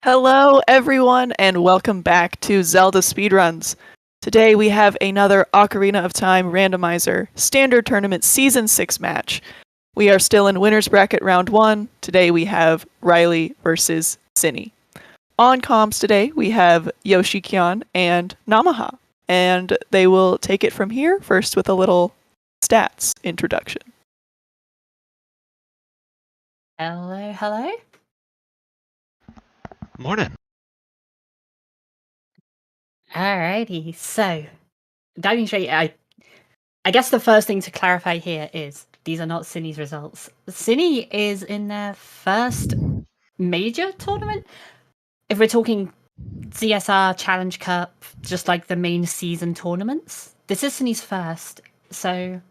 Hello, everyone, and welcome back to Zelda Speedruns. Today we have another Ocarina of Time Randomizer Standard Tournament Season 6 match. We are still in Winner's Bracket Round 1. Today we have Riley versus Synii. On comms today we have Yoshi-kyan and Namaha, and they will take it from here, first with a little stats introduction. Hello. Morning. Alrighty, so diving straight, I guess the first thing to clarify here is these are not Synnii's results. Synii is in their first major tournament. If we're talking CSR Challenge Cup, just like the main season tournaments, this is Synnii's first, so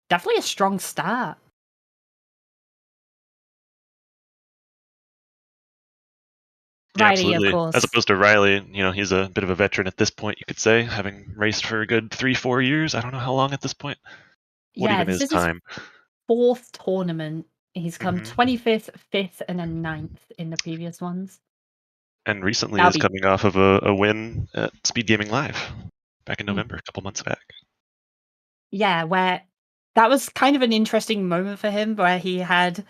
definitely a strong start. Yeah, Riley, absolutely. of course. As opposed to Riley, he's a bit of a veteran at this point, you could say, having raced for a good 3-4 years. I don't know how long at this point. What even is time? His fourth tournament. He's come 25th, 5th, and then 9th in the previous ones. And recently is coming off of a win at Speed Gaming Live back in November, a couple months back. Yeah, where that was kind of an interesting moment for him, where he had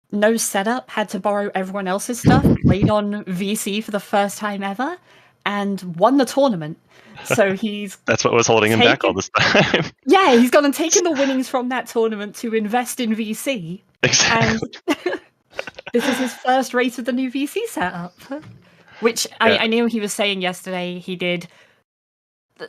no setup, had to borrow everyone else's stuff, played on VC for the first time ever, and won the tournament. So he's That's what was holding him back all this time. Yeah, he's gone and taken the winnings from that tournament to invest in VC. Exactly. And this is his first race with the new VC setup, which I knew he was saying yesterday he did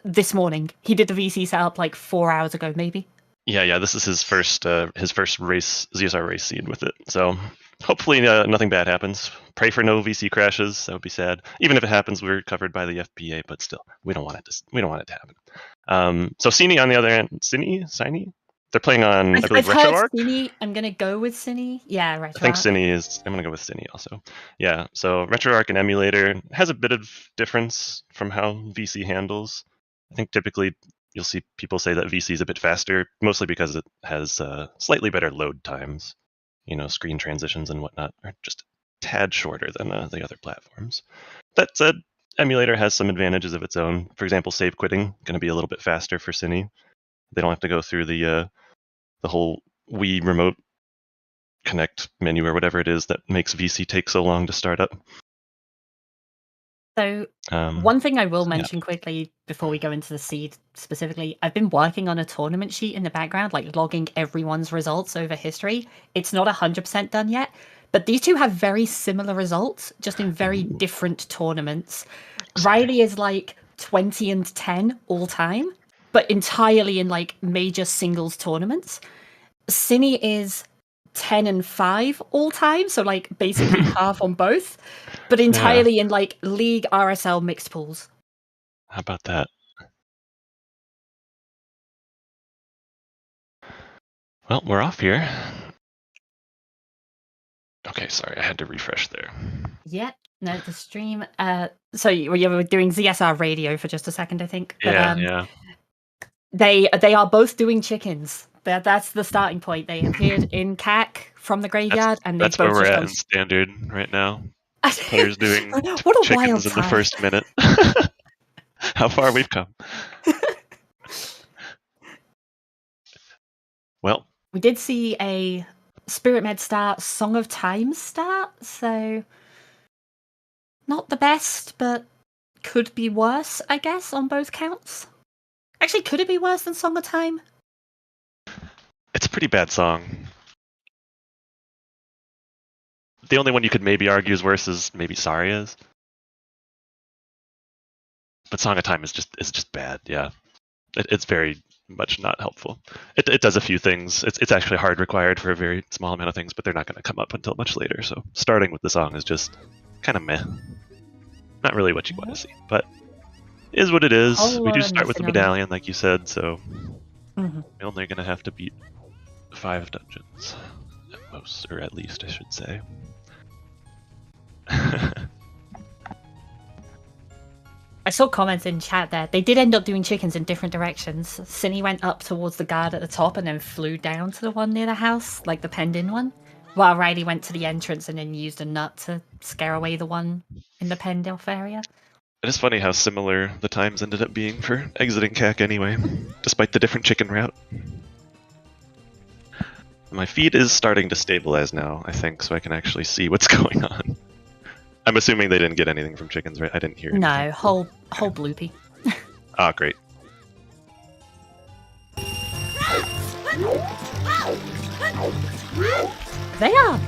this morning. He did the VC setup like 4 hours ago, maybe. Yeah. This is his first race, ZSR race seed with it. So hopefully nothing bad happens. Pray for no VC crashes. That would be sad. Even if it happens, we're covered by the FPA, but still, we don't want it to happen. So Synii on the other end, Synii. They're playing on, I believe, RetroArch. Synii. I'm gonna go with Synii. Yeah, RetroArch. I think Synii is. I'm gonna go with Synii also. Yeah. So RetroArch and emulator has a bit of difference from how VC handles. I think typically you'll see people say that VC is a bit faster, mostly because it has slightly better load times. Screen transitions and whatnot are just a tad shorter than the other platforms. That said, emulator has some advantages of its own. For example, save quitting going to be a little bit faster for Synii. They don't have to go through the whole Wii remote connect menu or whatever it is that makes VC take so long to start up. So one thing I will mention quickly before we go into the seed specifically, I've been working on a tournament sheet in the background, like logging everyone's results over history. It's not 100% done yet, but these two have very similar results, just in very different tournaments. Riley is like 20 and 10 all time, but entirely in like major singles tournaments. Synii is 10 and 5 all time, so like basically half on both, but entirely in like League RSL mixed pools. How about that? Well, we're off here. Okay, sorry, I had to refresh there. Yeah, no, the stream. So you were doing ZSR radio for just a second, I think. But, yeah. They are both doing chickens. That's the starting point. They appeared in CAC from the graveyard, and that's where we're at in standard right now. Players doing chickens in the first minute. How far we've come. Well, we did see a Spirit Med start, Song of Time start, so not the best, but could be worse, I guess, on both counts. Actually, could it be worse than Song of Time? It's a pretty bad song. The only one you could maybe argue is worse is maybe Saria's. But Song of Time is just bad, yeah. It's very much not helpful. It does a few things. It's actually hard required for a very small amount of things, but they're not going to come up until much later. So starting with the song is just kind of meh. Not really what you want to see, but is what it is. We do start with the medallion, like you said, so we're only going to have to beat 5 dungeons at most, or at least, I should say. I saw comments in chat there. They did end up doing chickens in different directions. Synii went up towards the guard at the top and then flew down to the one near the house, like the penned-in one. While Riley went to the entrance and then used a nut to scare away the one in the penned off area. It is funny how similar the times ended up being for exiting CAC anyway, despite the different chicken route. My feed is starting to stabilize now, I think, so I can actually see what's going on. I'm assuming they didn't get anything from chickens, right? I didn't hear anything. No, whole bloopy. Ah, great. They are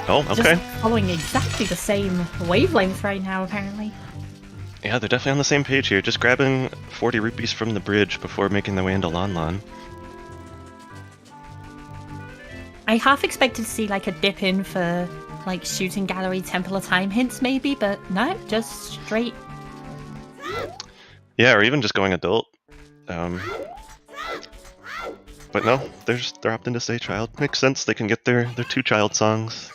Oh, okay. just following exactly the same wavelength right now, apparently. Yeah, they're definitely on the same page here. Just grabbing 40 rupees from the bridge before making their way into Lon Lon. I half expected to see like a dip in for like shooting gallery Temple of Time hints maybe, but no, just straight. Yeah, or even just going adult. But no, they're opting to stay child. Makes sense. They can get their 2 child songs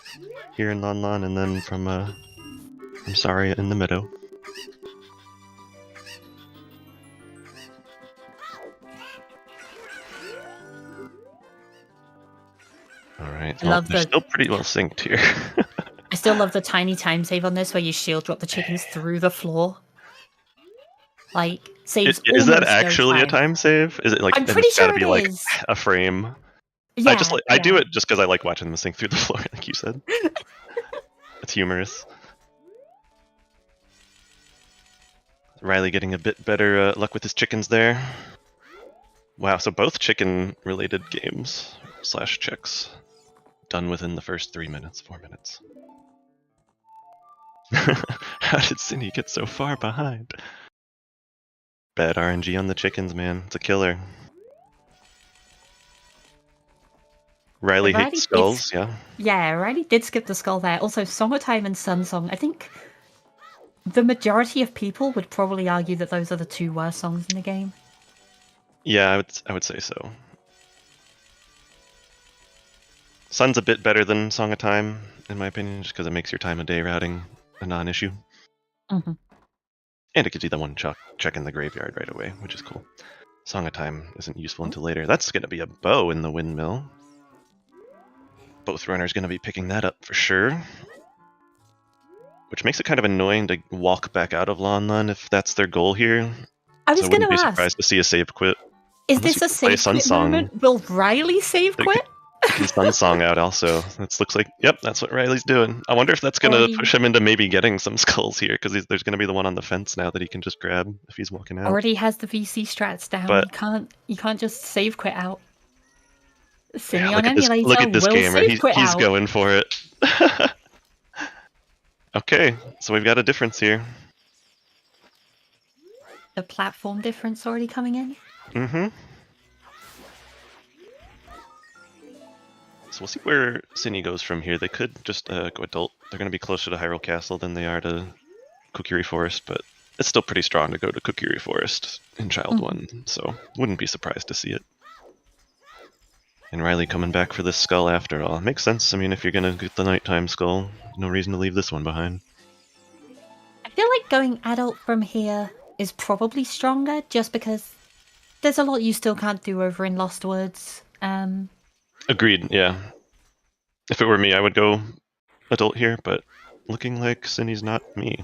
here in Lon Lon, and then from I'm sorry in the meadow. Alright, well, they're still pretty well synced here. I still love the tiny time save on this where you shield drop the chickens through the floor. Like, saves Is that almost no actually a time save? Is it like I'm pretty sure gotta be it like is. a frame? Yeah, I do it just because I like watching them sink through the floor, like you said. It's humorous. Riley getting a bit better luck with his chickens there. Wow, so both chicken-related games / checks done within the first 3 minutes, 4 minutes. How did Synii get so far behind? Bad RNG on the chickens, man. It's a killer. Riley hates skulls, yeah. Yeah, Riley did skip the skull there. Also, Song of Time and Sun Song. I think the majority of people would probably argue that those are the 2 worst songs in the game. Yeah, I would say so. Sun's a bit better than Song of Time, in my opinion, just because it makes your time of day routing a non-issue. Mm-hmm. And it gives you the one check in the graveyard right away, which is cool. Song of Time isn't useful until later. That's going to be a bow in the windmill. Both runners going to be picking that up for sure. Which makes it kind of annoying to walk back out of Lon Lon if that's their goal here. I was going to ask. Be surprised to see a save quit. Is this a save quit moment? Will Riley save quit? Sun Song out also. It looks like, yep, that's what Riley's doing. I wonder if that's going to push him into maybe getting some skulls here, because there's going to be the one on the fence now that he can just grab if he's walking out. Already has the VC strats down. But you can't just save quit out. Synii on emulator. Look at this gamer. He's going for it. Okay, so we've got a difference here. The platform difference already coming in? Mm-hmm. So we'll see where Synii goes from here. They could just go adult. They're going to be closer to Hyrule Castle than they are to Kokiri Forest, but it's still pretty strong to go to Kokiri Forest in Child 1, so wouldn't be surprised to see it. And Riley coming back for this skull after all. Makes sense. I mean, if you're going to get the nighttime skull, no reason to leave this one behind. I feel like going adult from here is probably stronger, just because there's a lot you still can't do over in Lost Woods. Agreed, yeah. If it were me, I would go adult here, but looking like Synnii's not me.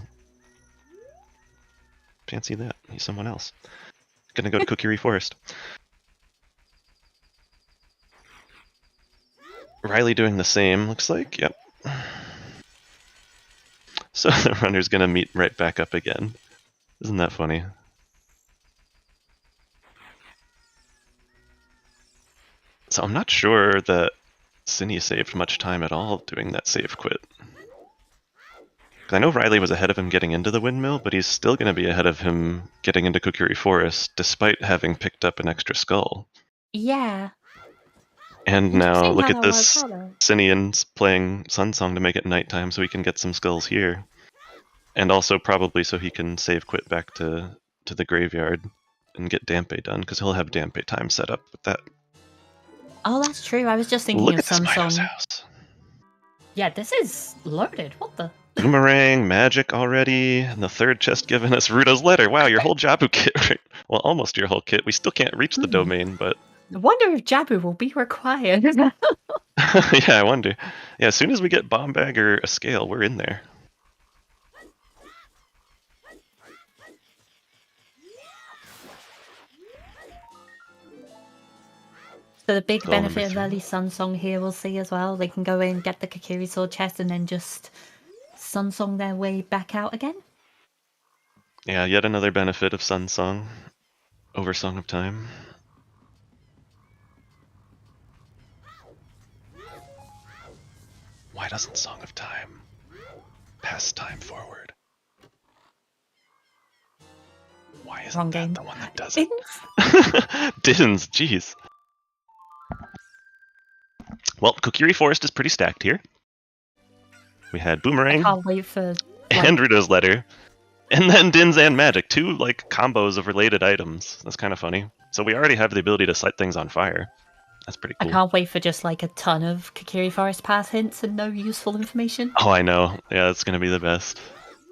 Fancy that. He's someone else. Gonna go to Kokiri Forest. Riley doing the same, looks like, yep. So the runner's gonna meet right back up again. Isn't that funny? So I'm not sure that Synii saved much time at all doing that save quit. I know Riley was ahead of him getting into the windmill, but he's still going to be ahead of him getting into Kokiri Forest, despite having picked up an extra skull. Yeah. And now, look at this. Synnii's playing Sun Song to make it nighttime so he can get some skulls here. And also probably so he can save quit back to the graveyard and get Dampe done, because he'll have Dampe time set up with that. Oh, that's true. I was just thinking of Sun Song. Yeah, this is loaded. What the? Boomerang, magic already, and the third chest giving us Ruto's letter. Wow, your whole Jabu kit. Well, almost your whole kit. We still can't reach the domain, but I wonder if Jabu will be required. Yeah, I wonder. Yeah, as soon as we get Bomb Bag or a Scale, we're in there. So the big Goal number benefit of 3. early Sunsong here we'll see as well. They can go in, get the Kakiri Sword chest, and then just Sunsong their way back out again. Yeah, yet another benefit of Sun Song over Song of Time. Why doesn't Song of Time pass time forward? Why isn't Wrong that game. the one that does it? Didn't. Didn't, jeez. Well, Kokiri Forest is pretty stacked here. We had I Boomerang can't wait for and Ruto's Letter, and then Din's and Magic, 2 like combos of related items. That's kind of funny. So we already have the ability to set things on fire. That's pretty I cool. can't wait for just like a ton of Kakiri Forest path hints and no useful information. Oh, I know. Yeah, that's gonna be the best.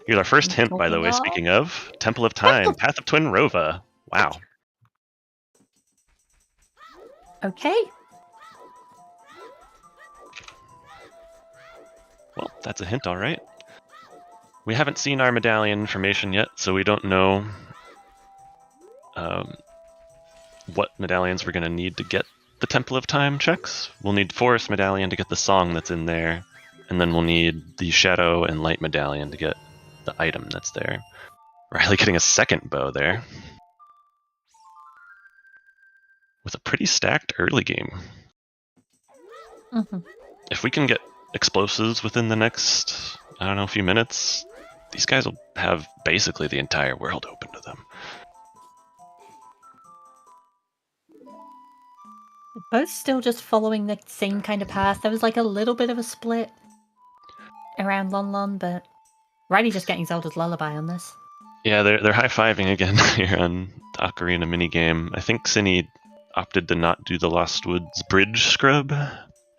Here's our first hint, by the way. Speaking of Temple of Time, Path of Twin Rova. Wow. Okay. Well, that's a hint, all right. We haven't seen our medallion information yet, so we don't know what medallions we're going to need to get the Temple of Time checks. We'll need Forest Medallion to get the song that's in there, and then we'll need the Shadow and Light Medallion to get the item that's there. Riley getting a second bow there. With a pretty stacked early game. Mm-hmm. If we can get explosives within the next, I don't know, few minutes, these guys will have basically the entire world open to them. Both still just following the same kind of path. There was like a little bit of a split around Lon Lon, but Riley just getting Zelda's Lullaby on this. Yeah, they're high-fiving again here on the Ocarina minigame. I think Synii opted to not do the Lost Woods bridge scrub,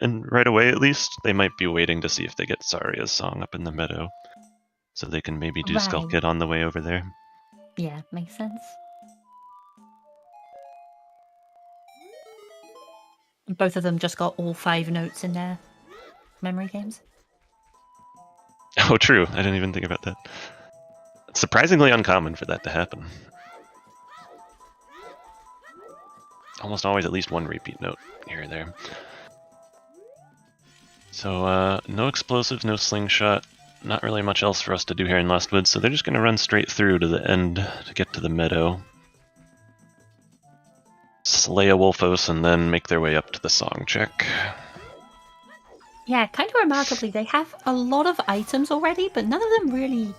and right away at least. They might be waiting to see if they get Saria's song up in the meadow, so they can maybe do Skull Right. Kid on the way over there. Yeah, makes sense. Both of them just got all 5 notes in their memory games. Oh, true. I didn't even think about that. It's surprisingly uncommon for that to happen. Almost always at least one repeat note here or there. So, no explosives, no slingshot, not really much else for us to do here in Lost Woods, so they're just going to run straight through to the end to get to the meadow. Slay a Wolfos and then make their way up to the song check. Yeah, kind of remarkably, they have a lot of items already, but none of them really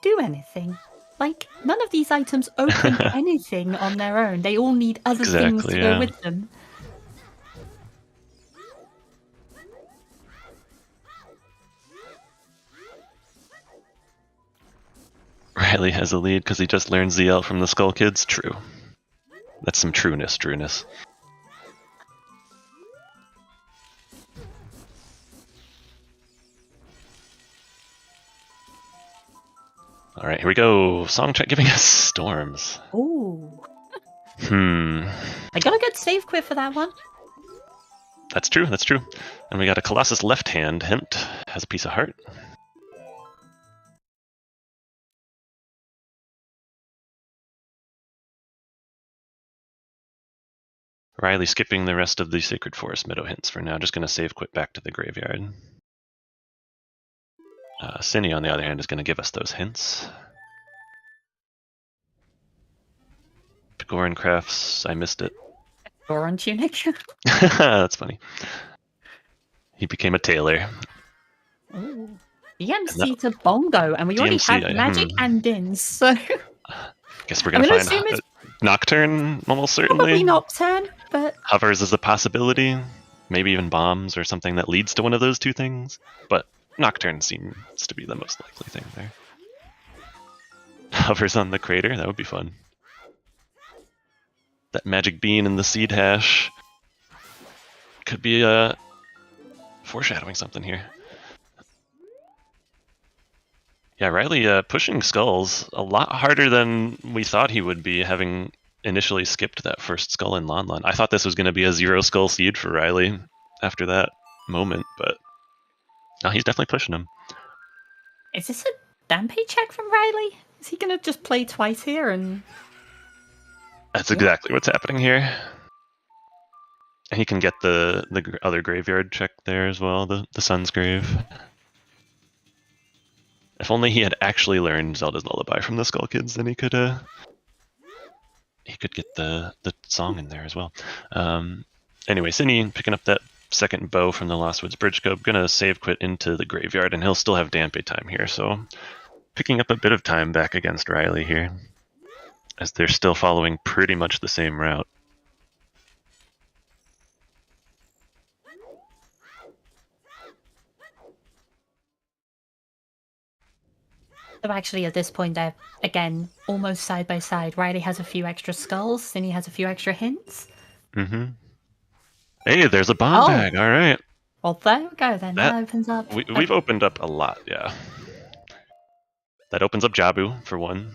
do anything. Like, none of these items open anything on their own. They all need other things to go with them. Riley has a lead because he just learned ZL from the Skull Kids. True. That's some trueness. Alright, here we go. Song check giving us storms. Ooh. I got a good save quit for that one. That's true. And we got a Colossus left hand hint. Has a piece of heart. Riley skipping the rest of the Sacred Forest Meadow hints for now. Just going to save quit back to the graveyard. Synii, on the other hand, is going to give us those hints. Goran Crafts, I missed it. Goran Tunic. That's funny. He became a tailor. Ooh. DMC to Bongo, and we already have Magic and Dins, so... Guess we're going to find Nocturne, almost certainly. Probably Nocturne, but... Hovers is a possibility. Maybe even Bombs or something that leads to one of those two things. But Nocturne seems to be the most likely thing there. Hovers on the crater, that would be fun. That magic bean in the seed hash could be foreshadowing something here. Yeah, Riley pushing skulls a lot harder than we thought he would be, having initially skipped that first skull in Lon Lon. I thought this was going to be a 0 skull seed for Riley after that moment, but no, he's definitely pushing him. Is this a Dampe check from Riley? Is he going to just play twice here? And That's exactly what's happening here. And he can get the other graveyard check there as well, the Sun's Grave. If only he had actually learned Zelda's Lullaby from the Skull Kids, then he could get the song in there as well. Anyway, Synii picking up that second bow from the Lost Woods Bridge Scope, gonna save quit into the graveyard, and he'll still have Dampe time here, so picking up a bit of time back against Riley here, as they're still following pretty much the same route. so actually, at this point, they're, again, almost side by side. Riley has a few extra skulls, Synii has a few extra hints. Mm-hmm. Hey, there's a bomb bag, all right. Well, there we go, then. That opens up... We've opened up a lot, yeah. That opens up Jabu, for one.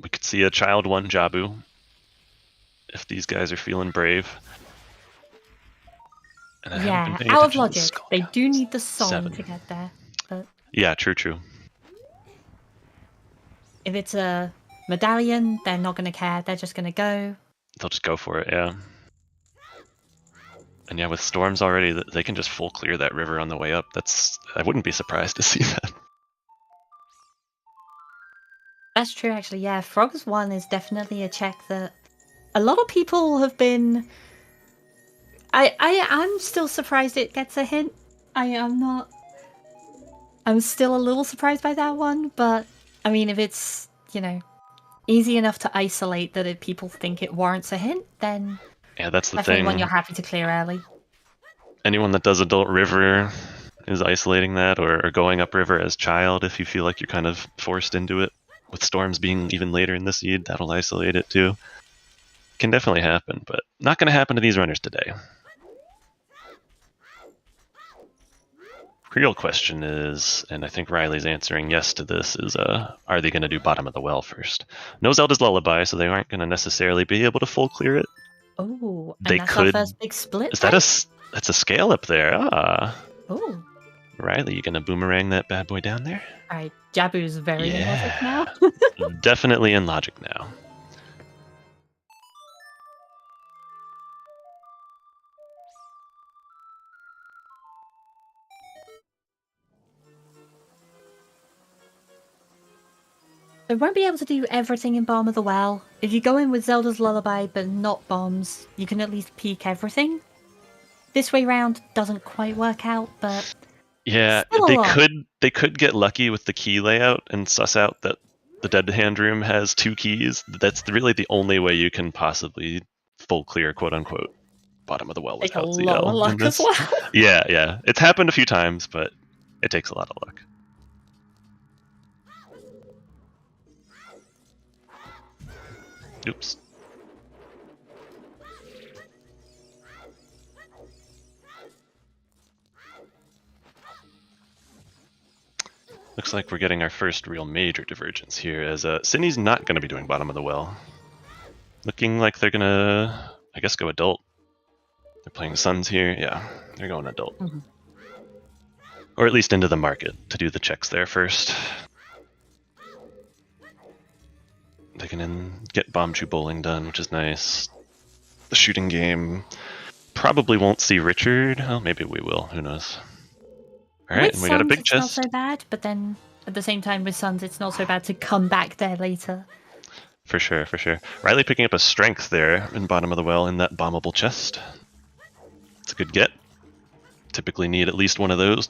We could see a Child 1 Jabu, if these guys are feeling brave. And yeah, out of logic. They do need the song to get there. But yeah, true. if it's a medallion, they're not going to care. They're just going to go. They'll just go for it, yeah. And yeah, with storms already, they can just full clear that river on the way up. I wouldn't be surprised to see that. That's true, actually. Yeah, Frogs 1 is definitely a check that a lot of people have been... I'm still surprised it gets a hint. I'm not... I'm still a little surprised by that one, but I mean, if it's, easy enough to isolate that if people think it warrants a hint, then yeah, that's the definitely thing. one you're happy to clear early. Anyone that does Adult River is isolating that, or going upriver as Child if you feel like you're kind of forced into it. With storms being even later in the seed, that'll isolate it too. Can definitely happen, but not going to happen to these runners today. Real question is, and I think Riley's answering yes to this, is are they going to do bottom of the well first? No Zelda's Lullaby, so they aren't going to necessarily be able to full clear it. Oh, and they that's could. Our first big split. Is that that's a scale up there? Oh. Riley, you going to boomerang that bad boy down there? Alright, Jabu's very in logic now. Definitely in logic now. They won't be able to do everything in Bomb of the Well. If you go in with Zelda's Lullaby but not bombs, you can at least peek everything. This way round doesn't quite work out, but yeah, they could get lucky with the key layout and suss out that the Dead Hand Room has 2 keys. That's really the only way you can possibly full clear, quote unquote, bottom of the well without ZL. Take a lot of luck as well. Yeah, it's happened a few times, but it takes a lot of luck. Oops. Looks like we're getting our first real major divergence here, as Synnii's not going to be doing bottom of the well. Looking like they're going to, I guess, go adult. They're playing Suns here. Yeah, they're going adult. Mm-hmm. Or at least into the market to do the checks there first. They can then get Bomb Chew Bowling done, which is nice. The shooting game probably won't see Richard. Oh, maybe we will. Who knows? All right, and we got a big chest. It's not so bad, but then at the same time with Suns, it's not so bad to come back there later. For sure. Riley picking up a strength there in bottom of the well in that bombable chest. It's a good get. Typically need at least one of those.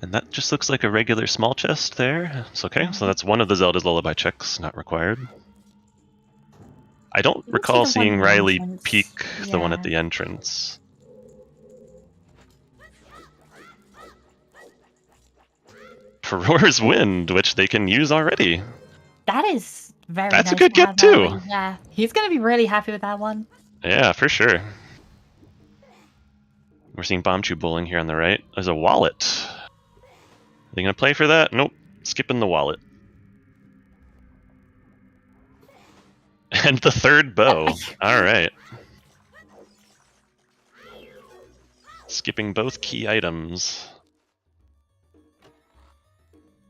And that just looks like a regular small chest there. It's okay, so that's one of the Zelda's Lullaby checks, not required. I don't recall seeing Riley peek the one at the entrance. Furor's Wind, which they can use already. That is very That's nice a good get too. Yeah, he's going to be really happy with that one. Yeah, for sure. We're seeing Bomb Chew Bowling here on the right. There's a wallet. Are they going to play for that? Nope. Skipping the wallet. And the third bow. All right. Skipping both key items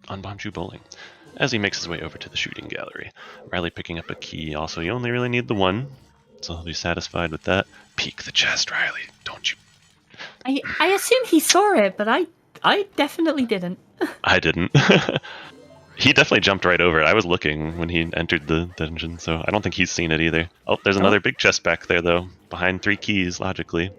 on Bonju Bowling. As he makes his way over to the shooting gallery, Riley picking up a key. Also, you only really need the one, so he'll be satisfied with that. Peek the chest, Riley. Don't you? I assume he saw it, but I definitely didn't. I didn't. He definitely jumped right over it. I was looking when he entered the dungeon, so I don't think he's seen it either. Oh, there's another big chest back there, though, behind 3 keys, logically.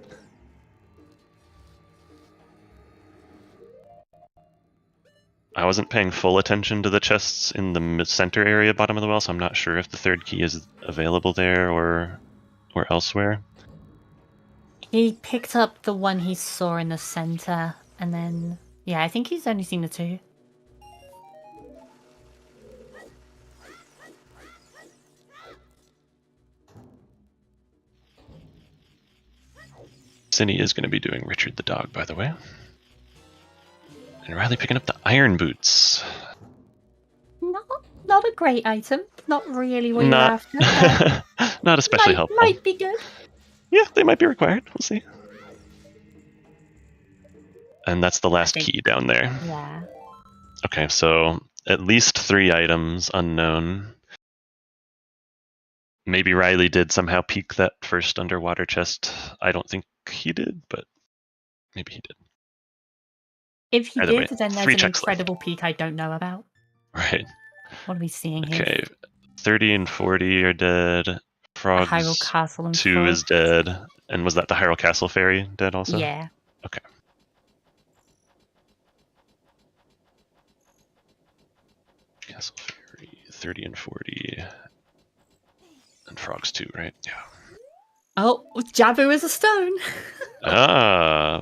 I wasn't paying full attention to the chests in the center area, bottom of the well, so I'm not sure if the 3rd key is available there or elsewhere. He picked up the one he saw in the center, and then yeah, I think he's only seen the 2. Synii is going to be doing Richard the Dog, by the way. And Riley picking up the iron boots. Not a great item. Not really what you're after. Not especially helpful. Might be good. Yeah, they might be required. We'll see. And that's the last key down there. Yeah. Okay, so at least 3 items unknown. Maybe Riley did somehow peek that first underwater chest. I don't think he did, but maybe he did. If he Either did, way, then there's 3 an checks incredible left. peak I don't know about. Right. What are we seeing here? Okay, 30 and 40 are dead. Frogs Hyrule Castle and 2 Frogs. is dead. And was that the Hyrule Castle Fairy dead also? Yeah. Okay. Castle Fairy, 30 and 40. And Frogs 2, right? Yeah. Oh, Jabu is a stone.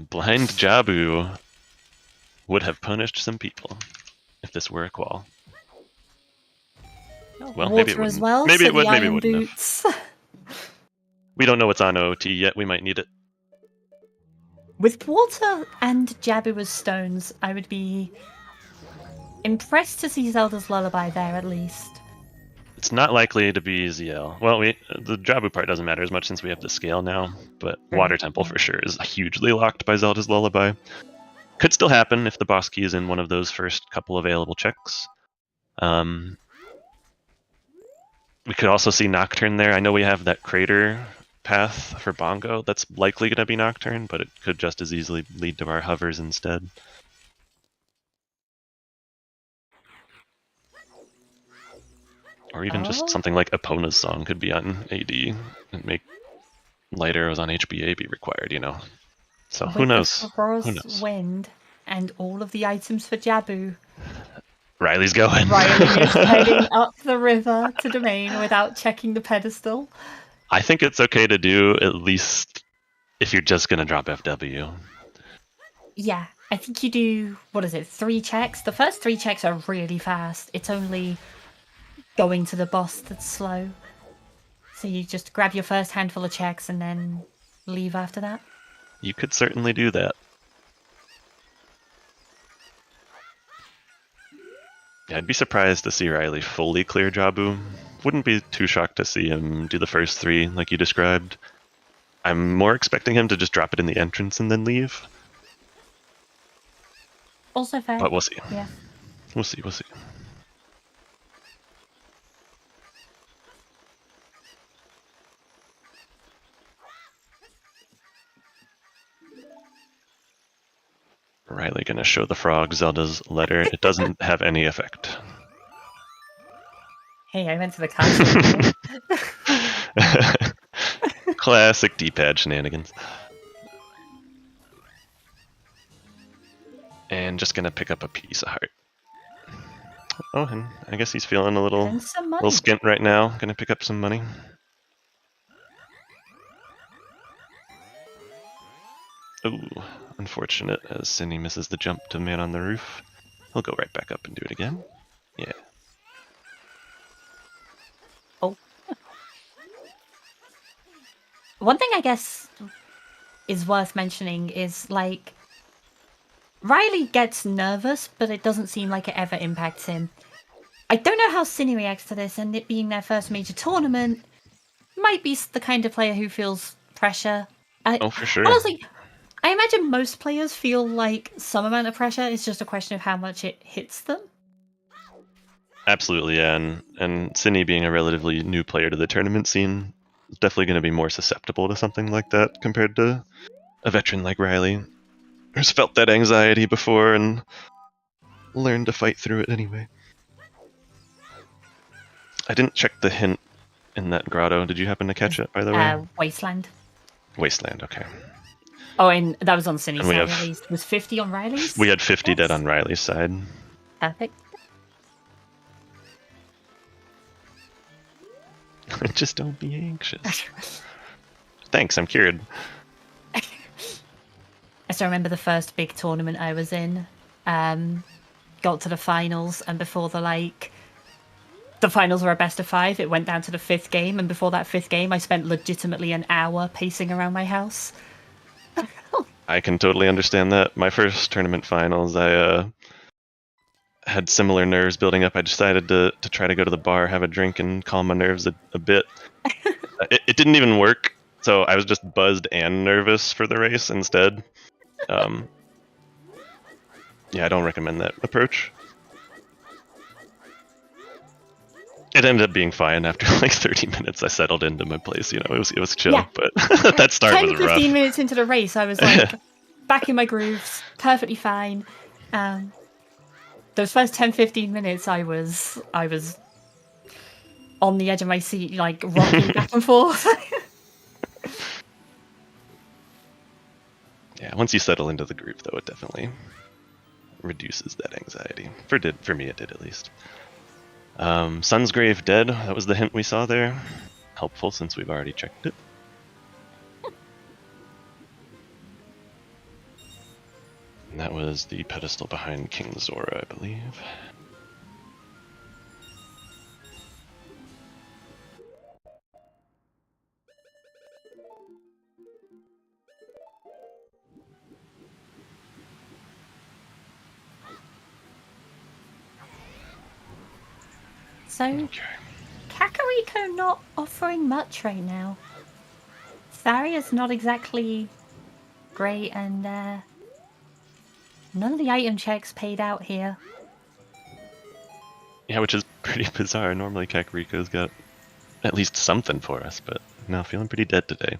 Blind Jabu would have punished some people if this were a qual. Well, maybe it Water as wouldn't. well. Maybe so it would, the maybe it iron wouldn't have. boots. We don't know what's on OT yet. We might need it. With water and Jabu as stones, I would be impressed to see Zelda's Lullaby there at least. It's not likely to be ZL. Well, the Jabu part doesn't matter as much since we have the scale now, but Water Temple for sure is hugely locked by Zelda's Lullaby. Could still happen if the boss key is in one of those first couple available checks. We could also see Nocturne there. I know we have that crater path for Bongo. That's likely going to be Nocturne, but it could just as easily lead to our hovers instead. Or even just something like Epona's song could be on AD and make light arrows on HBA be required, you know. So who knows? Who knows? Wind and all of the items for Jabu. Riley's going. Riley is heading up the river to Domain without checking the pedestal. I think it's okay to do, at least if you're just going to drop FW. Yeah, I think you do, 3 checks? The first 3 checks are really fast. It's only going to the boss that's slow. So you just grab your first handful of checks and then leave after that. You could certainly do that. Yeah, I'd be surprised to see Riley fully clear Jabu. Wouldn't be too shocked to see him do the first 3 like you described. I'm more expecting him to just drop it in the entrance and then leave. Also fair. But we'll see. Yeah. We'll see. Riley gonna show the frog Zelda's letter. It doesn't have any effect. Hey, I went to the castle. Classic D-pad shenanigans. And just gonna pick up a piece of heart. Oh, and I guess he's feeling a little skint right now. Gonna pick up some money. Ooh, unfortunate as Synii misses the jump to Man on the Roof. He'll go right back up and do it again. Yeah. Oh. One thing I guess is worth mentioning is, like, Riley gets nervous, but it doesn't seem like it ever impacts him. I don't know how Synii reacts to this, and it being their first major tournament, might be the kind of player who feels pressure. Oh, for sure. Honestly, I imagine most players feel like some amount of pressure. It's just a question of how much it hits them. Absolutely, yeah. And Synii being a relatively new player to the tournament scene is definitely going to be more susceptible to something like that compared to a veteran like Riley, who's felt that anxiety before and learned to fight through it anyway. I didn't check the hint in that grotto. Did you happen to catch it, by the way? Wasteland. Wasteland, okay. Oh, and that was on Synnii's And we side have- at least. Was 50 on Riley's? We had 50 Yes. dead on Riley's side. Perfect. Just don't be anxious. Thanks, I'm cured. I still remember the first big tournament I was in. Got to the finals, and before the finals were a best of 5, it went down to the 5th game, and before that 5th game, I spent legitimately an hour pacing around my house. I can totally understand that. My first tournament finals, I had similar nerves building up. I decided to try to go to the bar, have a drink, and calm my nerves a bit. It didn't even work, so I was just buzzed and nervous for the race instead. Yeah, I don't recommend that approach. It ended up being fine after like 30 minutes. I settled into my place. It was chill, Yeah. but that start 10, was rough. 15 minutes into the race, I was like back in my grooves, perfectly fine. Those first 10, 15 minutes, I was on the edge of my seat, like rocking back and forth. Yeah, once you settle into the groove, though, it definitely reduces that anxiety. For me, it did at least. Sun's Grave dead. That was the hint we saw there. Helpful since we've already checked it. And that was the pedestal behind King Zora, I believe. So, Okay. Kakariko not offering much right now. Tharia's not exactly great, and none of the item checks paid out here. Yeah, which is pretty bizarre. Normally Kakariko's got at least something for us, but no, feeling pretty dead today.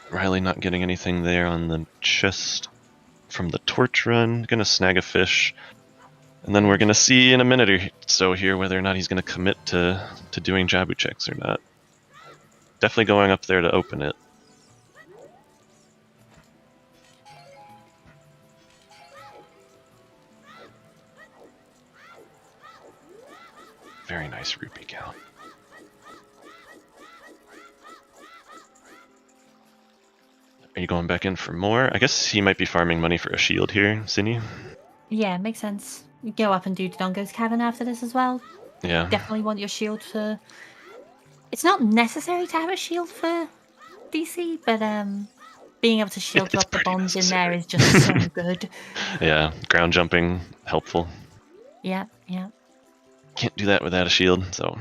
Riley not getting anything there on the chest from the torch run. Gonna snag a fish. And then we're gonna see in a minute or so here whether or not he's gonna commit to doing Jabu checks or not. Definitely going up there to open it. Very nice rupee count. Are you going back in for more? I guess he might be farming money for a shield here, Synii. Yeah, makes sense. You go up and do Dodongo's Cavern after this as well. Yeah. Definitely want your shield for... It's not necessary to have a shield for DC, but being able to shield It's drop the pretty bombs in there necessary. is just so good. Yeah, ground jumping, helpful. Yeah, yeah. Can't do that without a shield, so...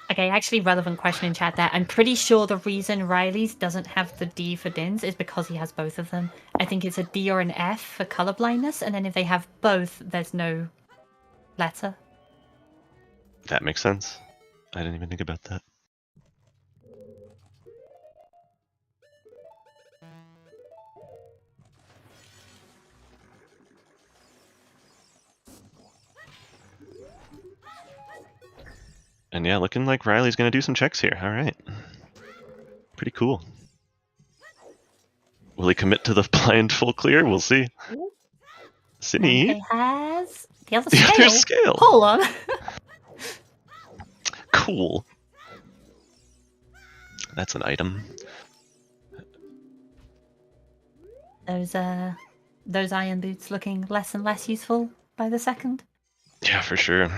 Okay, actually relevant question in chat there. I'm pretty sure the reason Riley's doesn't have the D for Dins is because he has both of them. I think it's a D or an F for color blindness, and then if they have both, there's no letter. That makes sense. I didn't even think about that. And yeah, looking like Riley's gonna do some checks here. Alright. Pretty cool. Will he commit to the blind full clear? We'll see. Synii. He has the other The scale. other scale. Hold on. Cool. That's an item. Those iron boots looking less and less useful by the second. Yeah, for sure.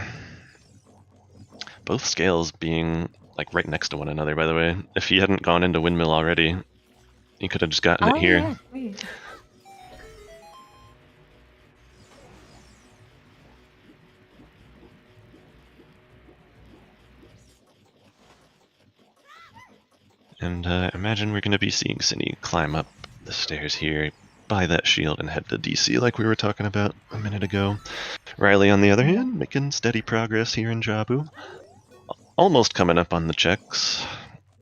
Both scales being like right next to one another, by the way. If he hadn't gone into windmill already, he could have just gotten it here. Yeah. And imagine we're going to be seeing Synii climb up the stairs here, buy that shield, and head to DC like we were talking about a minute ago. Riley, on the other hand, making steady progress here in Jabu. Almost coming up on the checks.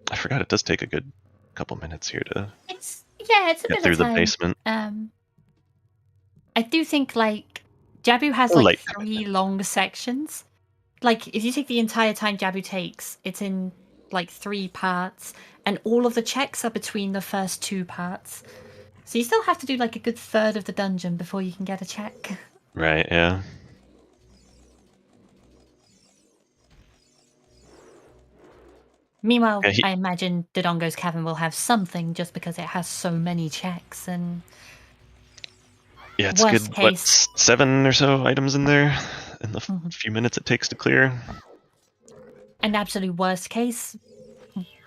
I forgot it does take a good couple minutes here to It's a get bit through of the time. basement. I do think like Jabu has like 3 long sections. Like if you take the entire time Jabu takes, it's in like 3 parts, and all of the checks are between the first 2 parts. So you still have to do like a good third of the dungeon before you can get a check. Right, yeah. Meanwhile, Yeah, I imagine Dodongo's Cavern will have something just because it has so many checks, and yeah, it's worst good. case, What, 7 or so items in there in the few minutes it takes to clear? an absolute worst case,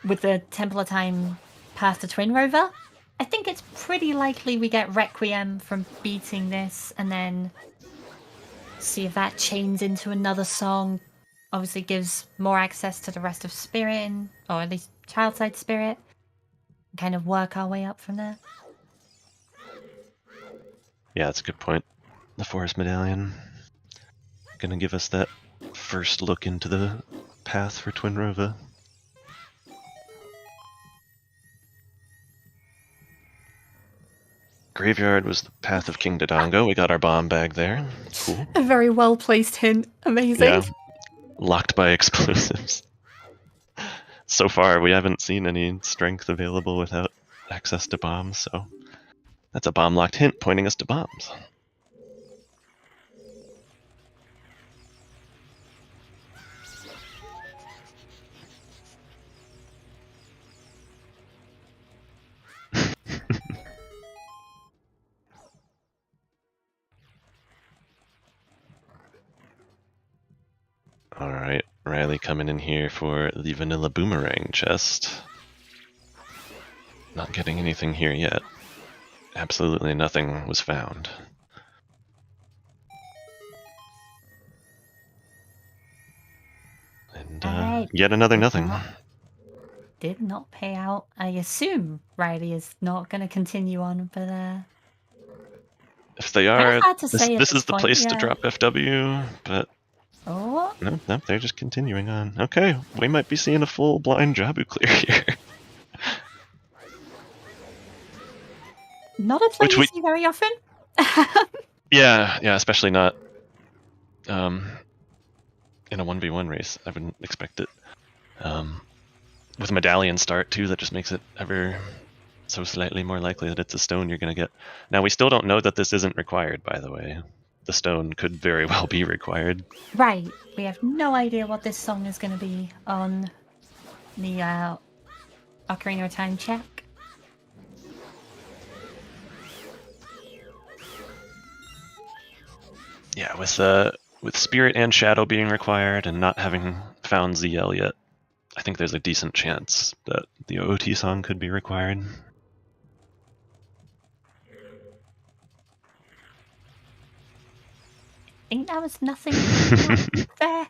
with the Temple of Time path to Twin Rover, I think it's pretty likely we get Requiem from beating this, and then see if that chains into another song. Obviously gives more access to the rest of Spirit, or at least Childside Spirit. Kind of work our way up from there. Yeah, that's a good point. The Forest Medallion. Gonna give us that first look into the path for Twin Rova. Graveyard was the path of King Dodongo. We got our bomb bag there. Cool. A very well placed hint. Amazing. Yeah. Locked by explosives. So far, we haven't seen any strength available without access to bombs, so that's a bomb-locked hint pointing us to bombs. Alright, Riley coming in here for the vanilla boomerang chest. Not getting anything here yet. Absolutely nothing was found. And yet another nothing. Did not pay out. I assume Riley is not going to continue on, but if they are, hard to say this is the point, place to drop FW, but oh, no, they're just continuing on. Okay, we might be seeing a full blind Jabu clear here. not a play you see very often. Yeah, especially not in a 1v1 race. I wouldn't expect it. With Medallion start too, that just makes it ever so slightly more likely that it's a stone you're going to get. Now, we still don't know that this isn't required, by the way. The stone could very well be required. Right. We have no idea what this song is going to be on the Ocarina of Time check. Yeah, with Spirit and Shadow being required and not having found ZL yet, I think there's a decent chance that the OT song could be required. I think that was nothing there.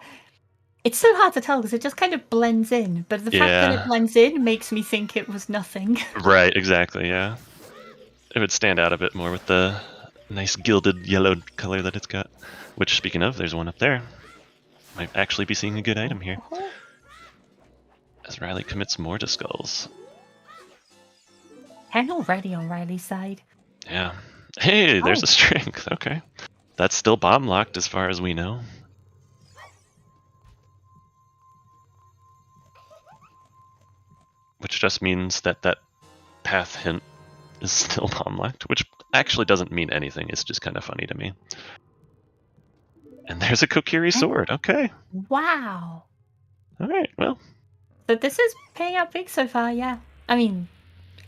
It's so hard to tell because it just kind of blends in, but the fact that it blends in makes me think it was nothing. Right, exactly, yeah. It would stand out a bit more with the nice gilded yellow color that it's got. Which, speaking of, there's one up there. Might actually be seeing a good item here. As Riley commits more to skulls. And already on Riley's side. Yeah. Hey, there's a strength. Okay. That's still bomb locked as far as we know. Which just means that that path hint is still bomb locked, which actually doesn't mean anything. It's just kind of funny to me. And there's a Kokiri sword. Okay. Wow. All right. Well. So this is paying out big so far, yeah. I mean,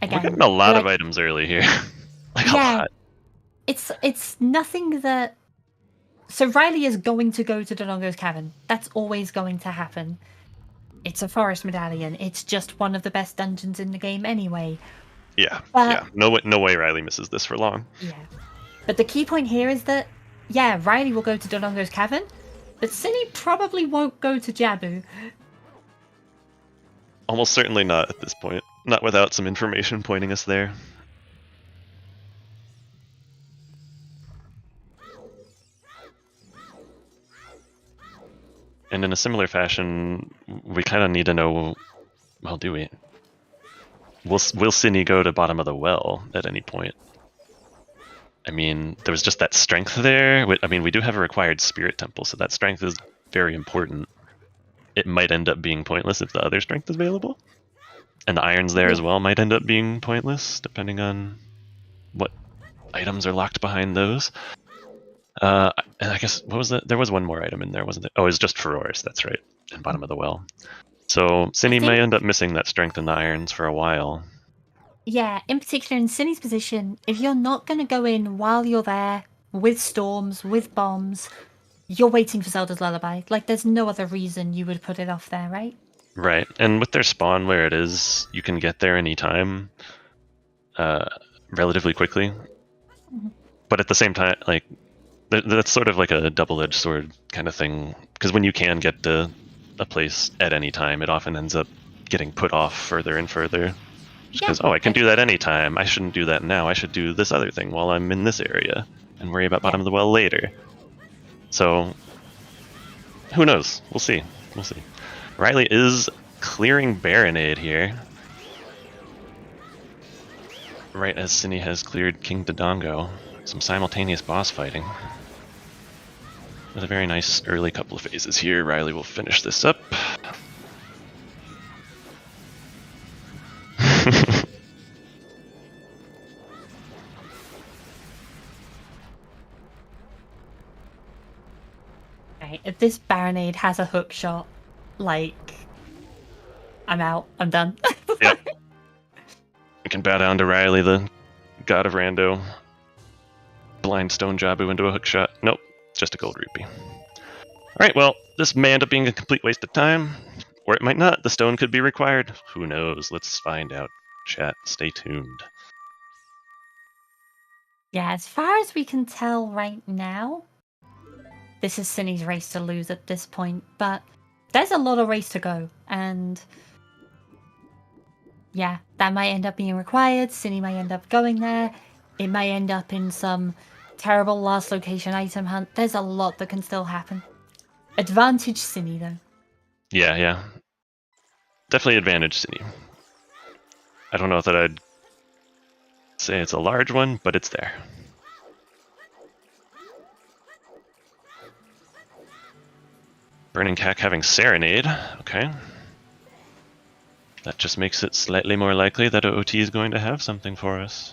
again, we're getting a lot of items early here. A lot. It's nothing that. So Riley is going to go to Dodongo's Cavern. That's always going to happen. It's a forest medallion. It's just one of the best dungeons in the game anyway. Yeah. No way Riley misses this for long. Yeah. But the key point here is that, yeah, Riley will go to Dodongo's Cavern, but Synii probably won't go to Jabu. Almost certainly not at this point. Not without some information pointing us there. And in a similar fashion, we kind of need to know, well, do we? Will Synii go to bottom of the well at any point? I mean, there was just that strength there. I mean, we do have a required spirit temple, so that strength is very important. It might end up being pointless if the other strength is available. And the irons there as well might end up being pointless, depending on what items are locked behind those. And I guess, what was that? There was one more item in there, wasn't there? Oh, it was just Feroris, that's right, in bottom of the well. So Synii may end up missing that strength in the irons for a while. Yeah, in particular in Synnii's position, if you're not going to go in while you're there, with storms, with bombs, you're waiting for Zelda's Lullaby. Like, there's no other reason you would put it off there, right? Right, and with their spawn where it is, you can get there anytime, relatively quickly. Mm-hmm. But at the same time, like, that's sort of like a double-edged sword kind of thing, because when you can get to a place at any time, it often ends up getting put off further and further. Because, I can do that anytime. I shouldn't do that now. I should do this other thing while I'm in this area and worry about bottom of the well later. So, who knows? We'll see. We'll see. Riley is clearing Baronade here. Right as Synii has cleared King Dodongo. Some simultaneous boss fighting. With a very nice early couple of phases here. Riley will finish this up. Right, if this Baronade has a hook shot, like, I'm out. I'm done. Yep. We can bow down to Riley, the god of Rando. Blind Stone Jabu into a hook shot. Nope, just a gold rupee. Alright, well, this may end up being a complete waste of time. Or it might not. The stone could be required. Who knows? Let's find out. Chat, stay tuned. Yeah, as far as we can tell right now, this is Synnii's race to lose at this point, but there's a lot of race to go, and yeah, that might end up being required. Synii might end up going there. It might end up in some terrible last location item hunt. There's a lot that can still happen. Advantage Synii, though. Yeah. Definitely advantage Synii. I don't know that I'd say it's a large one, but it's there. Burning Cack having Serenade. Okay. That just makes it slightly more likely that OT is going to have something for us.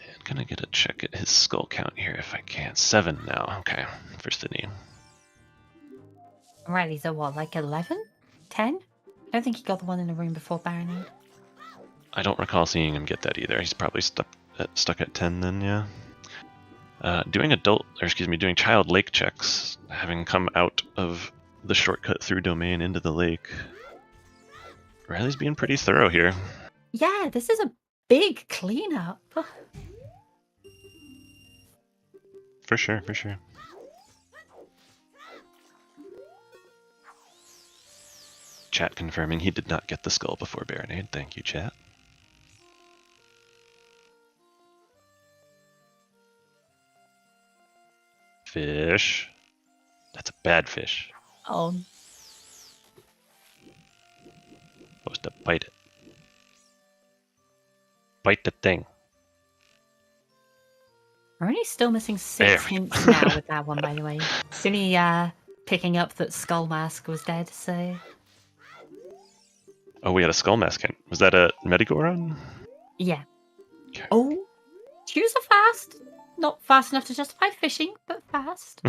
And gonna get a check at his skull count here if I can. 7 now. Okay, for Synii. Right, he's at what, like 11? 10? I don't think he got the one in the room before Baronade. I don't recall seeing him get that either. He's probably stuck at 10 then, yeah. Doing child lake checks, having come out of the shortcut through domain into the lake. Riley's being pretty thorough here. Yeah, this is a big cleanup. For sure. Chat confirming he did not get the skull before Baronade. Thank you, chat. Fish. That's a bad fish. Oh. Supposed to bite it. Bite the thing. We're only still missing 6 hints now with that one, by the way. Synii picking up that Skull Mask was dead, so... Oh, we had a skull mask hint. Was that a Medigoron? Yeah. Okay. Oh. Choose a fast. Not fast enough to justify fishing, but fast.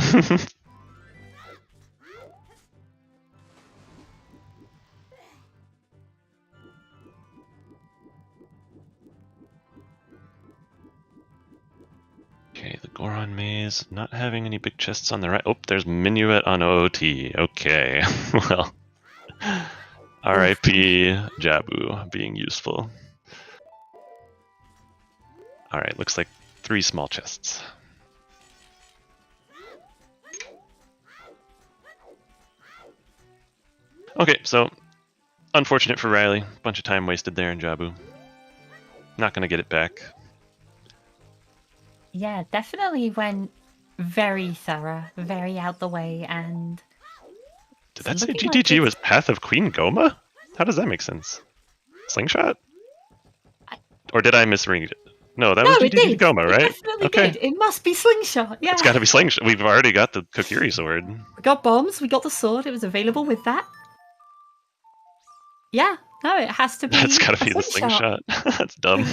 Okay, the Goron Maze not having any big chests on the right. Oh, there's Minuet on OT. Okay, well, R.I.P. Jabu being useful. All right, looks like 3 small chests. Okay, so unfortunate for Riley. Bunch of time wasted there in Jabu. Not gonna get it back. Yeah, definitely went very thorough, very out the way, and Did that say looking like GTG it's- was Path of Queen Goma? How does that make sense? Slingshot? Or did I misread it? No, that was it GTG did. Goma, right? It definitely Okay. did. It must be Slingshot. Yeah. It's gotta be Slingshot. We've already got the Kokiri sword. We got bombs. We got the sword. It was available with that. Yeah. No, it has to be. That's gotta a be the slingshot. Slingshot. That's dumb.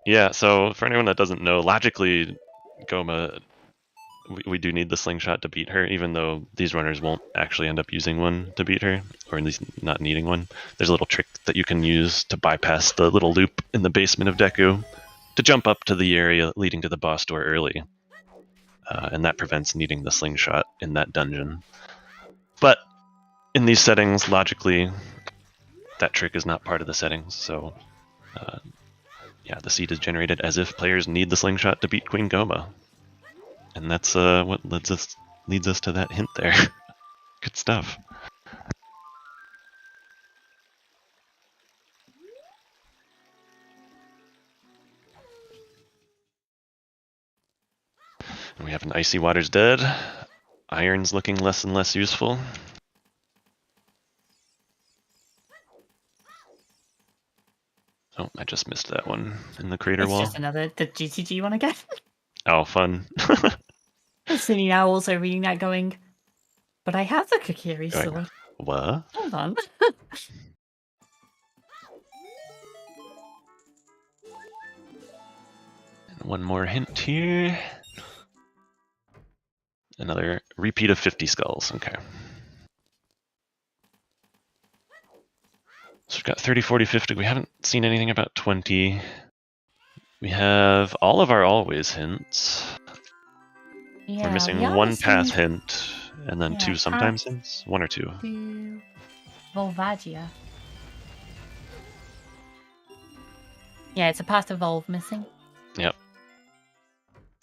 Yeah, so for anyone that doesn't know, logically, Goma, we do need the slingshot to beat her, even though these runners won't actually end up using one to beat her, or at least not needing one. There's a little trick that you can use to bypass the little loop in the basement of Deku to jump up to the area leading to the boss door early. And that prevents needing the slingshot in that dungeon. But in these settings, logically, that trick is not part of the settings, so yeah, the seed is generated as if players need the slingshot to beat Queen Goma. And that's what leads us to that hint there. Good stuff. And we have an Icy Water's dead. Iron's looking less and less useful. Oh, I just missed that one in the crater It's wall. just another the GTG one again. Oh, fun. Synii now also reading that going, but I have the Kokiri Going, sword. what? Hold on. And one more hint here. Another repeat of 50 skulls. Okay. So we've got 30, 40, 50. We haven't seen anything about 20. We have all of our always hints. Yeah, We're missing we are one missing path hint, and then yeah, 2 sometimes hints. 1 or 2. to Volvagia. Yeah, it's a path to Volve missing. Yep.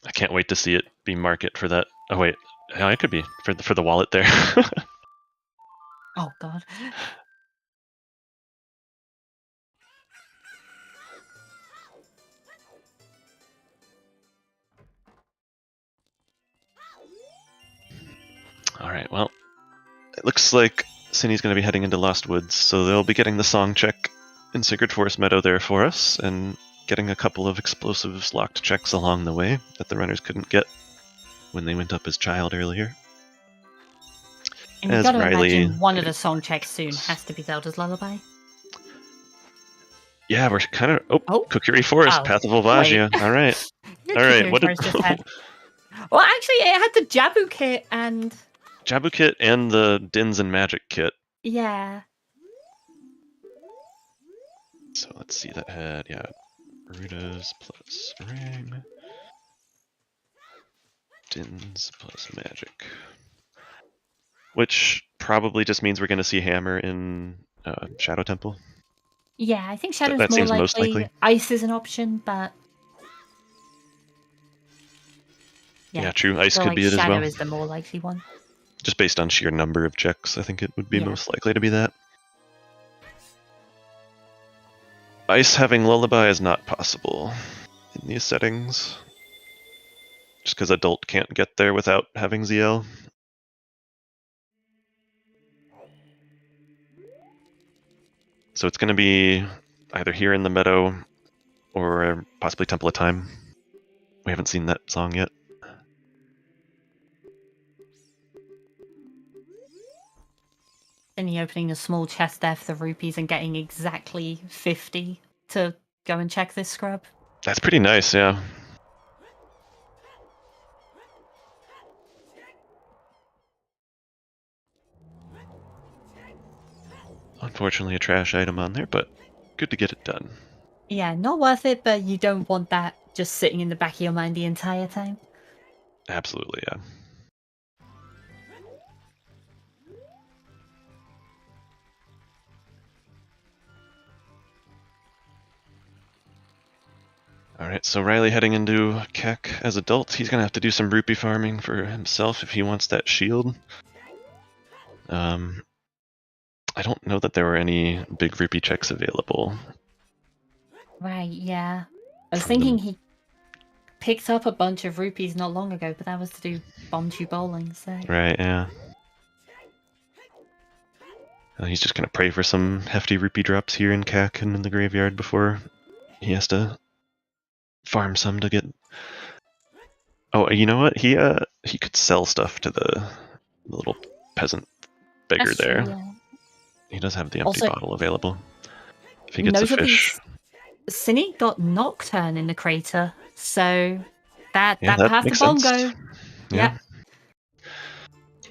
I can't wait to see it be market for that. Oh wait, yeah, it could be for the wallet there. Oh god. All right. Well, it looks like Synnie's going to be heading into Lost Woods, so they'll be getting the song check in Sacred Forest Meadow there for us, and getting a couple of explosives locked checks along the way that the runners couldn't get when they went up as child earlier. And you've As got to Riley- imagine one of the song checks soon has to be Zelda's Lullaby. Yeah, we're kind of... Oh, Oh. Kokiri Forest, Oh, Path of Volvagia. wait. All right. Your All right, Kokiri what did... Forest just had. Well, actually, it had the Jabu kit and Jabu kit and the Dins and Magic kit. yeah. So let's see, that had, yeah, Rudas plus Ring, Dins plus Magic. Which probably just means we're going to see Hammer in Shadow Temple. Yeah, I think Shadow's that more seems likely. most likely. Ice is an option, but Yeah, true, Ice I feel could like be it as Shadow well. is the more likely one. Just based on sheer number of checks, I think it would be Yeah. most likely to be that. Ice having Lullaby is not possible in these settings. Just because Adult can't get there without having ZL. So it's going to be either here in the meadow or possibly Temple of Time. We haven't seen that song yet. Synii opening a small chest there for the rupees and getting exactly 50 to go and check this scrub. That's pretty nice, yeah. Unfortunately a trash item on there, but good to get it done. Yeah, not worth it, but you don't want that just sitting in the back of your mind the entire time. Absolutely, yeah. Alright, so Riley heading into Keck as adult. He's gonna have to do some rupee farming for himself if he wants that shield. I don't know that there were any big rupee checks available. Right, yeah. I was From thinking them. he picked up a bunch of rupees not long ago, but that was to do bomb tube bowling, so... Right, yeah. He's just gonna pray for some hefty rupee drops here in Keck and in the graveyard before he has to farm some to get... Oh, you know what? He could sell stuff to the little peasant beggar That's there. true, yeah. He does have the empty Also, bottle available. If he gets a notably, fish. Synii got Nocturne in the crater, so that Yeah, path to makes sense. Bongo. Yeah.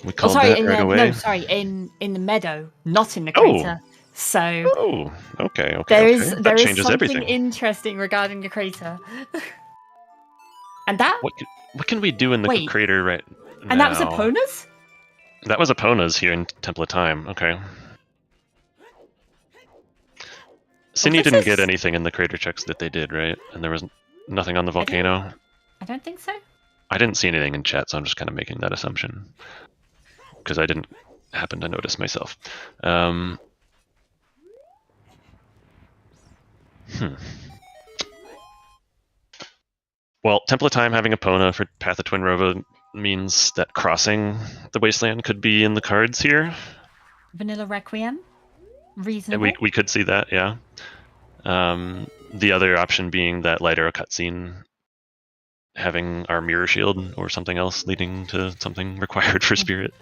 We Oh, called sorry, that right away. no, sorry, in the meadow, not in the crater. So Oh, okay. there is That changes something everything. interesting regarding the crater. And that What can we do in the crater right now? And that was Epona's? That was Epona's here in Temple of Time. Okay. Synii didn't get anything in the crater checks that they did, right? And there was nothing on the volcano? I don't think so. I didn't see anything in chat, so I'm just kind of making that assumption. Because I didn't happen to notice myself. Well, Temple of Time having Epona for Path of Twin Rova means that crossing the Wasteland could be in the cards here. Vanilla Requiem? Reasonable. We could see that, yeah. The other option being that light arrow cutscene having our mirror shield or something else leading to something required for spirit.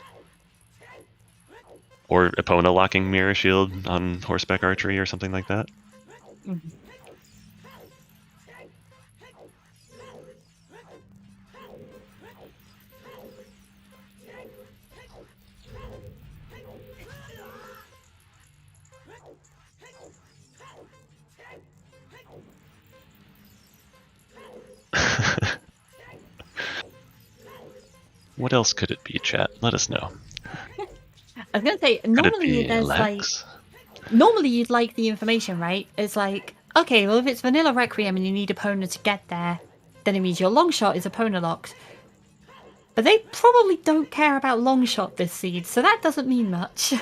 Or Epona locking mirror shield on horseback archery or something like that. Mm-hmm. What else could it be, chat? Let us know. I was gonna say, normally you'd like the information, right? It's like, okay, well if it's Vanilla Requiem and you need Epona to get there, then it means your long shot is Epona locked. But they probably don't care about long shot this seed, so that doesn't mean much.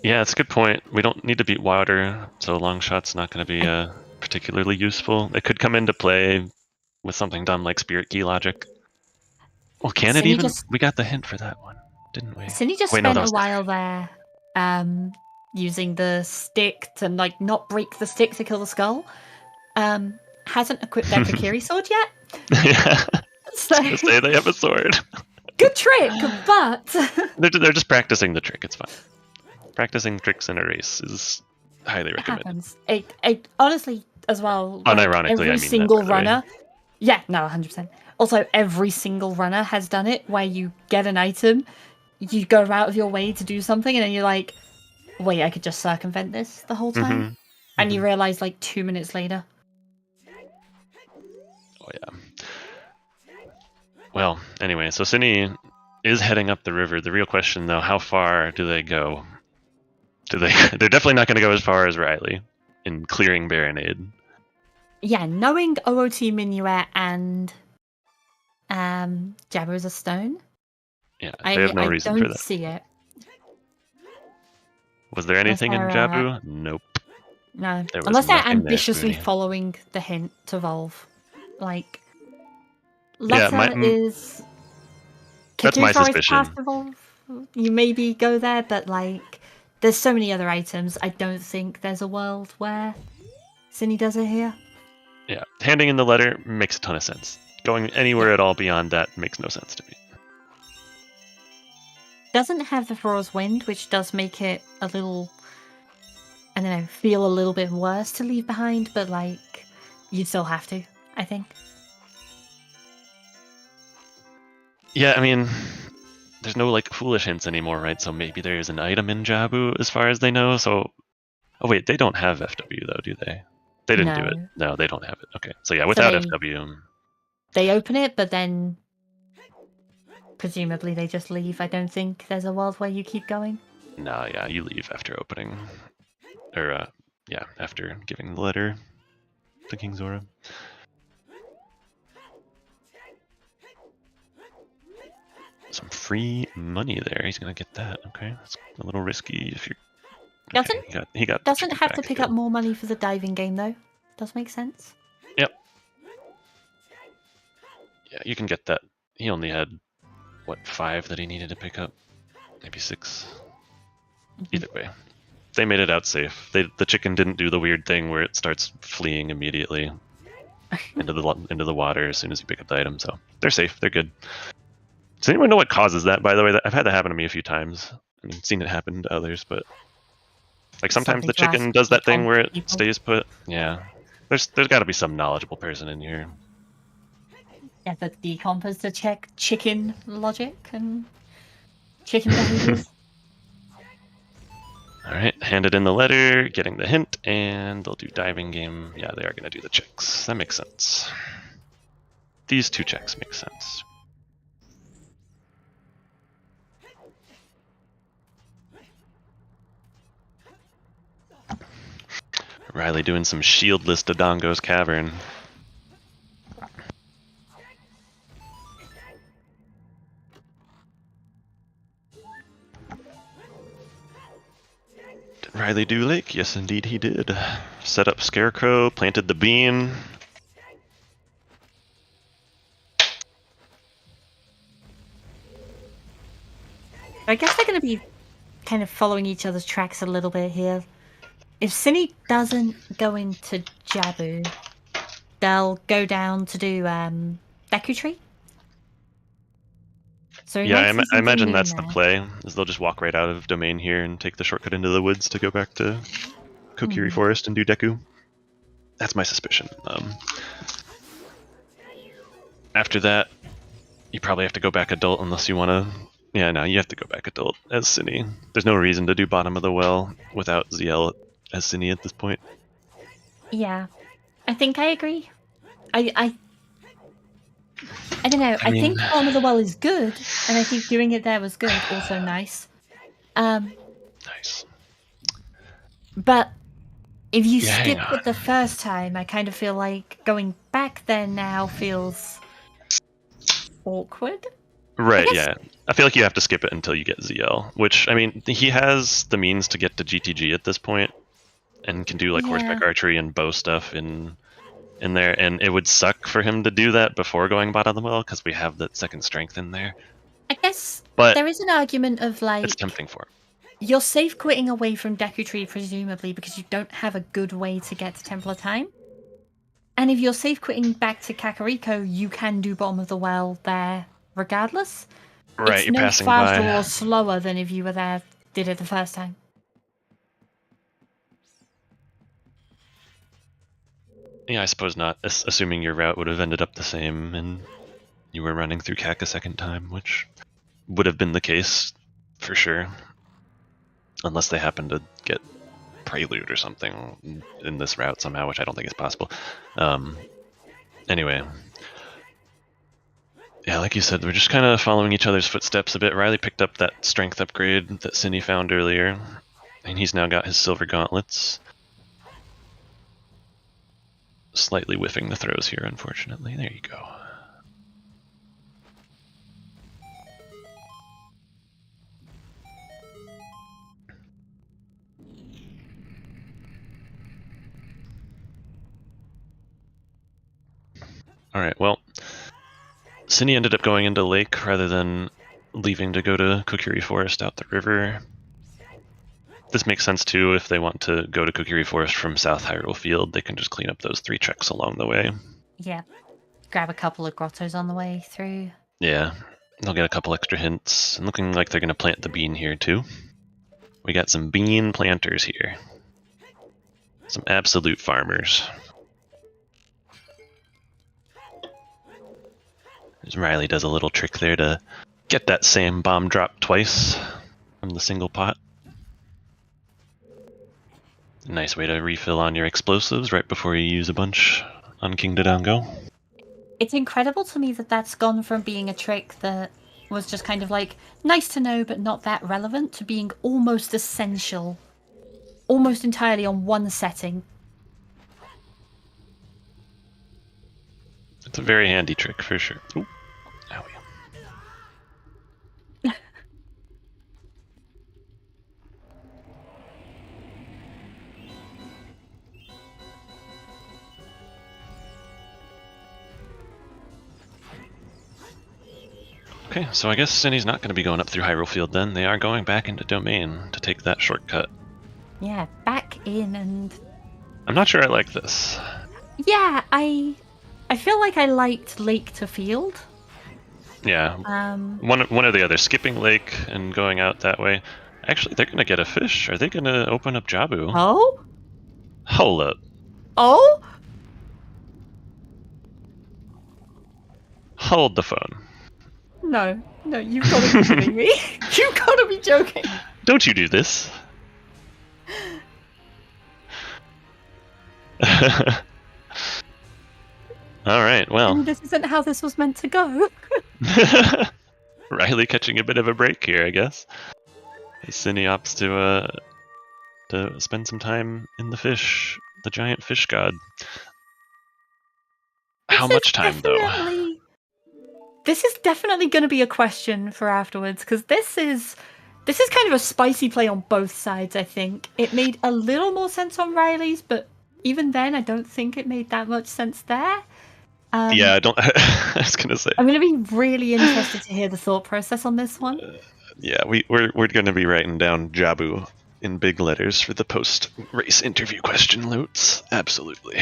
Yeah, it's a good point. We don't need to beat Wilder, so long shot's not going to be particularly useful. It could come into play with something dumb like Spirit Key logic. Well, can it even? We got the hint for that one, didn't we? Synii just spent a while there using the stick to not break the stick to kill the skull. Hasn't equipped their Kokiri sword yet. Yeah. So say they have a sword. Good trick, but they're just practicing the trick. It's fine. Practicing tricks in a race is highly recommended. Happens. It honestly as well. Unironically, every I mean single that, by the runner. Yeah, no, 100%. Also, every single runner has done it where you get an item, you go out of your way to do something, and then you're like, wait, I could just circumvent this the whole time? Mm-hmm. And you realize 2 minutes later. Oh, yeah. Well, anyway, so Synii is heading up the river. The real question, though, how far do they go? They're definitely not going to go as far as Riley in clearing Baronade. Yeah, knowing OOT Minuet and Jabber is a stone. Yeah, they have no reason for that. I don't see it. Was there anything in Jabu? Nope. No, unless they're ambitiously following the hint to Volve. Letter is... That's my suspicion. You maybe go there, but there's so many other items. I don't think there's a world where Synii does it here. Yeah, handing in the letter makes a ton of sense. Going anywhere at all beyond that makes no sense to me. Doesn't have the Thor's Wind, which does make it a little, I don't know, feel a little bit worse to leave behind, but you still have to, I think. Yeah, I mean, there's no foolish hints anymore, right? So maybe there's an item in Jabu as far as they know. So, oh wait, they don't have FW though, do they? They didn't do it. No, they don't have it. Okay, so yeah, without FW, they open it, but then presumably they just leave. I don't think there's a world where you keep going. No, yeah, you leave after opening, or yeah, after giving the letter to King Zora. Some free money there. He's gonna get that. Okay, that's a little risky if you're. Okay, he got the Doesn't chicken have to back, pick good. up more money for the diving game though. Does make sense. Yep. Yeah, you can get that. He only had what 5 that he needed to pick up, maybe 6. Either way, they made it out safe. The chicken didn't do the weird thing where it starts fleeing immediately into the water as soon as you pick up the item. So they're safe. They're good. Does anyone know what causes that? By the way, I've had that happen to me a few times. I've seen it happen to others, but like sometimes the chicken does that thing where it stays put. Yeah, there's got to be some knowledgeable person in here. Yeah, the decompers to check chicken logic and chicken behaviors. All right, handed in the letter, getting the hint, and they'll do diving game. Yeah, they are going to do the checks. That makes sense. These 2 checks make sense. Riley doing some shieldless Dodongo's Cavern. Did Riley do Lake? Yes, indeed he did. Set up Scarecrow, planted the bean. I guess they're going to be kind of following each other's tracks a little bit here. If Synii doesn't go into Jabu, they'll go down to do Deku Tree. So yeah, I imagine that's the play, is they'll just walk right out of Domain here and take the shortcut into the woods to go back to Kokiri Forest and do Deku. That's my suspicion. After that, you probably have to go back adult unless you want to... Yeah, no, you have to go back adult as Synii. There's no reason to do bottom of the well without ZL as Synii at this point. Yeah, I think I agree. I don't know. I think bottom of the well is good, and I think doing it there was good. Also nice. Nice. But if you skip it the first time, I kind of feel like going back there now feels awkward. Right, yeah. I feel like you have to skip it until you get ZL, which, I mean, he has the means to get to GTG at this point, and can do like horseback archery and bow stuff in there, and it would suck for him to do that before going bottom of the well, because we have that second strength in there. I guess but there is an argument of like... It's tempting for him. You're safe quitting away from Deku Tree, presumably, because you don't have a good way to get to Temple of Time. And if you're safe quitting back to Kakariko, you can do bottom of the well there regardless. Right, it's you're no passing faster by. Or slower than if you were there, did it the first time. Yeah, I suppose not, assuming your route would have ended up the same and you were running through Kak a second time, which would have been the case for sure. Unless they happen to get Prelude or something in this route somehow, which I don't think is possible. Anyway. Yeah, like you said, we're just kind of following each other's footsteps a bit. Riley picked up that strength upgrade that Synii found earlier, and he's now got his silver gauntlets. Slightly whiffing the throws here, unfortunately. There you go. Alright, well, Synii ended up going into Lake rather than leaving to go to Kokiri Forest out the river. This makes sense too. If they want to go to Kokiri Forest from South Hyrule Field, they can just clean up those 3 treks along the way. Yeah. Grab a couple of grottos on the way through. Yeah, they'll get a couple extra hints. And looking like they're going to plant the bean here too. We got some bean planters here. Some absolute farmers. Riley does a little trick there to get that same bomb drop twice from the single pot. Nice way to refill on your explosives right before you use a bunch on King Dodongo. It's incredible to me that that's gone from being a trick that was just kind of like nice to know but not that relevant to being almost essential almost entirely on one setting. It's a very handy trick for sure. Ooh. Owie. Okay, so I guess Synnii's not going to be going up through Hyrule Field then. They are going back into Domain to take that shortcut. Yeah, back in and... I'm not sure I like this. Yeah, I feel like I liked Lake to Field. Yeah, one or the other. Skipping Lake and going out that way. Actually, they're going to get a fish. Are they going to open up Jabu? Oh? Hold up. Oh? Hold the phone. No, you've got to be kidding me. You've got to be joking. Don't you do this. Alright, well. And this isn't how this was meant to go. Riley catching a bit of a break here, I guess. Synii opts to spend some time in the fish, the giant fish god. How much time, though? This is definitely going to be a question for afterwards, because this is kind of a spicy play on both sides, I think. It made a little more sense on Riley's, but even then, I don't think it made that much sense there. Yeah, I was going to say. I'm going to be really interested to hear the thought process on this one. Yeah, we're going to be writing down Jabu in big letters for the post-race interview question notes. Absolutely.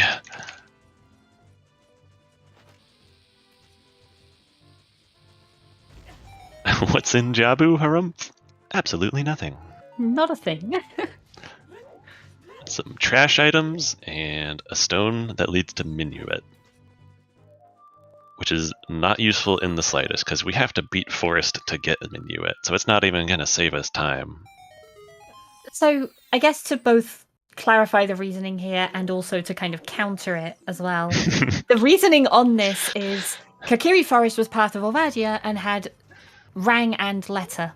What's in Jabu, Harumph? Absolutely nothing. Not a thing. Some trash items and a stone that leads to Minuet. Which is not useful in the slightest, because we have to beat Forest to get a Minuet, so it's not even going to save us time. So, I guess to both clarify the reasoning here and also to kind of counter it as well, the reasoning on this is Kokiri Forest was part of Volvagia and had Rang and Letter.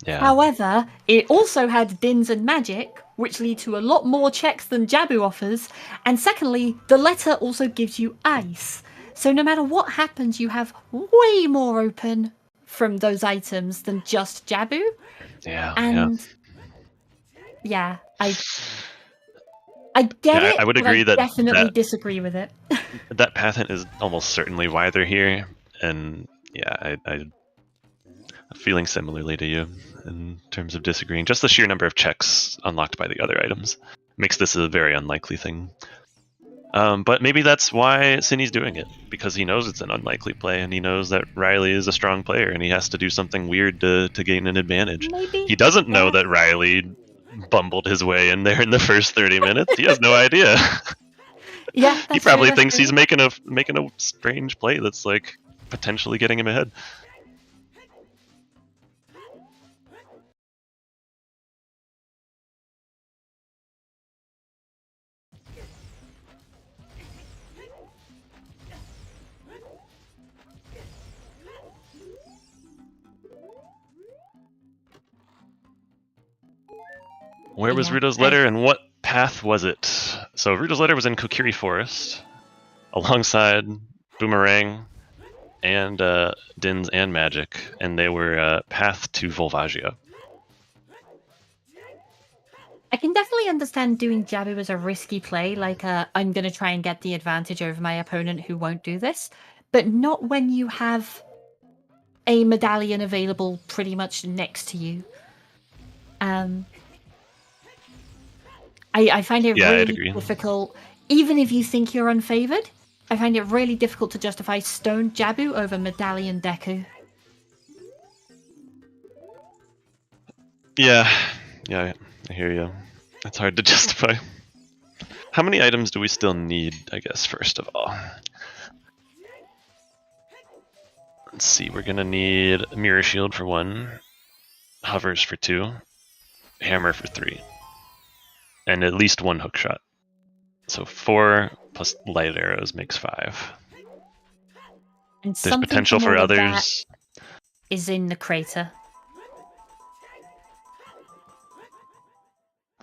Yeah. However, it also had Dins and Magic, which lead to a lot more checks than Jabu offers, and secondly, the Letter also gives you Ice. So no matter what happens, you have way more open from those items than just Jabu. Yeah. And yeah, I get it. I would but agree I that definitely disagree with it. That path hint is almost certainly why they're here, and yeah, I'm feeling similarly to you in terms of disagreeing. Just the sheer number of checks unlocked by the other items makes this a very unlikely thing. But maybe that's why Synnii's doing it, because he knows it's an unlikely play, and he knows that Riley is a strong player, and he has to do something weird to gain an advantage. Maybe. He doesn't know that Riley bumbled his way in there in the first 30 minutes. He has no idea. Yeah, He probably thinks he's making a strange play that's like potentially getting him ahead. Where was Ruto's letter and what path was it? So Ruto's letter was in Kokiri Forest, alongside Boomerang and Dins and Magic, and they were path to Volvagia. I can definitely understand doing Jabu as a risky play, like I'm going to try and get the advantage over my opponent who won't do this, but not when you have a medallion available pretty much next to you. I find it really difficult, even if you think you're unfavored, I find it really difficult to justify Stone Jabu over Medallion Deku. Yeah, I hear you. It's hard to justify. How many items do we still need, I guess, first of all? Let's see, we're going to need a Mirror Shield for 1, Hovers for 2, Hammer for 3, and at least 1 Hookshot. So 4 plus Light Arrows makes 5. And there's potential for others. Is in the crater.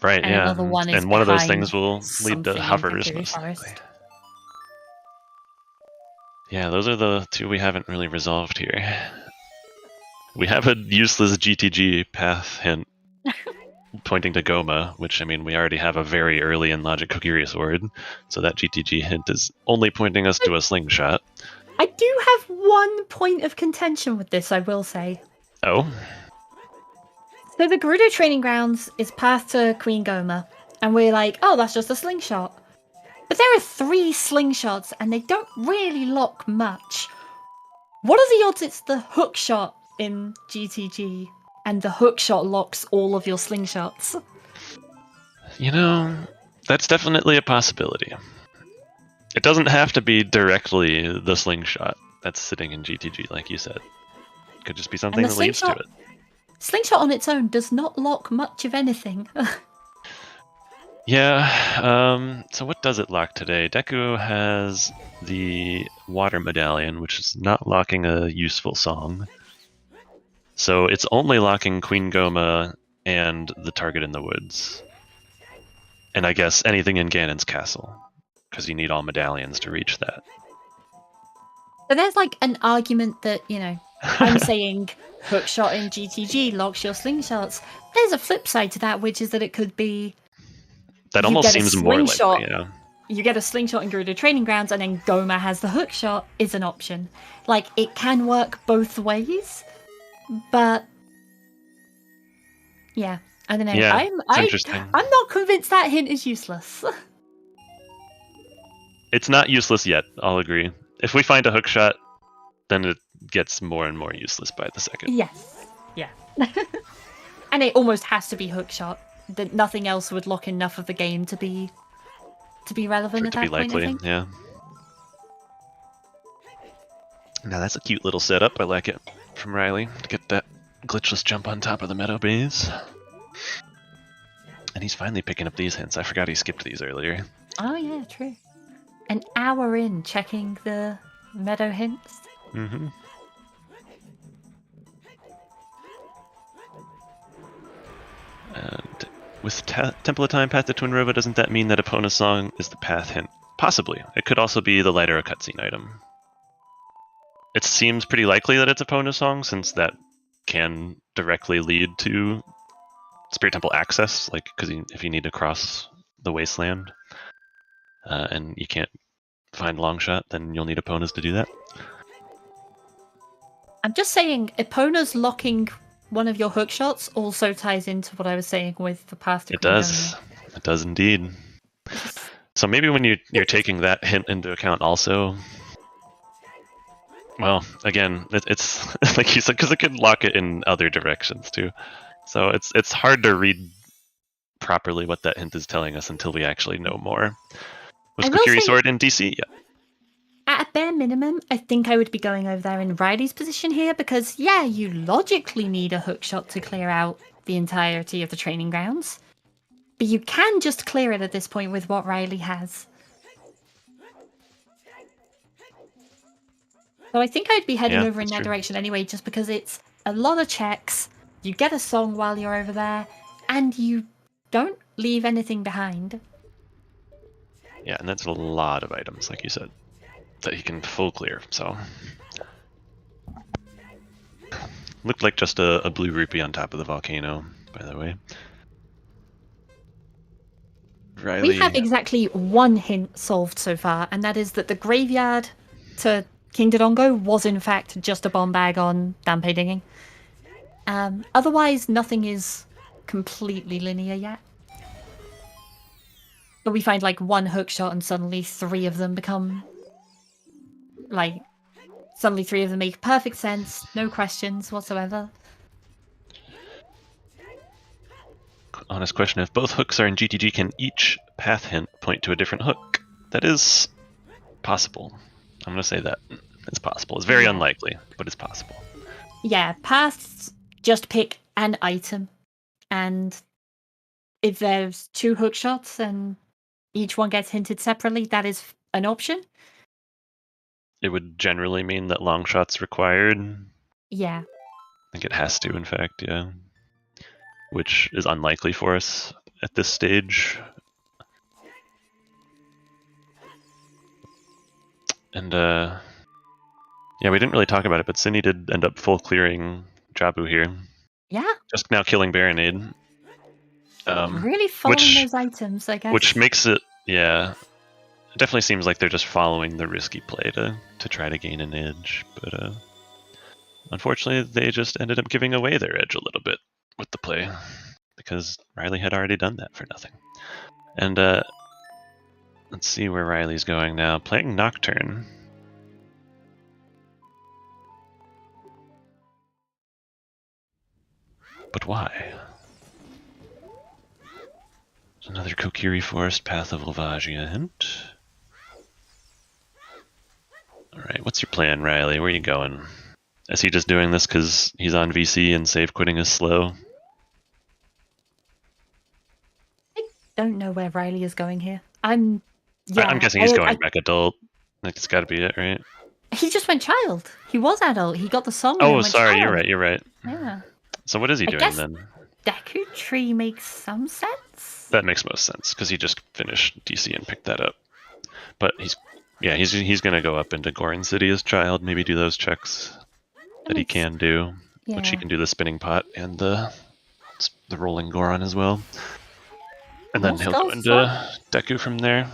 Right, and yeah. another one is And one of those behind things will lead to something in hovers, Victory most likely. Forest. Yeah, those are the two we haven't really resolved here. We have a useless GTG path hint pointing to Goma, which, I mean, we already have a very early in Logic Kokiri Sword, so that GTG hint is only pointing us to a slingshot. I do have one point of contention with this, I will say. Oh? So the Gerudo Training Grounds is path to Queen Goma, and we're like, oh, that's just a slingshot. But there are 3 slingshots, and they don't really lock much. What are the odds it's the hook shot in GTG, and the hook shot locks all of your slingshots? You know, that's definitely a possibility. It doesn't have to be directly the slingshot that's sitting in GTG, like you said. It could just be something that leads to it. Slingshot on its own does not lock much of anything. Yeah, so what does it lock today? Deku has the water medallion, which is not locking a useful song. So it's only locking Queen Goma and the target in the woods. And I guess anything in Ganon's castle, because you need all medallions to reach that. So there's like an argument that, you know, I'm saying hookshot in GTG locks your slingshots. There's a flip side to that, which is that it could be That you almost get a seems more slingshot. likely, yeah. You get a slingshot in Gerudo Training Grounds, and then Goma has the hookshot is an option. Like, it can work both ways, but yeah, I don't know. Yeah, it's interesting. I'm not convinced that hint is useless. It's not useless yet, I'll agree. If we find a hookshot, then it gets more and more useless by the second. Yes. Yeah. And it almost has to be hookshot. That nothing else would lock enough of the game to be relevant at To that be point, I likely, think. yeah. Now that's a cute little setup. I like it from Riley to get that glitchless jump on top of the meadow bays. And he's finally picking up these hints. I forgot he skipped these earlier. Oh yeah, true. An hour in checking the meadow hints. Mm-hmm. And with Temple of Time, Path to Twinrova, doesn't that mean that Epona's song is the path hint? Possibly. It could also be the light or a cutscene item. It seems pretty likely that it's Epona's song, since that can directly lead to Spirit Temple access, like, because if you need to cross the wasteland, and you can't find Longshot, then you'll need Epona's to do that. I'm just saying, Epona's locking one of your hookshots also ties into what I was saying with the path to It Queen does. Goma. It does indeed. So maybe when you're taking that hint into account also, well, again, it's like you said, because it could lock it in other directions too. So it's hard to read properly what that hint is telling us until we actually know more. Was I will Kokiri say- Sword in DC? Yeah. At a bare minimum, I think I would be going over there in Riley's position here because, yeah, you logically need a hookshot to clear out the entirety of the training grounds. But you can just clear it at this point with what Riley has. So I think I'd be heading over in that direction anyway, just because it's a lot of checks, you get a song while you're over there, and you don't leave anything behind. Yeah, and that's a lot of items, like you said, that he can full clear, so. Looked like just a blue rupee on top of the volcano, by the way. Riley. We have exactly one hint solved so far, and that is that the graveyard to King Dodongo was in fact just a bomb bag on Dampe Dinging. Otherwise, nothing is completely linear yet. But we find like one hookshot and suddenly 3 of them become like suddenly 3 of them make perfect sense, no questions whatsoever. Honest question, if both hooks are in GTG, can each path hint point to a different hook? That is possible. I'm going to say that. It's possible. It's very unlikely, but it's possible. Yeah, paths just pick an item, and if there's 2 hookshots and each one gets hinted separately, that is an option. It would generally mean that long shot's required. Yeah. I think it has to, in fact, yeah. Which is unlikely for us. at this stage. And yeah, we didn't really talk about it, but Synii did end up full clearing Jabu here. Yeah. Just now killing Baronade. Really following those items, I guess. Which makes it, yeah, it definitely seems like they're just following the risky play to try to gain an edge. But unfortunately, they just ended up giving away their edge a little bit with the play, because Riley had already done that for nothing. And let's see where Riley's going now. Playing Nocturne. But why? There's another Kokiri Forest, Path of Lavagia hint. Alright, what's your plan, Riley? Where are you going? Is he just doing this because he's on VC and save quitting is slow? I don't know where Riley is going here. I'm guessing he's going back adult. Like, it's got to be it, right? He just went child. He was adult. He got the song. Oh, and went sorry, child. you're right. Yeah. So what is he doing then? Deku Tree makes some sense. That makes most sense because he just finished DC and picked that up. But he's gonna go up into Goron City as child, maybe do those checks that he can do, which he can do the spinning pot and the rolling Goron as well. And then he'll go into Deku from there.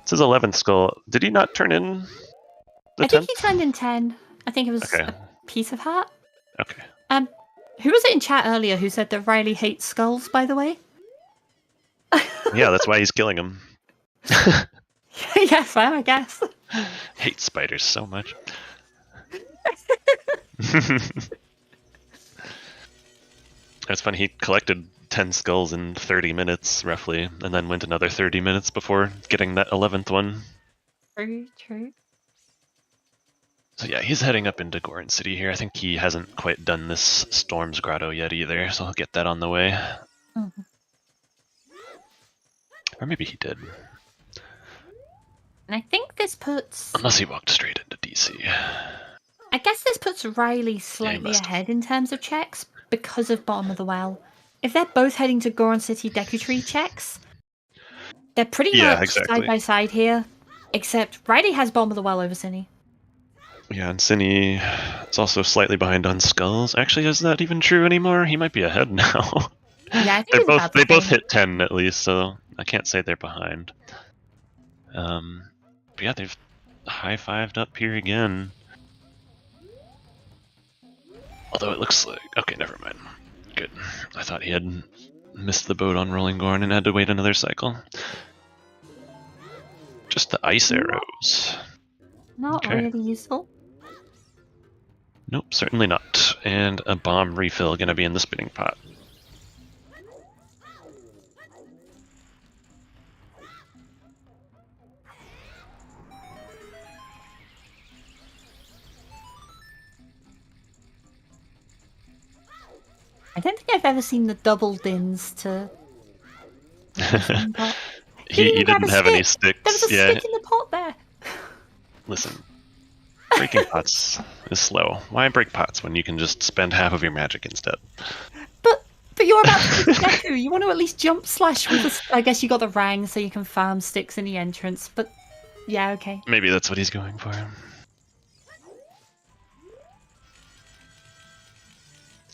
It's his 11th skull. Did he not turn in the 10th? I think he turned in 10. I think it was a piece of heart. Okay. Who was it in chat earlier who said that Riley hates skulls, by the way? Yeah, that's why he's killing them. Yes, well, I guess. Hate spiders so much. It's funny, he collected 10 skulls in 30 minutes, roughly, and then went another 30 minutes before getting that 11th one. True. So yeah, he's heading up into Goron City here. I think he hasn't quite done this Storm's Grotto yet either, so he'll get that on the way. Mm-hmm. Or maybe he did. And I think this puts... Unless he walked straight into DC. I guess this puts Riley slightly ahead in terms of checks because of Bottom of the Well. If they're both heading to Goron City Deku Tree checks, they're pretty much side by side here, except Riley has Bottom of the Well over Synii. Yeah, and Synii is also slightly behind on skulls. Actually, is that even true anymore? He might be ahead now. Yeah, I think they both hit 10 at least, so I can't say they're behind. But yeah, they've high-fived up here again. Although it looks like... Okay, never mind. Good. I thought he had missed the boat on Rolling Goron and had to wait another cycle. Just the ice arrows. Not really useful. Nope, certainly not. And a bomb refill gonna be in the spinning pot. I don't think I've ever seen the double dins to... he didn't have any sticks. There was a stick in the pot there. Listen, breaking pots is slow. Why break pots when you can just spend half of your magic instead? But you're about to do Deku. You want to at least jump slash with the... I guess you got the rang so you can farm sticks in the entrance, but yeah, okay. Maybe that's what he's going for.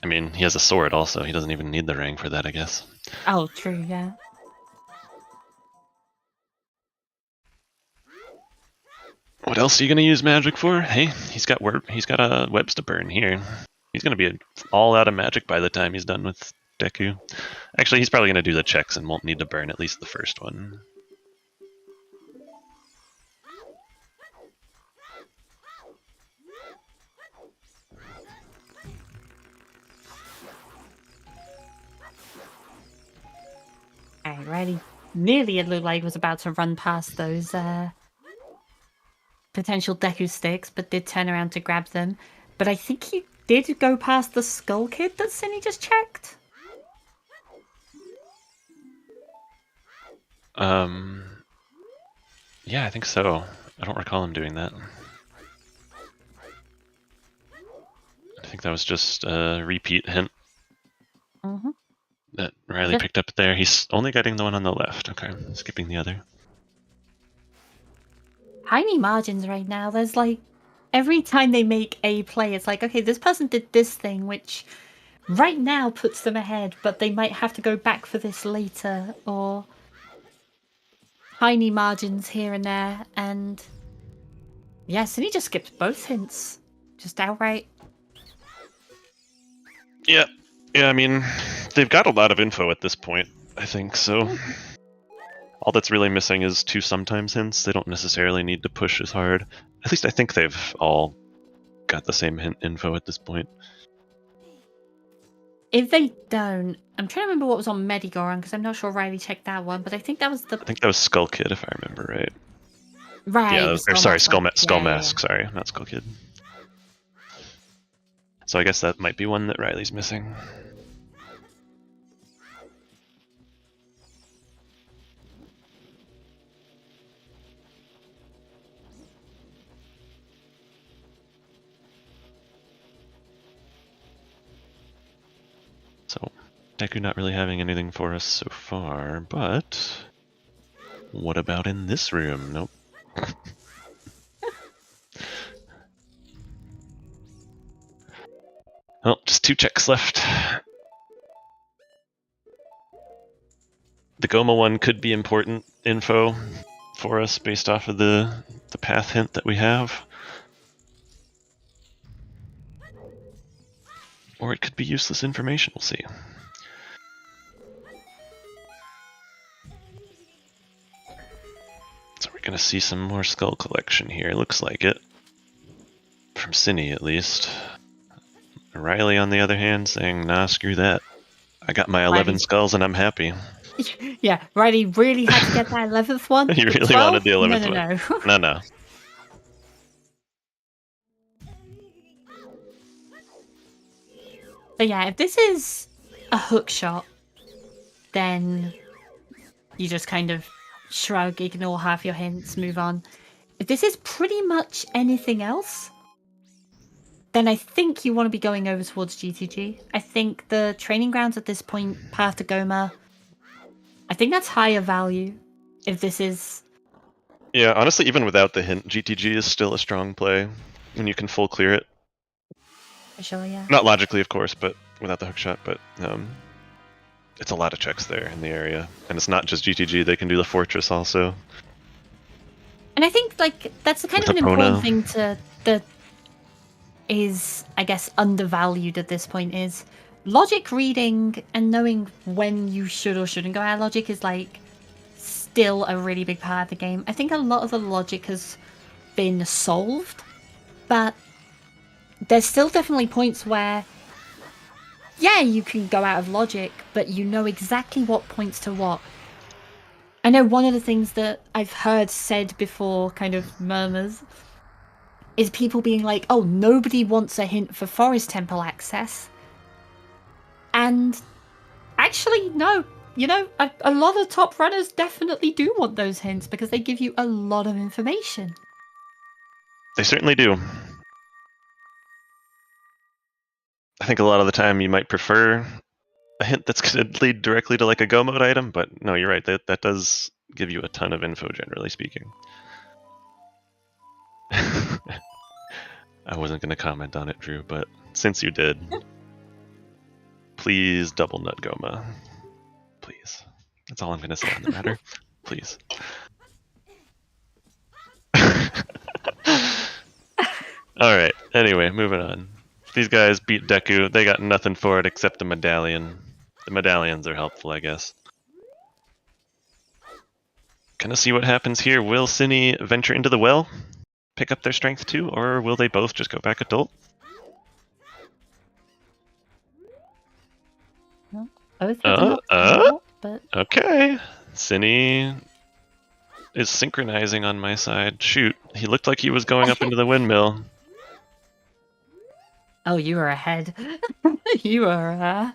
I mean, he has a sword also. He doesn't even need the rang for that, I guess. Oh, true, yeah. What else are you going to use magic for? Hey, he's got webs to burn here. He's going to be all out of magic by the time he's done with Deku. Actually, he's probably going to do the checks and won't need to burn at least the first one. Alright, ready. Nearly it looked like it was about to run past those potential Deku sticks, but did turn around to grab them. But I think he did go past the Skull Kid that Synii just checked. Yeah, I think so. I don't recall him doing that. I think that was just a repeat hint. Mm-hmm. That Riley picked up there. He's only getting the one on the left. Okay, skipping the other. Tiny margins right now. There's like, every time they make a play, it's like, okay, this person did this thing, which right now puts them ahead, but they might have to go back for this later, or tiny margins here and there. And yeah, Synii just skipped both hints, just outright. Yeah, I mean, they've got a lot of info at this point, I think, so all that's really missing is 2 sometimes hints. They don't necessarily need to push as hard. At least I think they've all got the same hint info at this point. If they don't, I'm trying to remember what was on Medigoron, because I'm not sure Riley checked that one, but I think that was the... I think that was Skull Kid, if I remember right. Right. Yeah, or sorry, Skull Yeah. Mask, sorry, not Skull Kid. So I guess that might be one that Riley's missing. So, Deku not really having anything for us so far, but what about in this room? Nope. Well, just 2 checks left. The Goma one could be important info for us based off of the path hint that we have. Or it could be useless information, we'll see. So we're gonna see some more skull collection here, looks like it. From Synii, at least. Riley, on the other hand, saying, nah, screw that. I got my 11 skulls and I'm happy. Yeah, Riley really had to get that 11th one. You really 12? wanted the 11th one. No. So yeah, if this is a hook shot, then you just kind of shrug, ignore half your hints, move on. If this is pretty much anything else, then I think you want to be going over towards GTG. I think the training grounds at this point, Path to Goma, I think that's higher value if this is... Yeah, honestly, even without the hint, GTG is still a strong play when you can full clear it. For sure, yeah. Not logically, of course, but without the hookshot, but it's a lot of checks there in the area. And it's not just GTG, they can do the fortress also. And I think, like, that's the kind of an important thing that is, I guess, undervalued at this point is logic reading and knowing when you should or shouldn't go out of logic is, like, still a really big part of the game. I think a lot of the logic has been solved, but there's still definitely points where, yeah, you can go out of logic, but you know exactly what points to what. I know one of the things that I've heard said before, kind of murmurs, is people being like, oh, nobody wants a hint for Forest Temple access. And actually, no. You know, a lot of top runners definitely do want those hints because they give you a lot of information. They certainly do. I think a lot of the time you might prefer a hint that's going to lead directly to like a go mode item, but no, you're right. That does give you a ton of info, generally speaking. I wasn't going to comment on it, Drew, but since you did, please double nut Goma. Please. That's all I'm going to say on the matter. Please. Alright, anyway, moving on. These guys beat Deku. They got nothing for it except the medallion. The medallions are helpful, I guess. Gonna see what happens here. Will Synii venture into the well? Pick up their strength too? Or will they both just go back adult? Both but... Okay. Synii is synchronizing on my side. Shoot, he looked like he was going up into the windmill. Oh, you are ahead. You are,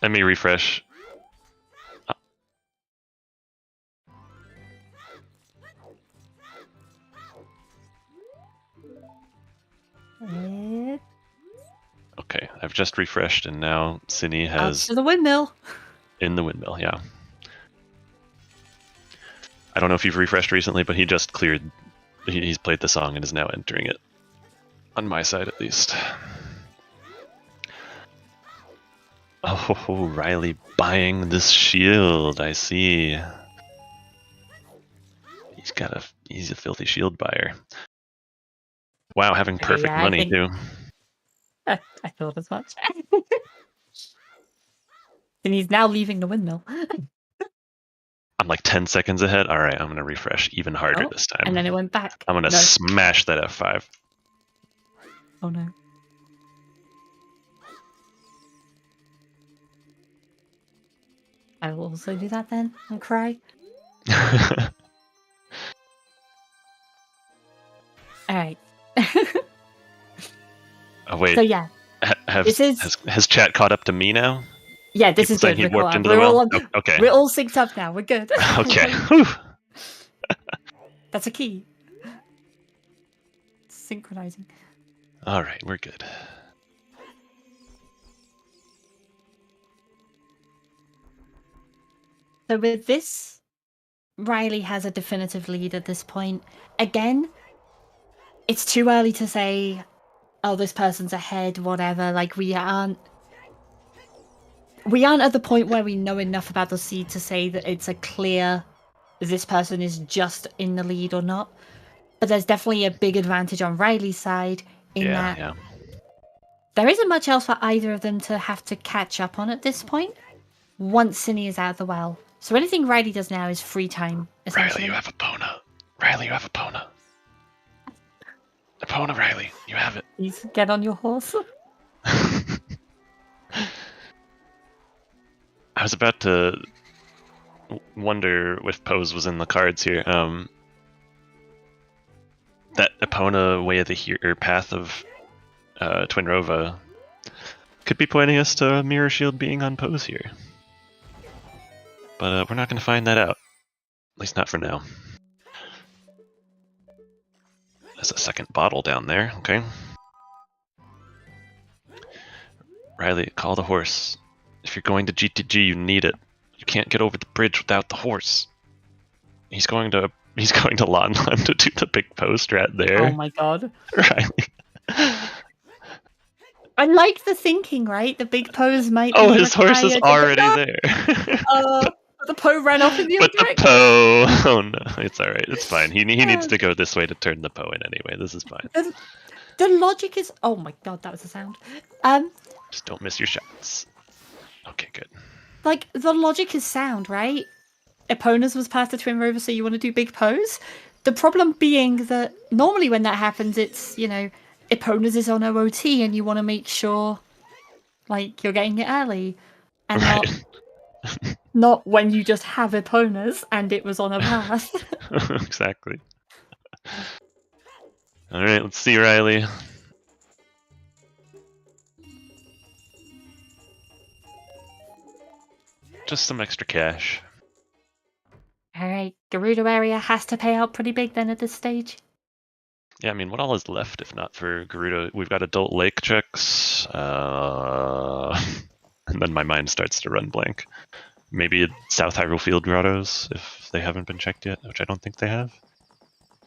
Let me refresh. Okay, I've just refreshed and now Synii has... to the windmill. In the windmill, yeah. I don't know if you've refreshed recently, but he just cleared. He's played the song and is now entering it. On my side, at least. Oh, Riley buying this shield. I see. He's a filthy shield buyer. Wow, having perfect money too. I thought as much. And he's now leaving the windmill. I'm like 10 seconds ahead. All right, I'm going to refresh even harder this time. And then it went back. I'm going to smash that F5. Oh no. I will also do that then and cry. Alright. Oh wait. So yeah. Has chat caught up to me now? Yeah, this is good. He warped into the well? Okay. We're all synced up now. We're good. Okay. That's a key. Synchronizing. All right, we're good. So with this, Riley has a definitive lead at this point. Again, it's too early to say, oh, this person's ahead, whatever. Like, we aren't at the point where we know enough about the seed to say that it's a clear this person is just in the lead or not. But there's definitely a big advantage on Riley's side in that there isn't much else for either of them to have to catch up on at this point once Synii is out of the well. So anything Riley does now is free time, essentially. Riley, you have Epona. Riley, you have Epona. Epona, Riley, you have it. Please get on your horse. I was about to wonder if Pose was in the cards here. That Epona way of the path of Twinrova could be pointing us to Mirror Shield being on Pose here. But we're not going to find that out. At least not for now. There's a second bottle down there, okay. Riley, call the horse. If you're going to GTG, you need it. You can't get over the bridge without the horse. He's going to Lon to do the big post right there. Oh my god. Riley. I like the thinking, right? The big pose might Oh, be his horse is already there. The Poe ran off in the other direction. The Poe, oh no, it's all right. It's fine. He needs to go this way to turn the Poe in anyway. This is fine. The logic is. Oh my god, that was a sound. Just don't miss your shots. Okay, good. Like the logic is sound, right? Epona's was past the Twinrova, so you want to do big pose. The problem being that normally when that happens, it's Epona's is on OOT, and you want to make sure, like, you're getting it early, and not when you just have Epona's and it was on a path. Exactly. All right, let's see, Riley. Just some extra cash. Alright, Gerudo area has to pay out pretty big then at this stage. Yeah, I mean, what all is left if not for Gerudo? We've got adult lake checks, and then my mind starts to run blank. Maybe South Hyrule Field grottos if they haven't been checked yet, which I don't think they have.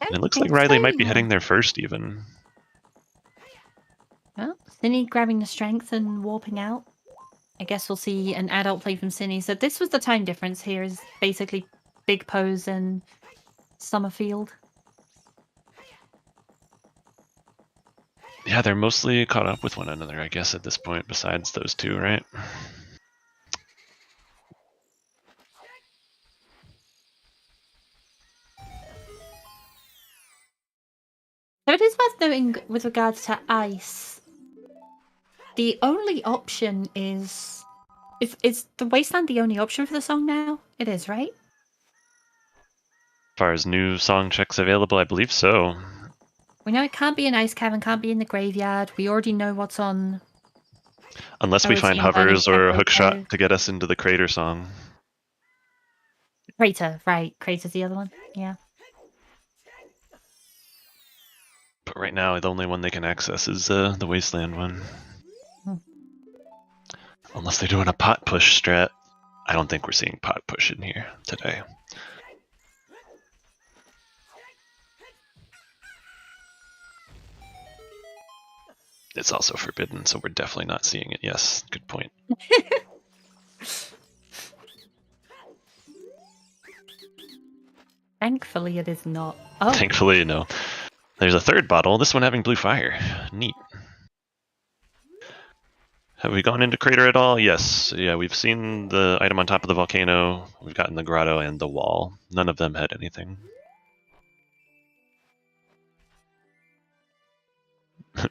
And it looks like Riley might be heading there first, even. Well, Synii grabbing the strength and warping out. I guess we'll see an adult play from Synii. So this was the time difference here, is basically Big Pose and Summerfield. Yeah, they're mostly caught up with one another, I guess, at this point, besides those two, right? So it is worth noting with regards to ice, the only option is the Wasteland the only option for the song now? It is, right? As far as new song checks available, I believe so. We know it can't be an ice cavern, can't be in the graveyard. We already know what's on. Unless we find hovers or a hook shot to get us into the crater song. Crater, right. Crater's the other one, yeah. But right now, the only one they can access is the Wasteland one. Unless they're doing a pot push strat. I don't think we're seeing pot push in here today. It's also forbidden, so we're definitely not seeing it. Yes, good point. Thankfully, it is not. Oh, Thankfully, no. There's a third bottle, this one having blue fire. Neat. Have we gone into crater at all? Yes. Yeah, we've seen the item on top of the volcano. We've gotten the grotto and the wall. None of them had anything.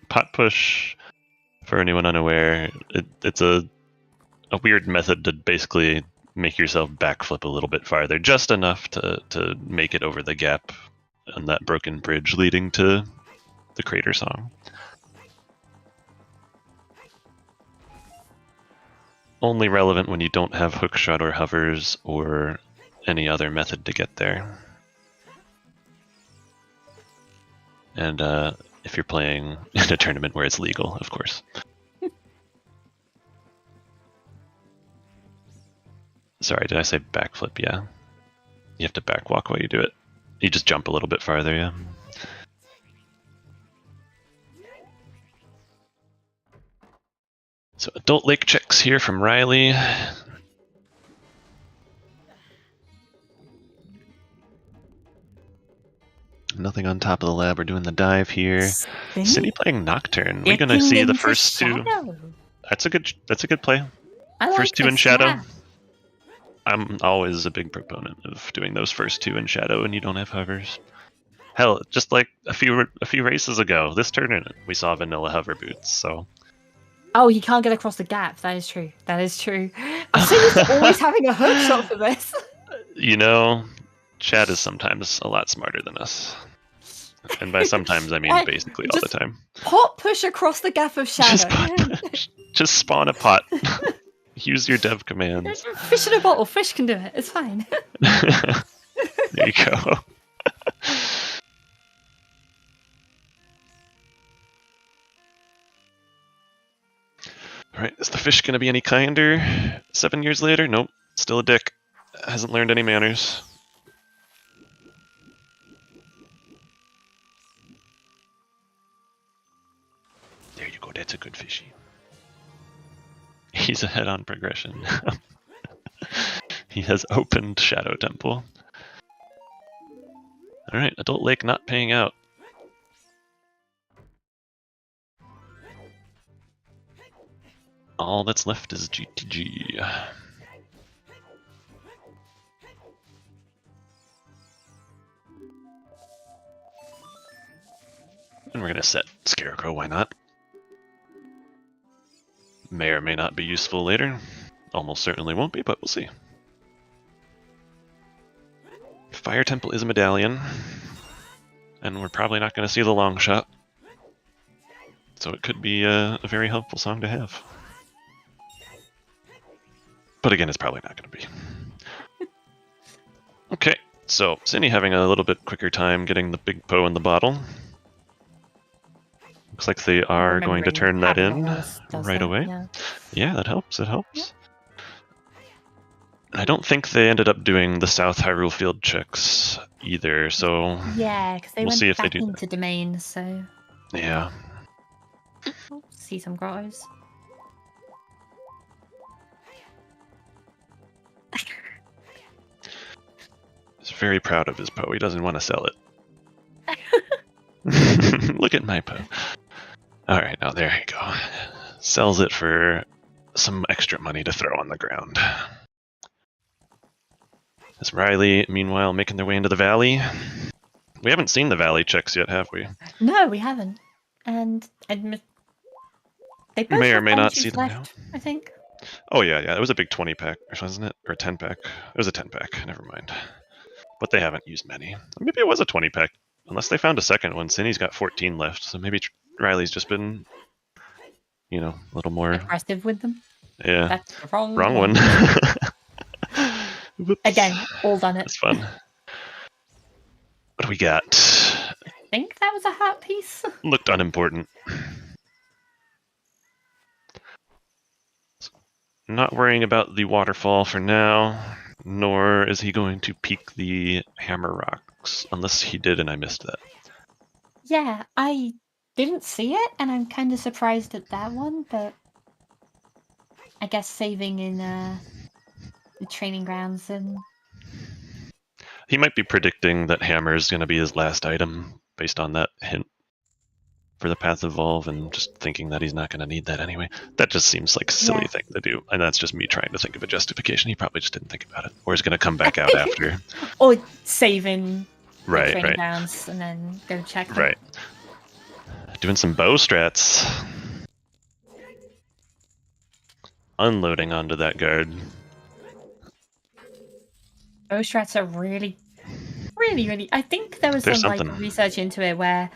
Pot push, for anyone unaware, it's a weird method to basically make yourself backflip a little bit farther, just enough to make it over the gap on that broken bridge leading to the crater song. Only relevant when you don't have hookshot or hovers or any other method to get there. And if you're playing in a tournament where it's legal, of course. Sorry, did I say backflip? Yeah. You have to backwalk while you do it. You just jump a little bit farther, yeah. So adult lake checks here from Riley. Nothing on top of the lab. We're doing the dive here. Synii playing Nocturne. We're gonna see the first two. That's a good play. First two in shadow. I'm always a big proponent of doing those first two in shadow and you don't have hovers. Hell, just like a few races ago, this tournament we saw vanilla hover boots. So. Oh, he can't get across the gap. That is true. That is true. I'm so used to always having a hook shot for this. You know, Chad is sometimes a lot smarter than us. And by sometimes, I mean basically all the time. Pot push across the gap of shadow. Just spawn a pot. Use your dev commands. Fish in a bottle. Fish can do it. It's fine. There you go. Alright, is the fish going to be any kinder 7 years later? Nope. Still a dick. Hasn't learned any manners. There you go, that's a good fishy. He's ahead on progression. He has opened Shadow Temple. Alright, Adult Lake not paying out. All that's left is GTG. And we're gonna set Scarecrow, why not? May or may not be useful later. Almost certainly won't be, but we'll see. Fire Temple is a medallion. And we're probably not going to see the long shot. So it could be a very helpful song to have. But again, it's probably not going to be. Okay, so Synii having a little bit quicker time getting the big Poe in the bottle. Looks like they are going to turn that in right away. Yeah, that helps. It helps. Yeah. I don't think they ended up doing the South Hyrule field checks either, so yeah, because they we'll went see if back they do into domain. So yeah, oh, see some grottos. He's very proud of his Poe. He doesn't want to sell it. Look at my Poe. Alright, now there you go. Sells it for some extra money to throw on the ground. Is Riley, meanwhile, making their way into the valley? We haven't seen the valley checks yet, have we? No, we haven't. And they both may or may not see them left, now. I think. Oh yeah, it was a big 20 pack, wasn't it? Or a 10 pack. It was a 10 pack, never mind. But they haven't used many. Maybe it was a 20 pack. Unless they found a second one. Synnii's got 14 left, so maybe Riley's just been, you know, a little more aggressive with them. Yeah. That's the wrong one. Again, all done it. That's fun. What do we got? I think that was a heart piece. Looked unimportant. Not worrying about the waterfall for now, nor is he going to peek the hammer rocks, unless he did and I missed that. Yeah, I didn't see it, and I'm kind of surprised at that one, but I guess saving in the training grounds and... He might be predicting that hammer is going to be his last item based on that hint for the Path Evolve and just thinking that he's not going to need that anyway. That just seems like a silly thing to do. And that's just me trying to think of a justification. He probably just didn't think about it. Or he's going to come back out after. Or saving the Right, training right. grounds and then go check them. Right. Doing some bow strats. Unloading onto that guard. Bow strats are really... I think there was There's some something. like research into it where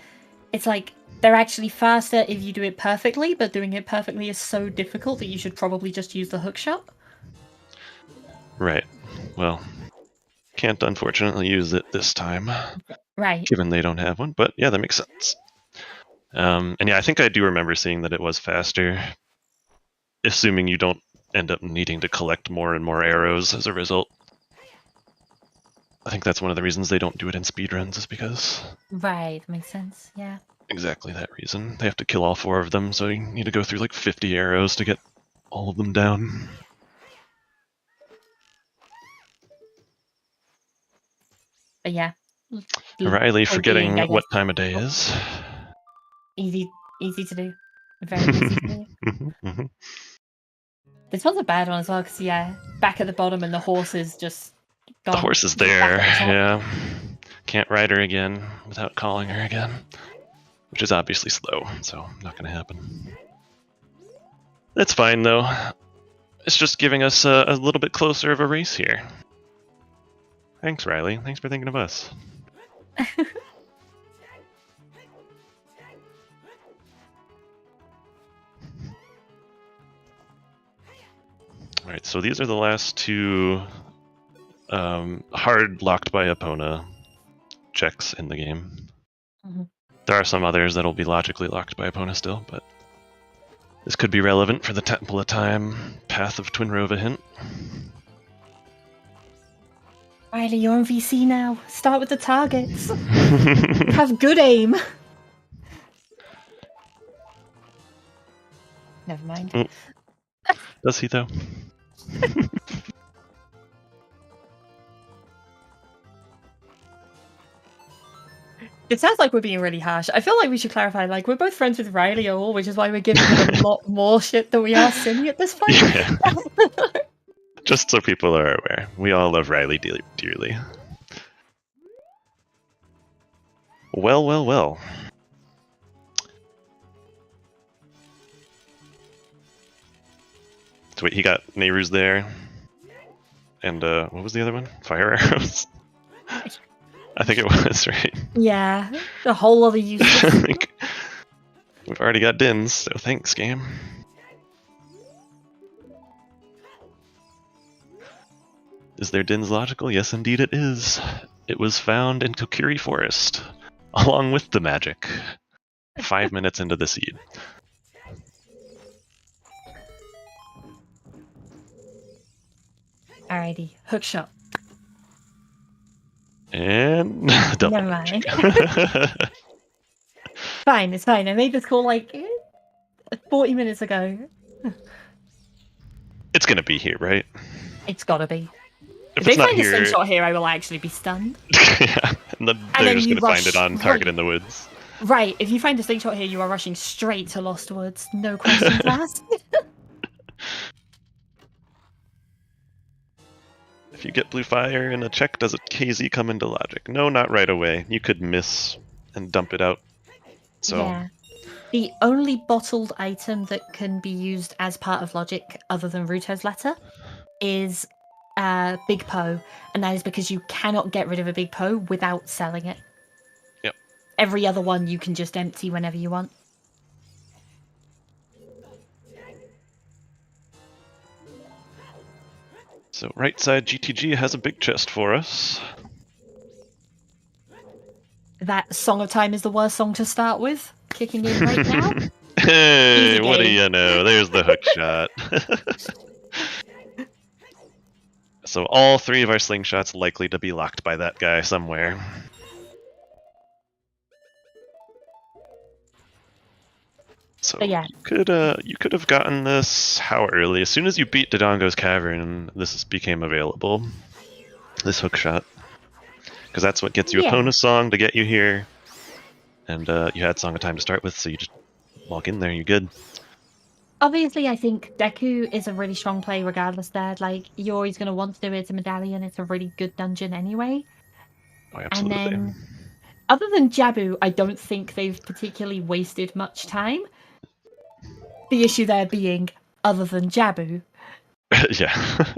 it's like they're actually faster if you do it perfectly, but doing it perfectly is so difficult that you should probably just use the hook shot. Right. Well, can't unfortunately use it this time, Right. given they don't have one. But yeah, that makes sense. And yeah, I think I do remember seeing that it was faster, assuming you don't end up needing to collect more and more arrows as a result. I think that's one of the reasons they don't do it in speedruns, is because Right, makes sense, yeah. exactly that reason. They have to kill all 4 of them, so you need to go through like 50 arrows to get all of them down. But yeah. Riley Point forgetting being, I what guess, time of day is. easy to do. Very easy to do. Mhm. This one's a bad one as well, because yeah, back at the bottom and the horse is just gone. The horse is Back there, at the top. yeah. Can't ride her again without calling her again. Which is obviously slow, so not going to happen. That's fine, though. It's just giving us a little bit closer of a race here. Thanks, Riley. Thanks for thinking of us. Alright, so these are the last 2 hard locked by Epona checks in the game. Mhm. There are some others that'll be logically locked by Epona still, but this could be relevant for the Temple of Time Path of Twinrova hint. Riley, you're on VC now. Start with the targets. Have good aim. Never mind. Does he, though? It sounds like we're being really harsh. I feel like we should clarify, like, we're both friends with Riley all, which is why we're giving him a lot more shit than we are Synii at this point. Yeah. Just so people are aware. We all love Riley dearly. Well. So wait, he got Nehru's there. And what was the other one? Fire arrows? I think it was, right? Yeah, a whole other use. Like, we've already got Dins, so thanks, game. Is there Dins logical? Yes, indeed it is. It was found in Kokiri Forest, along with the magic. 5 minutes into the seed. Alrighty, hook shot. And double Never mind. magic. Fine, it's fine. I made this call like 40 minutes ago. It's gonna be here, right? It's gotta be. If they it's not find a here, slingshot here, I will actually be stunned. yeah, and then And they're then just you gonna find rush it on target right. in the woods. Right, if you find a slingshot here, you are rushing straight to Lost Woods. No questions asked. If you get blue fire in a check, does a KZ come into logic? No, not right away. You could miss and dump it out. So Yeah. The only bottled item that can be used as part of logic other than Ruto's letter is Big Poe, and that is because you cannot get rid of a Big Poe without selling it. Yep. Every other one you can just empty whenever you want. So right side GTG has a big chest for us. That Song of Time is the worst song to start with, kicking in right now. Hey, Easy what do game. you know? There's the hook shot. So all 3 of our slingshots likely to be locked by that guy somewhere. So yeah. you could have gotten this how early? As soon as you beat Dodongo's Cavern, this became available. This hook shot. Because that's what gets you Yeah. Epona's Song to get you here. And you had Song of Time to start with, so you just walk in there, you're good. Obviously, I think Deku is a really strong play regardless there. Like, you're always going to want to do it as a medallion. It's a really good dungeon anyway. Oh, absolutely. And then, other than Jabu, I don't think they've particularly wasted much time. The issue there being, other than Jabu. Yeah.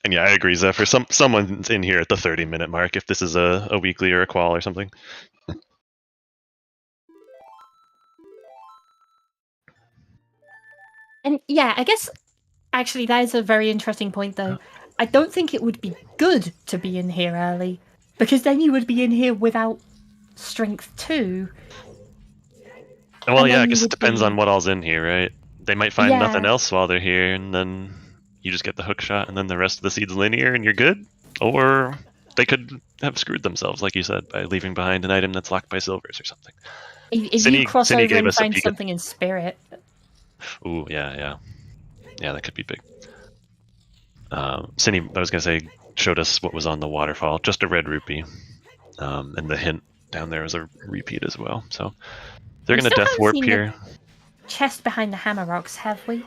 And yeah, I agree, Zephyr. Someone's in here at the 30-minute mark if this is a weekly or a qual or something. And yeah, I guess, actually, that is a very interesting point, though. I don't think it would be good to be in here early, because then you would be in here without strength 2. Well, yeah, I guess it depends on what all's in here, right? They might find nothing else while they're here, and then you just get the hook shot, and then the rest of the seed's linear, and you're good. Or they could have screwed themselves, like you said, by leaving behind an item that's locked by silvers or something. If you cross over gave and us a find peek something in spirit. Ooh, yeah. Yeah, that could be big. Synii, I was going to say, showed us what was on the waterfall, just a red rupee. And the hint down there is a repeat as well. So they're going to death warp here. Chest behind the hammer rocks, have we?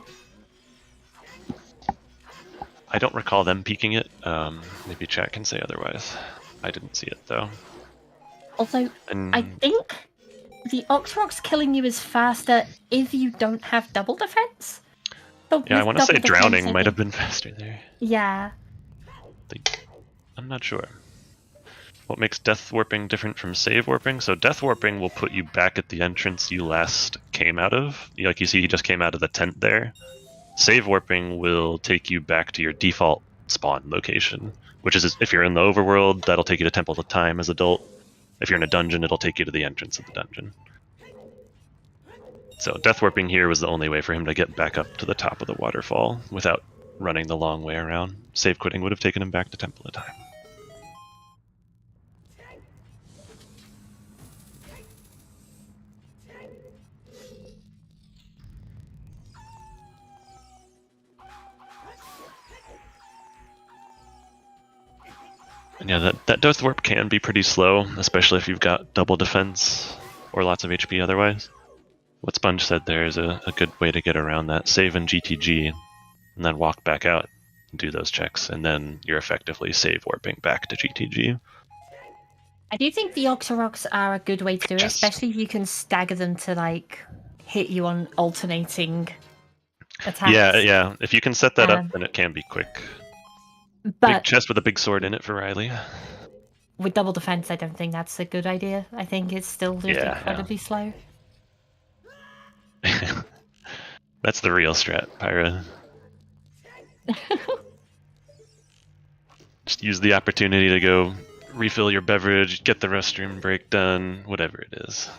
I don't recall them peeking it. Maybe chat can say otherwise. I didn't see it though. Also, I think the Ox Rocks killing you is faster if you don't have double defense. But yeah, I want to say drowning might have been faster there. Yeah. I'm not sure. What makes death warping different from save warping? So death warping will put you back at the entrance you last came out of. Like you see, he just came out of the tent there. Save warping will take you back to your default spawn location, which is if you're in the overworld, that'll take you to Temple of Time as adult. If you're in a dungeon, it'll take you to the entrance of the dungeon. So death warping here was the only way for him to get back up to the top of the waterfall without running the long way around. Save quitting would have taken him back to Temple of Time. And yeah, that death warp can be pretty slow, especially if you've got double defense or lots of HP otherwise. What Sponge said there is a good way to get around that. Save in GTG, and then walk back out and do those checks, and then you're effectively save warping back to GTG. I do think the Oxoroks are a good way to do it, especially if you can stagger them to, like, hit you on alternating attacks. Yeah. If you can set that up, then it can be quick. But big chest with a big sword in it for Riley. With double defense, I don't think that's a good idea. I think it's still just incredibly slow. That's the real strat, Pyra. Just use the opportunity to go refill your beverage, get the restroom break done, whatever it is.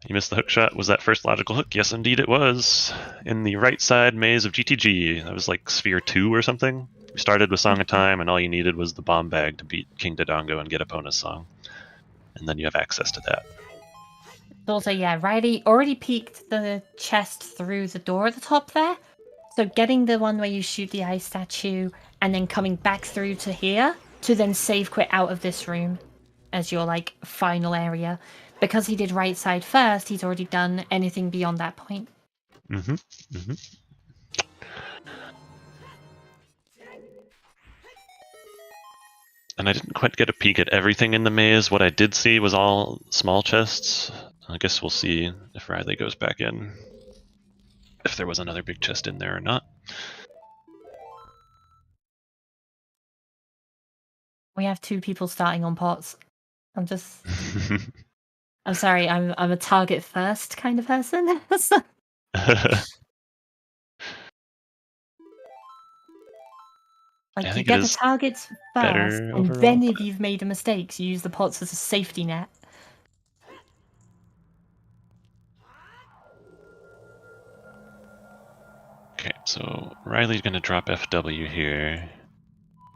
You missed the hook shot. Was that first logical hook? Yes, indeed it was. In the right side maze of GTG. That was like Sphere 2 or something. We started with Song of Time, and all you needed was the bomb bag to beat King Dodongo and get Epona's Song. And then you have access to that. Also, yeah, Riley already peeked the chest through the door at the top there. So getting the one where you shoot the ice statue and then coming back through to here to then save quit out of this room as your, like, final area. Because he did right side first, he's already done anything beyond that point. And I didn't quite get a peek at everything in the maze. What I did see was all small chests. I guess we'll see if Riley goes back in. If there was another big chest in there or not. We have 2 people starting on pots. I'm sorry, I'm a target first kind of person. Like, you get the targets first, and then if you've made a mistake, you use the pots as a safety net. So Riley's gonna drop FW here.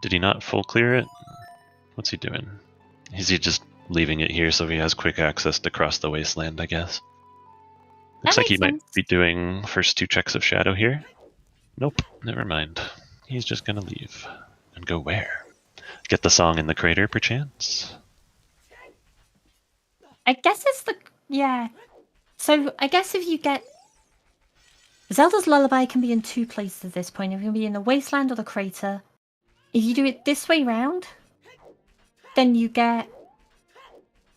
Did he not full clear it? What's he doing? Is he just leaving it here so he has quick access to cross the wasteland, I guess? Looks like he might be doing first 2 checks of shadow here. Nope, never mind. He's just gonna leave. And go where? Get the song in the crater, perchance? I guess it's the... yeah. So, I guess if you get... Zelda's Lullaby can be in 2 places at this point. It can be in the wasteland or the crater. If you do it this way round, then you get...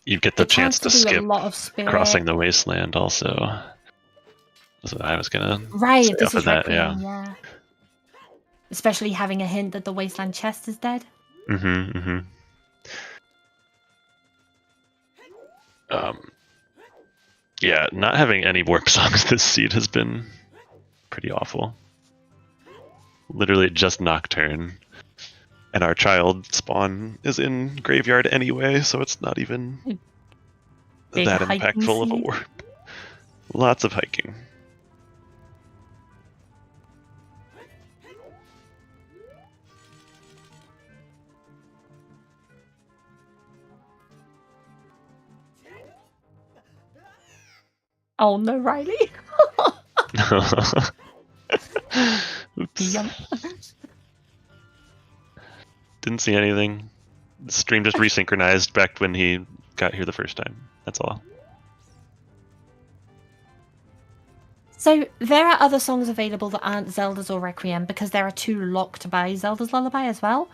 You get the chance to skip a lot of spirit. Crossing the wasteland also. So I was gonna right, say this off is of that, Requiem, yeah. yeah. Especially having a hint that the wasteland chest is dead. Yeah, not having any warp songs this seed has been pretty awful. Literally just Nocturne. And our child spawn is in graveyard anyway, so it's not even Big that impactful of a warp. Lots of hiking. Oh no, Riley! Oops. Didn't see anything. The stream just resynchronized back when he got here the first time. That's all. So there are other songs available that aren't Zelda's or Requiem because there are 2 locked by Zelda's Lullaby as well.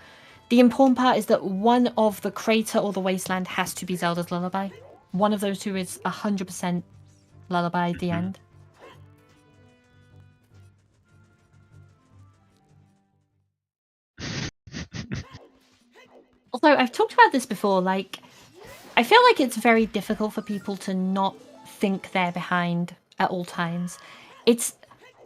The important part is that one of the crater or the wasteland has to be Zelda's Lullaby. One of those 2 is 100% Lullaby at the end. Although I've talked about this before, like, I feel like it's very difficult for people to not think they're behind at all times. It's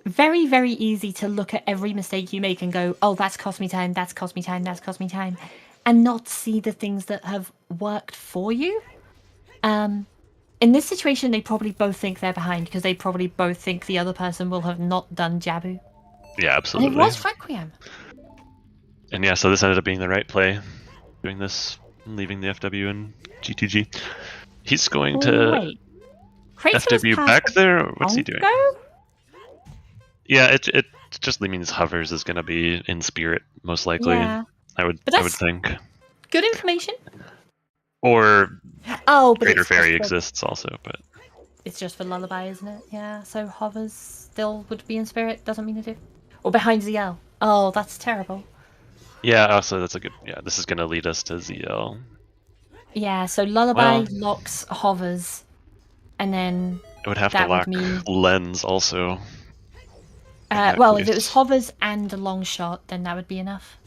very, very easy to look at every mistake you make and go, oh, that's cost me time, that's cost me time, that's cost me time, and not see the things that have worked for you. In this situation, they probably both think they're behind because they probably both think the other person will have not done Jabu. Yeah, absolutely. And it was Requiem. And yeah, so this ended up being the right play. Doing this, leaving the FW and GTG. He's going to Wait. FW back there? What's he doing? Yeah, it just means hovers is going to be in spirit, most likely. Yeah. I would think. Good information. Or but Greater Fairy exists also, but it's just for Lullaby, isn't it? Yeah, so hovers still would be in spirit, doesn't mean it do. Or behind ZL. Oh, that's terrible. Yeah, also that's a good... Yeah, this is going to lead us to ZL. Yeah, so Lullaby locks hovers, and then... It would have to lock Lens also. Well, if it was hovers and a long shot, then that would be enough.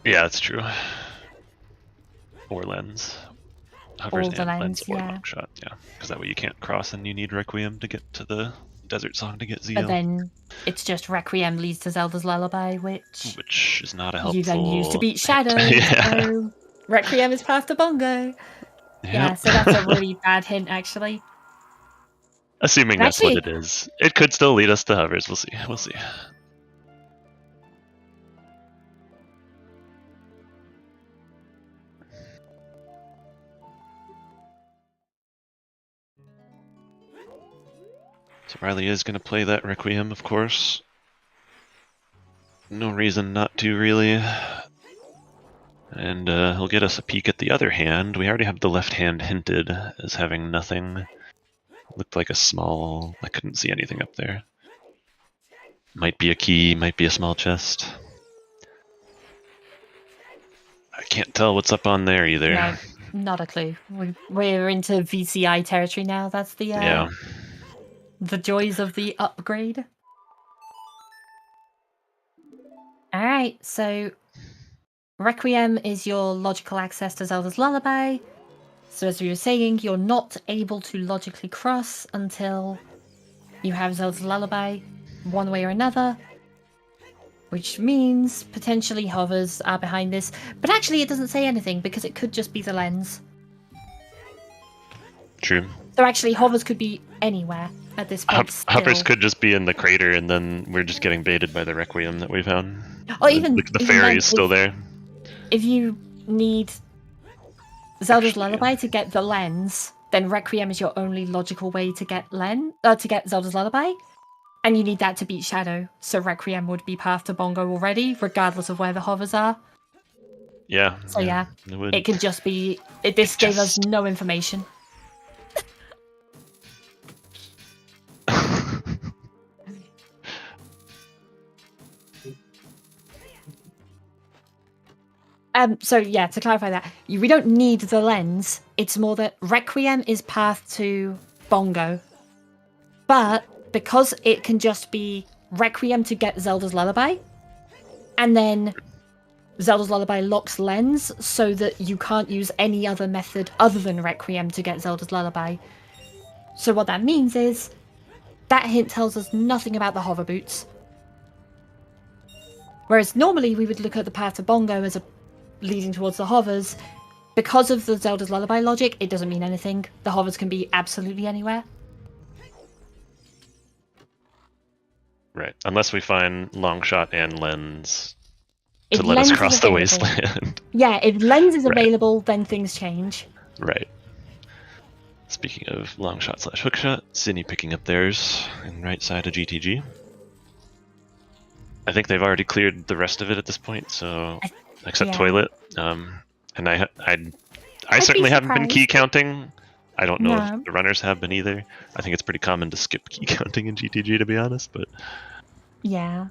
Yeah, that's true. Or Lens. Hovers and lens or long shot, yeah. Because that way you can't cross and you need Requiem to get to the desert song to get ZL. But then it's just Requiem leads to Zelda's Lullaby, which is not a helpful... You then use to beat Shadow, so Requiem is past the bongo. Yep. Yeah, so that's a really bad hint, actually. Assuming that's what it is. It could still lead us to hovers, we'll see. We'll see. So Riley is going to play that Requiem, of course. No reason not to, really. And he'll get us a peek at the other hand. We already have the left hand hinted as having nothing. Looked like a small... I couldn't see anything up there. Might be a key, might be a small chest. I can't tell what's up on there either. No, not a clue. We're into VCI territory now. That's the... Yeah. The joys of the upgrade. Alright, so Requiem is your logical access to Zelda's Lullaby. So as we were saying, you're not able to logically cross until you have Zelda's Lullaby one way or another. Which means potentially hovers are behind this. But actually it doesn't say anything because it could just be the lens. True. So actually, hovers could be anywhere at this point. Hovers still. could just be in the crater, and then we're just getting baited by the Requiem that we found. Or even the even fairy then, is still there. If you need Zelda's Actually, Lullaby to get the lens, then Requiem is your only logical way to get Zelda's Lullaby, and you need that to beat Shadow. So Requiem would be path to Bongo already, regardless of where the hovers are. Yeah. So yeah, it it could just be. This gave us no information. So yeah, to clarify that, we don't need the lens. It's more that Requiem is path to Bongo. But because it can just be Requiem to get Zelda's Lullaby, and then Zelda's Lullaby locks lens so that you can't use any other method other than Requiem to get Zelda's Lullaby. So what that means is, that hint tells us nothing about the hover boots. Whereas normally we would look at the path to Bongo as leading towards the hovers. Because of the Zelda's Lullaby logic, it doesn't mean anything. The hovers can be absolutely anywhere. Right, unless we find Longshot and Lens to let us cross the wasteland. Yeah, if Lens is available, then things change. Right. Speaking of Longshot / Hookshot, Synii picking up theirs in right side of GTG. I think they've already cleared the rest of it at this point, so except Toilet. And I certainly haven't been key counting. I don't know if the runners have been either. I think it's pretty common to skip key counting in GTG, to be honest, but... Yeah.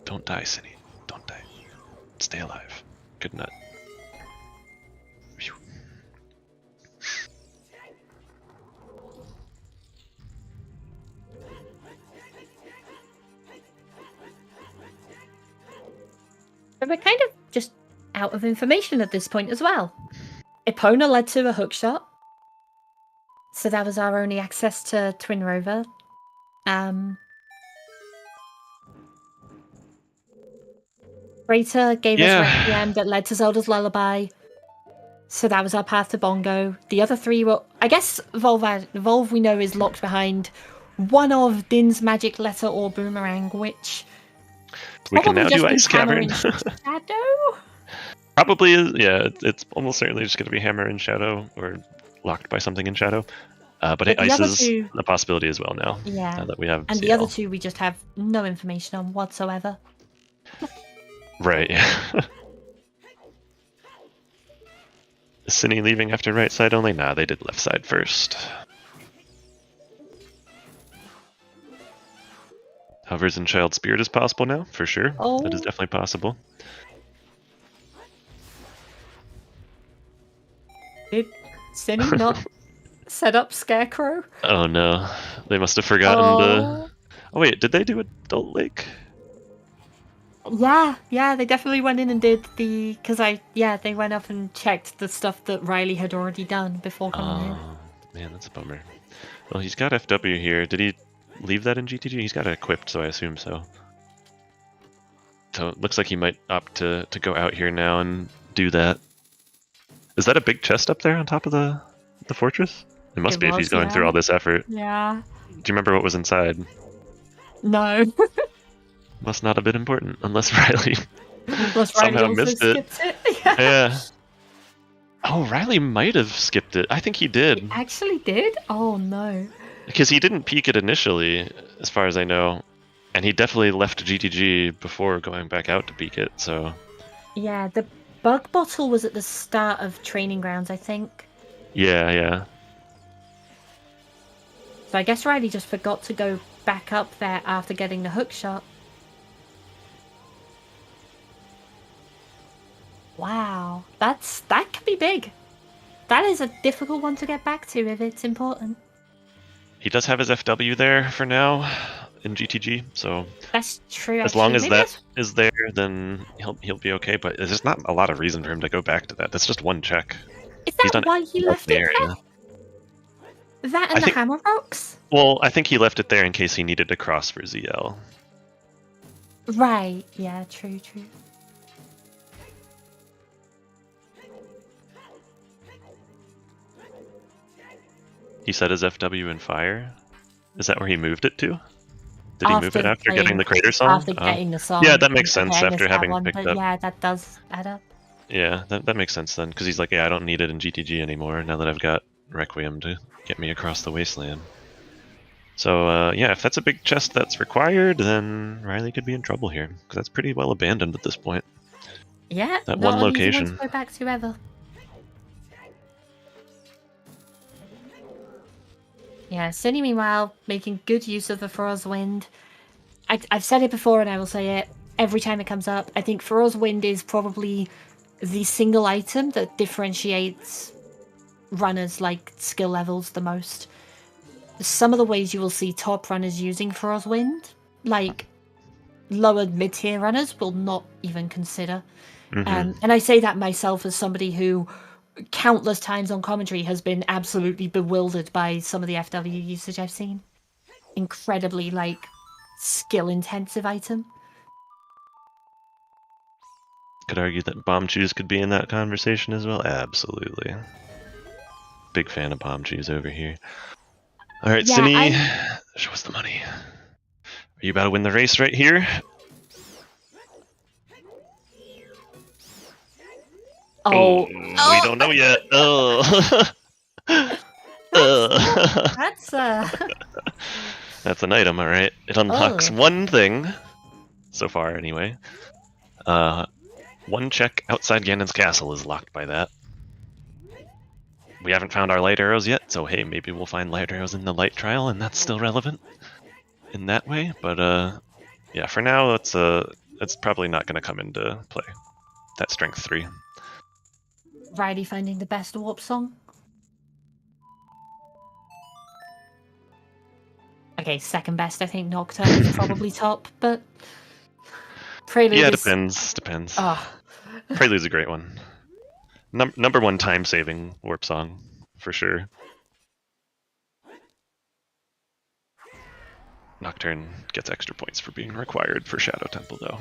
Don't die, Synii. Don't die. Stay alive. Good nut. Phew. But we're kind of just out of information at this point as well. Epona led to a hookshot, so that was our only access to Twin Rover. Crater gave us Requiem that led to Zelda's Lullaby, so that was our path to Bongo. The other three were, I guess, Volve we know is locked behind one of Din's magic letter or boomerang, which we can now do Ice Cavern. Shadow? Probably is, yeah. It's almost certainly just going to be Hammer and Shadow, or locked by something in Shadow. But Ice is a possibility as well now. Yeah. Now that we have and CL. the other two we just have no information on whatsoever. Right, yeah. Is Synii leaving after right side only? Nah, they did left side first. Hovers and Child Spirit is possible now, for sure. Oh. That is definitely possible. Did Synii not set up Scarecrow? Oh no, they must have forgotten the... Oh wait, did they do Adult Lake? Yeah, they definitely went in and did the... Because they went up and checked the stuff that Riley had already done before coming in. Oh, man, that's a bummer. Well, he's got FW here. Did he leave that in GTG? He's got it equipped, so I assume so. So it looks like he might opt to go out here now and do that. Is that a big chest up there on top of the fortress? It must be if he's going through all this effort. Yeah. Do you remember what was inside? No. Must not have been important, unless Riley somehow missed it. Yeah. Oh, Riley might have skipped it. I think he did. He actually did? Oh no. Because he didn't peek it initially, as far as I know. And he definitely left GTG before going back out to peek it, so... Yeah, the bug bottle was at the start of Training Grounds, I think. Yeah. So I guess Riley just forgot to go back up there after getting the hook shot. Wow, that could be big. That is a difficult one to get back to if it's important. He does have his FW there for now in GTG, so that's true. As long as that is there, then he'll be okay. But there's not a lot of reason for him to go back to that. That's just one check. Is that why he left it there? That and the hammer rocks? Well, I think he left it there in case he needed to cross for ZL. Right, yeah, true. He set his FW in fire? Is that where he moved it to? Did he move it after getting the crater song? After getting the song. Yeah, that makes sense Okay, after having one, picked but up. yeah, that does add up. Yeah, that makes sense then, because he's like, yeah, I don't need it in GTG anymore now that I've got Requiem to get me across the wasteland. So, yeah, if that's a big chest that's required, then Riley could be in trouble here, because that's pretty well abandoned at this point. Yeah, that not one an easy location. one to go back to ever. Yeah, Synii, meanwhile, making good use of the Furrow's Wind. I've said it before and I will say it every time it comes up. I think Furrow's Wind is probably the single item that differentiates runners like skill levels the most. Some of the ways you will see top runners using Furrow's Wind, like lower mid-tier runners will not even consider. And I say that myself as somebody who countless times on commentary has been absolutely bewildered by some of the FW usage I've seen. Incredibly, like, skill-intensive item. Could argue that bomb chews could be in that conversation as well. Absolutely. Big fan of bomb chews over here. All right, Yeah, Synii, show us the money. Are you about to win the race right here? Oh, we don't know yet. Oh. that's That's an item, all right. It unlocks one thing, so far anyway. One check outside Ganon's castle is locked by that. We haven't found our light arrows yet, so hey, maybe we'll find light arrows in the light trial, and that's still relevant in that way. But yeah, for now, it's probably not going to come into play. That strength 3. Riley finding the best warp song. Okay, second best. I think Nocturne is probably top, but Prelude. Yeah, is... depends. Oh. Prelude's a great one. Number 1 time-saving warp song, for sure. Nocturne gets extra points for being required for Shadow Temple, though.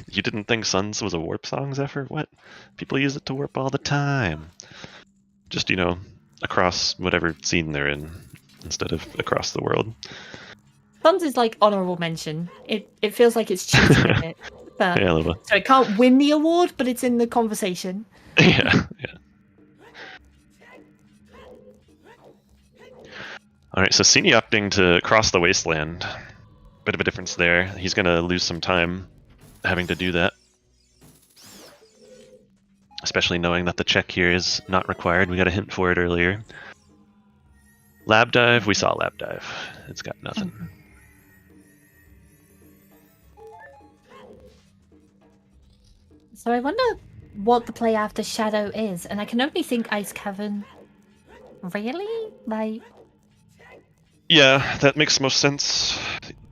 You didn't think Suns was a warp song, Zephyr? What? People use it to warp all the time. Just, you know, across whatever scene they're in, instead of across the world. Suns is like honorable mention. It feels like it's cheating a bit. But, yeah, a little bit. So it can't win the award, but it's in the conversation. Yeah. Alright, so Synii opting to cross the wasteland. Bit of a difference there. He's going to lose some time having to do that. Especially knowing that the check here is not required. We got a hint for it earlier. Lab dive, we saw lab dive. It's got nothing. So I wonder what the play after Shadow is, and I can only think Ice Cavern. Really? Like... Yeah, that makes most sense.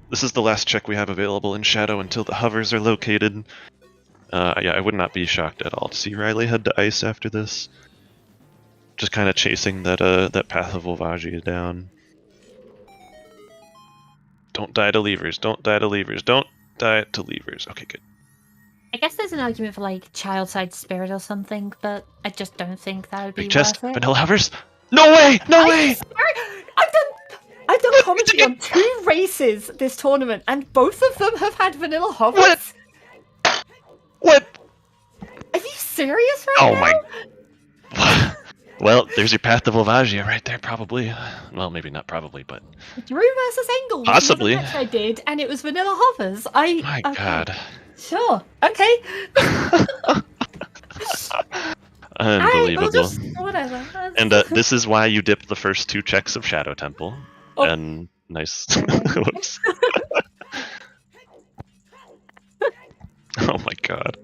This is the last check we have available in Shadow until the hovers are located. Yeah, I would not be shocked at all to see Riley head to Ice after this. Just kind of chasing that path of Volvagia down. Don't die to levers, don't die to levers, don't die to levers. Okay, good. I guess there's an argument for like Child Side Spirit or something, but I just don't think that would be Big chest, worth it. vanilla hovers? No way! No way! I've done commentary on 2 races this tournament, and both of them have had vanilla hovers. What? Are you serious right Oh now? my... Well, there's your path to Volvagia right there, probably. Well, maybe not probably, but... Drew versus Engel. Possibly. Match I did, and it was vanilla hovers. My God. Sure. Okay. Unbelievable. Whatever. And this is why you dipped the first 2 checks of Shadow Temple. Oh. And nice. Whoops. Oh my God.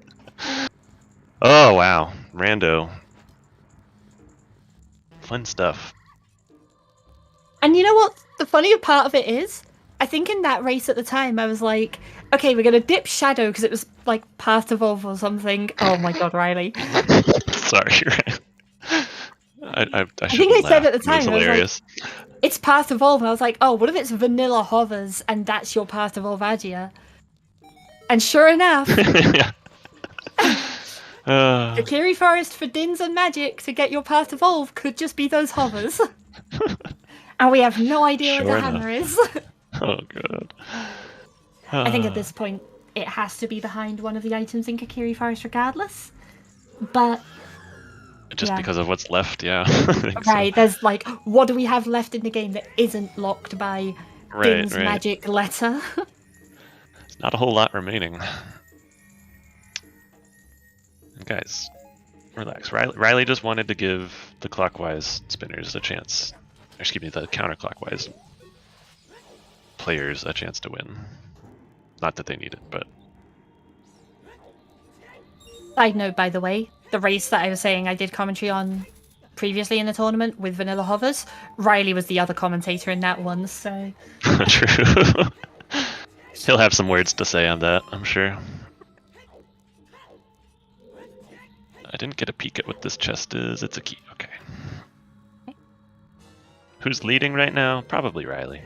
Oh wow. Rando. Fun stuff. And you know what? The funnier part of it is, I think in that race at the time, I was like, okay, we're going to dip Shadow because it was like Path to Evolve or something. Oh my God, Riley. Sorry, I think I said at the time, It was I was like, hilarious. it's Path Evolve, and I was like, oh, what if it's vanilla hovers and that's your Path Evolve Agia? And sure enough, Yeah. Kakiri Forest for Dins and Magic to get your Path Evolve could just be those hovers. And we have no idea Sure where the enough. hammer is. Oh, God. I think at this point, it has to be behind one of the items in Kakiri Forest regardless. But... Just yeah. because of what's left, yeah. I think so. Right, there's like, what do we have left in the game that isn't locked by Din's magic letter? There's not a whole lot remaining. Guys, relax. Riley just wanted to give the clockwise spinners a chance. Or excuse me, the counterclockwise players a chance to win. Not that they need it, but... Side note, by the way, the race that I was saying I did commentary on previously in the tournament with Vanilla Hovers, Riley was the other commentator in that one, so... True. He'll have some words to say on that, I'm sure. I didn't get a peek at what this chest is. It's a key. Okay. Who's leading right now? Probably Riley.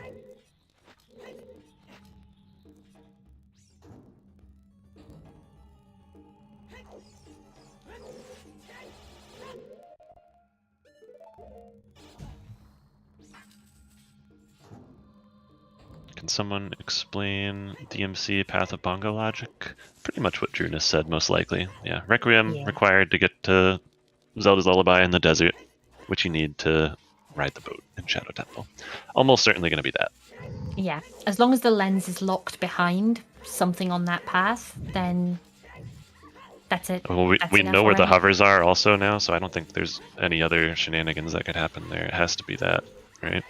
Can someone explain DMC Path of Bongo logic? Pretty much what Drunus said, most likely. Yeah, Requiem required to get to Zelda's Lullaby in the desert, which you need to ride the boat in Shadow Temple. Almost certainly going to be that. Yeah, as long as the lens is locked behind something on that path, then that's it. Well, we know where the hovers are also now, so I don't think there's any other shenanigans that could happen there. It has to be that, right?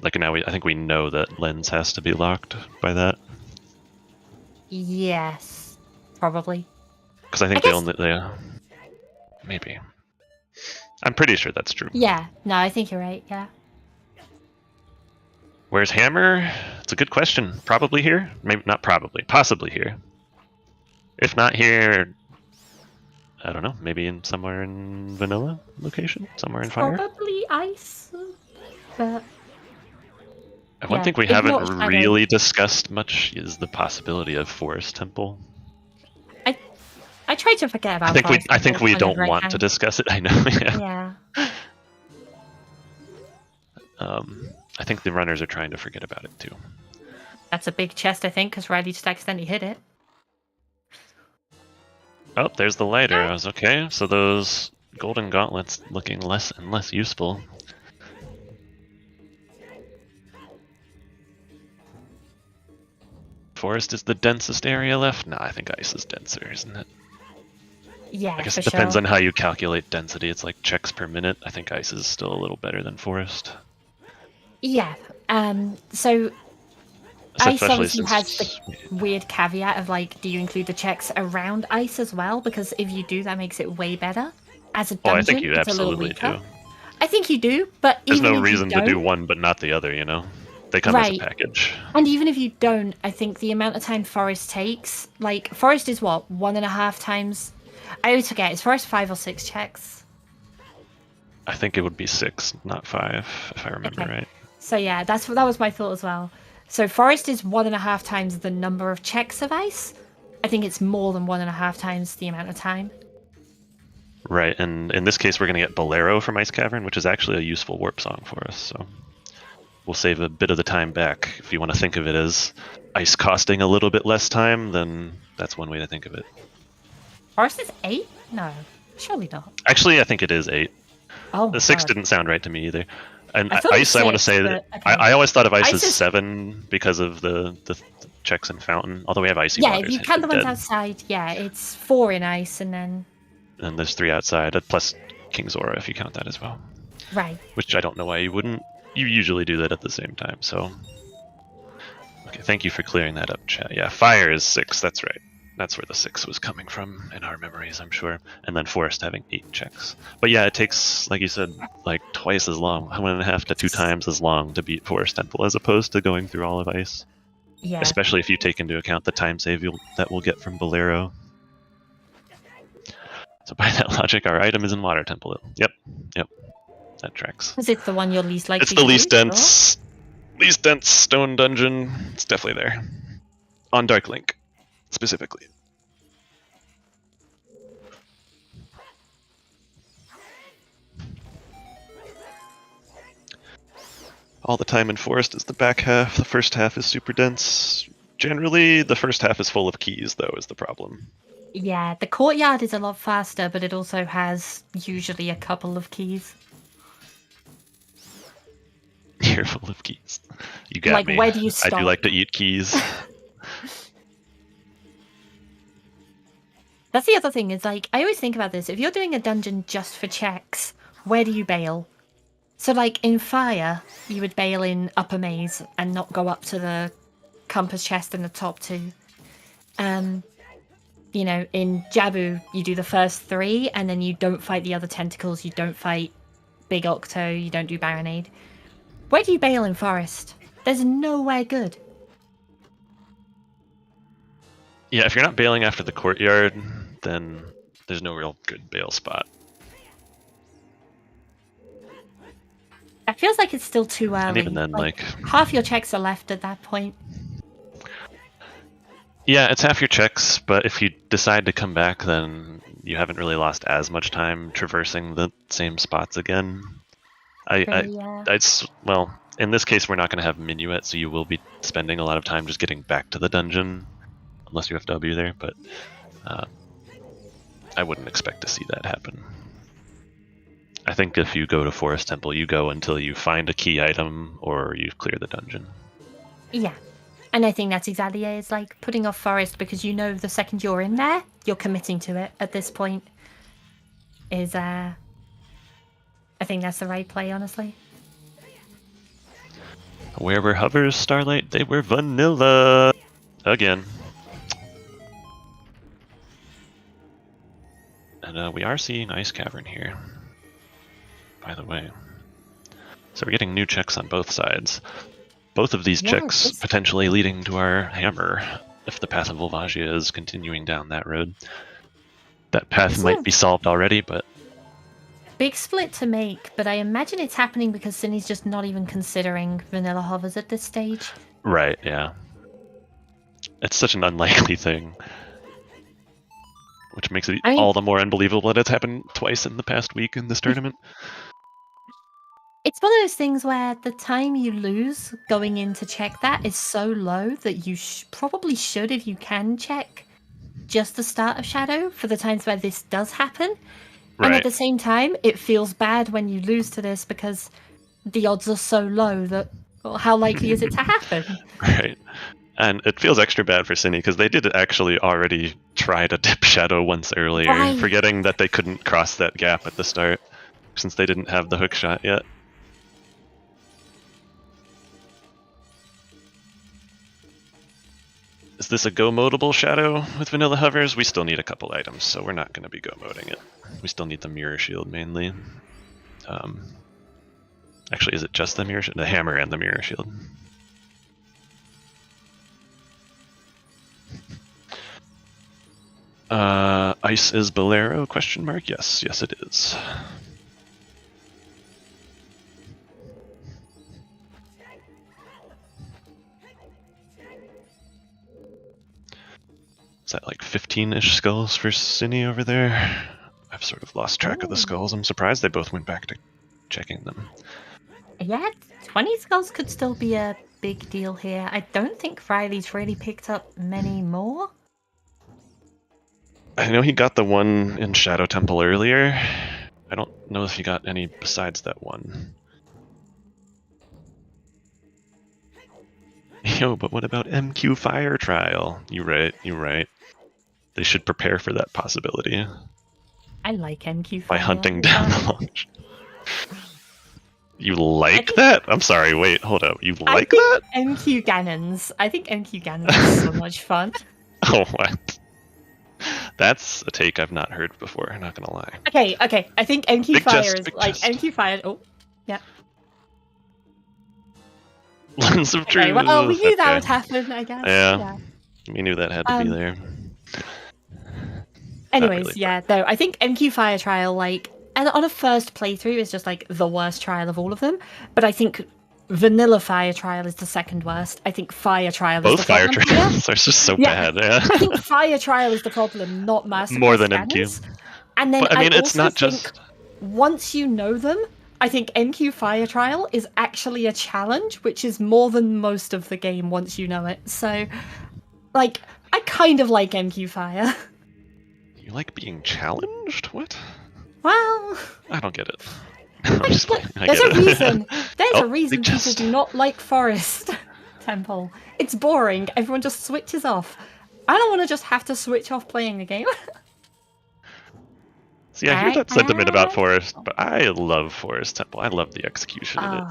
Like now, I think we know that lens has to be locked by that. Yes, probably. Because I think maybe. I'm pretty sure that's true. Yeah, no, I think you're right, yeah. Where's Hammer? It's a good question. Probably here? Maybe not probably. Possibly here. If not here, I don't know. Maybe somewhere in Vanilla location? Somewhere in Fire? Probably Ice, but... One thing we haven't really discussed much is the possibility of Forest Temple. I try to forget about I think we don't want to discuss it. I know. Yeah. I think the runners are trying to forget about it too. That's a big chest, I think, because Riley just accidentally hit it. Oh, there's the light arrows. Okay, so those golden gauntlets looking less and less useful. Forest is the densest area left? No, I think ice is denser, isn't it? Yeah, I guess it depends on how you calculate density. It's like checks per minute. I think ice is still a little better than forest. Yeah. So ice obviously has the weird caveat of like, do you include the checks around ice as well? Because if you do, that makes it way better. As a dungeon, I think you it's absolutely a little weaker. do. I think you do, but there's even no if reason you to do don't, one but not the other, you know? They come as a package. And even if you don't, I think the amount of time Forest takes, like, Forest is what, 1.5 times? I always forget, is Forest 5 or 6 checks? I think it would be 6, not 5, if I remember right. So yeah, that was my thought as well. So Forest is 1.5 times the number of checks of ice. I think it's more than 1.5 times the amount of time. Right, and in this case we're going to get Bolero from Ice Cavern, which is actually a useful warp song for us, so we'll save a bit of the time back. If you want to think of it as ice costing a little bit less time, then that's one way to think of it. Forest is 8? No, surely not. Actually, I think it is 8. Oh, the 6 didn't sound right to me either. And ice, I want to say that okay. I always thought of ice as 7 because of the checks in Fountain. Although we have icy waters. Yeah, if you count the ones outside, yeah, it's 4 in ice, and then there's 3 outside, plus King's Aura if you count that as well. Right. Which I don't know why you wouldn't. You usually do that at the same time. So, okay, thank you for clearing that up, chat. Yeah, Fire is 6. That's right. That's where the 6 was coming from in our memories, I'm sure. And then Forest having 8 checks. But yeah, it takes, like you said, like twice as long, 1.5 to 2 times as long to beat Forest Temple as opposed to going through all of ice. Yeah. Especially if you take into account the time save that we'll get from Bolero. So by that logic, our item is in Water Temple. Yep. That tracks. Is it the one you're least likely It's the to least do? dense stone dungeon. It's definitely there. On Dark Link, specifically. All the time in Forest is the back half. The first half is super dense. Generally, the first half is full of keys, though, is the problem. Yeah, the courtyard is a lot faster, but it also has usually a couple of keys. You're full of keys. You got Like, me. where do you I stop? do like to eat keys. That's the other thing, is like, I always think about this. If you're doing a dungeon just for checks, where do you bail? So, like, in Fire, you would bail in Upper Maze and not go up to the compass chest in the top two. You know, in Jabu, you do the first 3, and then you don't fight the other tentacles, you don't fight Big Octo, you don't do Baronade. Where do you bail in Forest? There's nowhere good. Yeah, if you're not bailing after the courtyard, then there's no real good bail spot. It feels like it's still too early. And even then, like half your checks are left at that point. Yeah, it's half your checks, but if you decide to come back, then you haven't really lost as much time traversing the same spots again. Well, in this case, we're not going to have Minuet, so you will be spending a lot of time just getting back to the dungeon, unless you have W there, but I wouldn't expect to see that happen. I think if you go to Forest Temple, you go until you find a key item or you clear the dungeon. Yeah. And I think that's exactly it. It's like putting off Forest because you know the second you're in there, you're committing to it at this point. I think that's the right play, honestly. Where were hovers, Starlight? They were vanilla! Again. And we are seeing Ice Cavern here, by the way. So we're getting new checks on both sides. Both of these checks potentially leading to our hammer, if the Path of Volvagia is continuing down that road. That path might be solved already, but... Big split to make, but I imagine it's happening because Synnii's just not even considering vanilla hovers at this stage. Right, yeah. It's such an unlikely thing. Which makes it all the more unbelievable that it's happened twice in the past week in this tournament. It's one of those things where the time you lose going in to check that is so low that you probably should, if you can, check just the start of Shadow for the times where this does happen. Right. And at the same time, it feels bad when you lose to this because the odds are so low that, well, how likely is it to happen? Right. And it feels extra bad for Synii because they did actually already try to dip Shadow once earlier, forgetting that they couldn't cross that gap at the start since they didn't have the hook shot yet. Is this a go-modable Shadow with vanilla hovers? We still need a couple items, so we're not going to be go-moding it. We still need the mirror shield mainly. Actually, is it just the mirror shield? The hammer and the mirror shield. Ice is Bolero? Question mark? Yes, yes it is. Is that like 15-ish skulls for Synii over there? I've sort of lost track of the skulls. I'm surprised they both went back to checking them. Yeah, 20 skulls could still be a big deal here. I don't think Riley's really picked up many more. I know he got the one in Shadow Temple earlier. I don't know if he got any besides that one. Yo, but what about MQ Fire Trial? You're right, you're right. They should prepare for that possibility. I like MQ Fire. By hunting down the launch. You like that? I'm sorry, wait, hold up. You like that? MQ Ganons. I think MQ Ganons is so much fun. Oh, what? That's a take I've not heard before, not gonna lie. Okay. I think MQ big Fire chest, is like chest. MQ Fire. Oh, yeah. Lens of Truth. Well, we knew that would happen, I guess. Yeah. We knew that had to be there. Anyways, really, yeah, though I think MQ Fire Trial, like, and on a first playthrough, it's just like the worst trial of all of them. But I think vanilla fire trial is the second worst. I think fire trial is Both the fire problem. trials are just so bad. Yeah. I think fire trial is the problem, not master More quest than MQ. scanners. And then But I mean, it's also not think just. once you know them, I think MQ fire trial is actually a challenge, which is more than most of the game once you know it. So, like, I kind of like MQ fire. You like being challenged? What? Well, I don't get it. I'm just playing. I there's get a it. reason. There's Oh, a reason they people just- do not like Forest Temple. It's boring. Everyone just switches off. I don't want to just have to switch off playing a game. See, I hear that sentiment about Forest, but I love Forest Temple. I love the execution in it.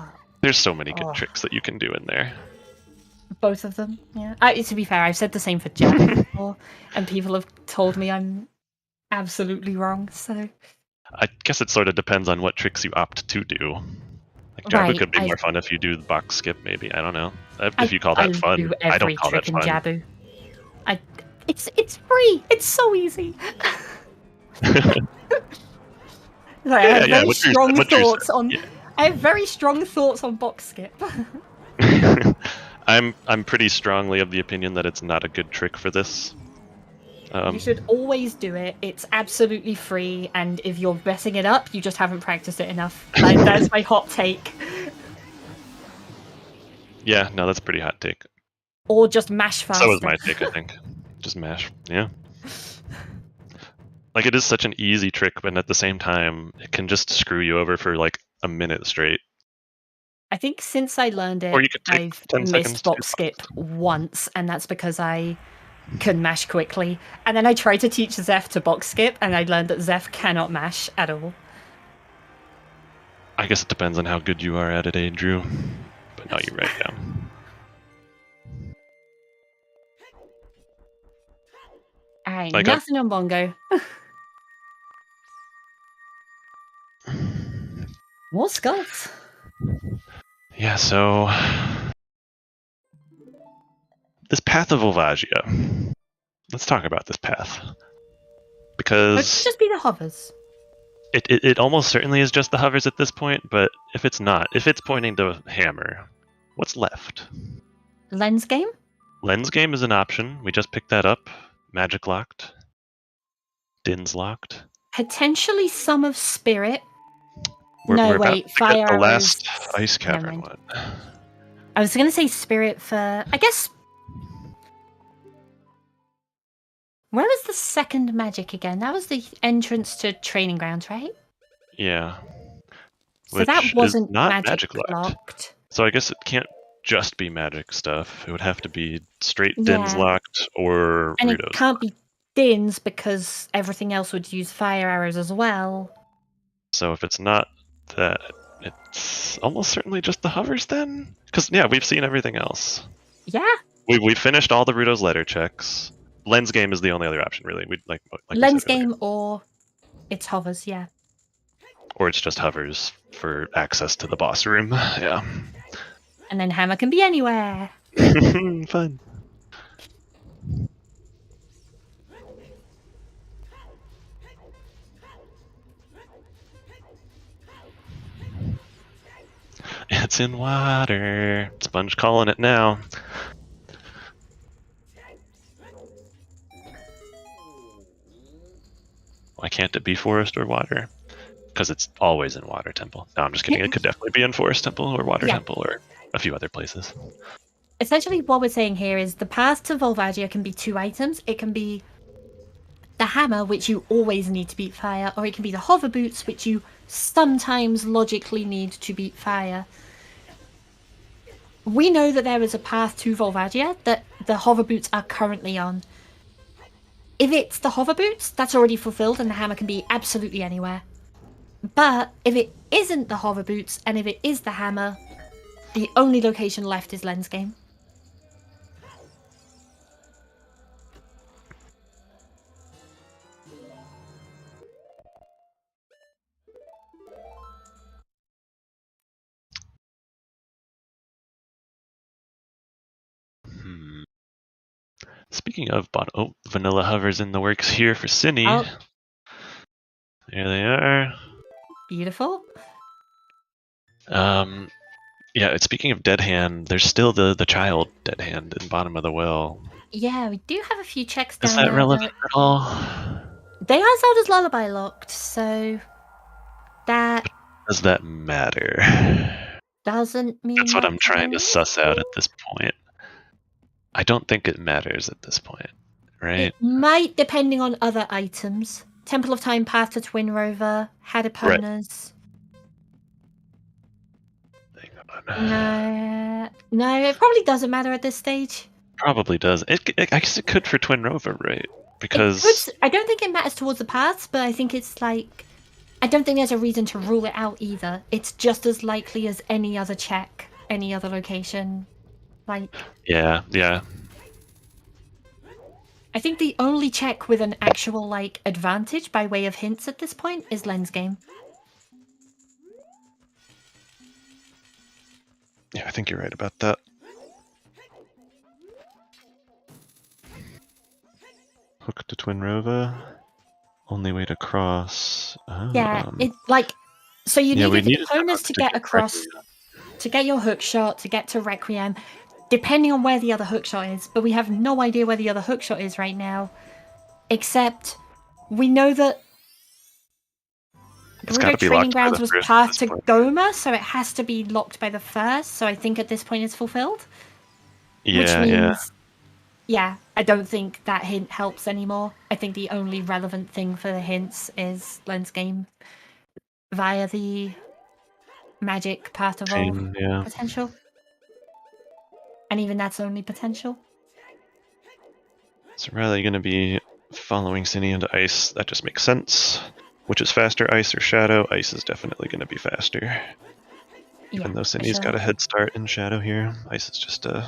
There's so many good tricks that you can do in there. Both of them, yeah. To be fair, I've said the same for Jabu before, and people have told me I'm absolutely wrong, so... I guess it sort of depends on what tricks you opt to do. Like Jabu could be more fun if you do the box skip, maybe. I don't know. If you call that fun, I don't call that fun. Jabu. It's free. It's so easy. I have very strong thoughts on. Yeah. I have very strong thoughts on box skip. I'm pretty strongly of the opinion that it's not a good trick for this. You should always do it. It's absolutely free, and if you're messing it up, you just haven't practiced it enough. That's my hot take. Yeah, no, that's a pretty hot take. Or just mash faster. So is my take, I think. Just mash, yeah. Like, it is such an easy trick, but at the same time, it can just screw you over for like a minute straight. I think since I learned it, I've missed box skip once, and that's because I can mash quickly. And then I tried to teach Zeph to box skip, and I learned that Zeph cannot mash at all. I guess it depends on how good you are at it, Drew. But no, you're right, yeah. Alright, like nothing on bongo. More skulls. Yeah, so this path of Volvagia. Let's talk about this path. Because it could just be the hovers. It almost certainly is just the hovers at this point, but if it's not, if it's pointing to hammer, what's left? Lens game? Lens game is an option. We just picked that up. Magic locked. Din's locked. Potentially some of spirit. We're wait, fire the arrows. last ice cavern one. I was gonna say spirit for, I guess. Where was the second magic again? That was the entrance to training grounds, right? Yeah. So that wasn't not magic locked. So I guess it can't just be magic stuff. It would have to be straight Din's locked or and Rudo's it can't be Din's because everything else would use fire arrows as well. So if it's not that, it's almost certainly just the hovers then? Because, yeah, we've seen everything else. Yeah. We finished all the Rudo's letter checks. Lens game is the only other option, really. We'd like Lens game or it's hovers, yeah. Or it's just hovers for access to the boss room, yeah. And then hammer can be anywhere. Fun. It's in water. Sponge calling it now. Why can't it be forest or water? Because it's always in Water Temple. No, I'm just kidding. It could definitely be in Forest Temple or Water Temple or a few other places. Essentially, what we're saying here is the path to Volvagia can be two items. It can be the hammer, which you always need to beat fire, or it can be the hover boots, which you sometimes logically need to beat fire. We know that there is a path to Volvagia that the hover boots are currently on. If it's the hover boots, that's already fulfilled and the hammer can be absolutely anywhere. But if it isn't the hover boots and if it is the hammer, the only location left is Lens game. Speaking of vanilla hovers in the works here for Synii. Oh. There they are. Beautiful. Yeah, speaking of dead hand, there's still the child dead hand in bottom of the well. Yeah, we do have a few checks Is down that there. relevant at all? They are Zelda's Lullaby locked, so that Does that matter? doesn't mean That's what much I'm trying to of suss out at anything. this point. I don't think it matters at this point, right? It might, depending on other items. Temple of Time, Path to Twin Rover, had Epona's. Hang on. No, it probably doesn't matter at this stage. Probably does. I guess it could for Twin Rover, right? Because I don't think it matters towards the paths, but I think it's like... I don't think there's a reason to rule it out either. It's just as likely as any other check, any other location. Like... yeah. I think the only check with an actual, like, advantage by way of hints at this point is Lens Game. Yeah, I think you're right about that. Hook to Twin Rover. Only way to cross. Yeah, it like so you yeah, we needed the needed to opponents to get across, to get your hook shot, to get to Requiem, depending on where the other hook shot is. But we have no idea where the other hook shot is right now, except we know that It's Gerudo gotta be Training locked by Grounds the was first at path this to point. Goma, so it has to be locked by the first. So I think at this point it's fulfilled. Yeah, Which yeah. means, yeah, I don't think that hint helps anymore. I think the only relevant thing for the hints is Lens Game via the magic path evolve Chain, yeah. potential. And even that's only potential. So rather going to be following Synii into ice. That just makes sense. Which is faster, ice or shadow? Ice is definitely going to be faster. Even though Synnii's got a head start in shadow here, ice is just a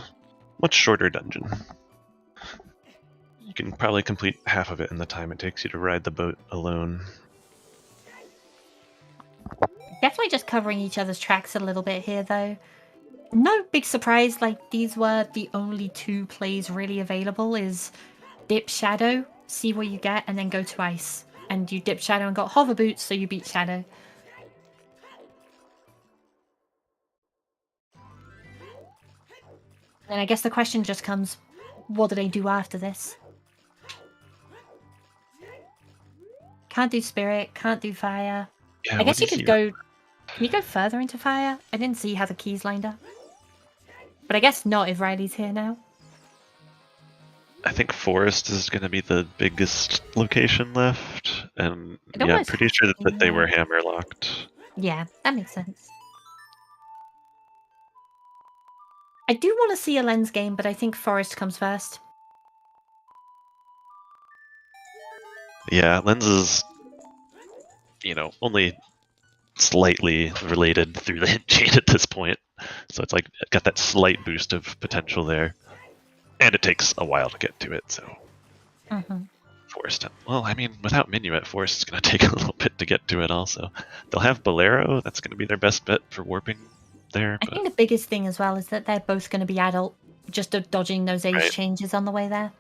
much shorter dungeon. You can probably complete half of it in the time it takes you to ride the boat alone. Definitely just covering each other's tracks a little bit here, though. No big surprise, like, these were the only two plays really available, is dip shadow, see what you get, and then go to ice. And you dip shadow and got hover boots, so you beat shadow. And I guess the question just comes, what do they do after this? Can't do spirit, can't do fire. Yeah, I guess you what do could go... Can you go further into fire? I didn't see how the keys lined up. But I guess not if Riley's here now. I think forest is going to be the biggest location left, and It yeah, I'm almost pretty has sure to that be, they were yeah. hammer locked. Yeah, that makes sense. I do want to see a Lens Game, but I think forest comes first. Yeah, lenses, only slightly related through the hint chain at this point. So it's like got that slight boost of potential there. And it takes a while to get to it, so Forest. Well, I mean, without Minuet, Forest is going to take a little bit to get to it also. They'll have Bolero, that's going to be their best bet for warping there. I think the biggest thing as well is that they're both going to be adult, just dodging those age changes on the way there.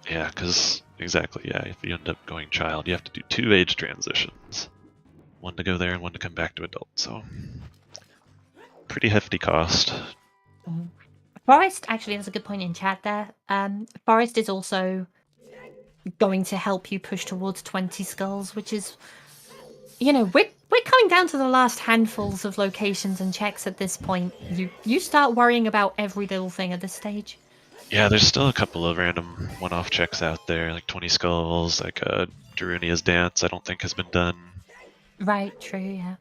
Yeah, because, exactly, yeah, if you end up going child, you have to do 2 age transitions. One to go there and one to come back to adult, so pretty hefty cost. Forest, actually, that's a good point in chat there. Forest is also going to help you push towards 20 skulls, which is, we're coming down to the last handfuls of locations and checks at this point. You start worrying about every little thing at this stage. Yeah, there's still a couple of random one-off checks out there, like 20 skulls, like Darunia's Dance, I don't think has been done. Right, true, yeah.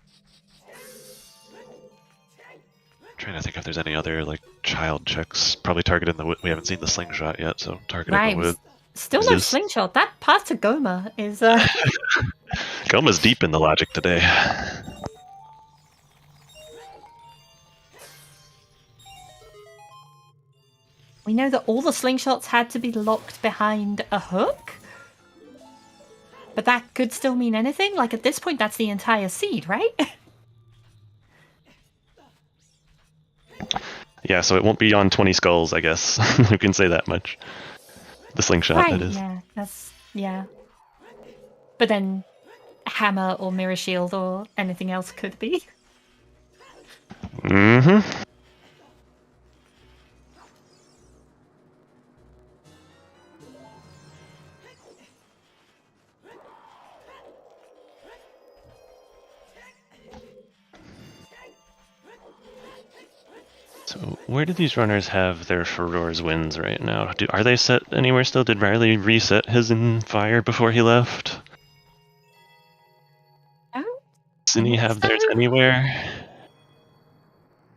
Trying to think if there's any other like child checks. Probably targeted in the wood. We haven't seen the slingshot yet, so targeted in the wood. Still no slingshot. That path to Goma is Goma's deep in the logic today. We know that all the slingshots had to be locked behind a hook. But that could still mean anything. Like, at this point, that's the entire seed, right? Yeah, so it won't be on 20 skulls, I guess. We can say that much. The slingshot, that is. Yeah, that's... Yeah. But then, hammer or mirror shield or anything else could be. Mm-hmm. So where do these runners have their Furor's wins right now? Are they set anywhere still? Did Riley reset his in fire before he left? Oh, Synii have so. theirs anywhere?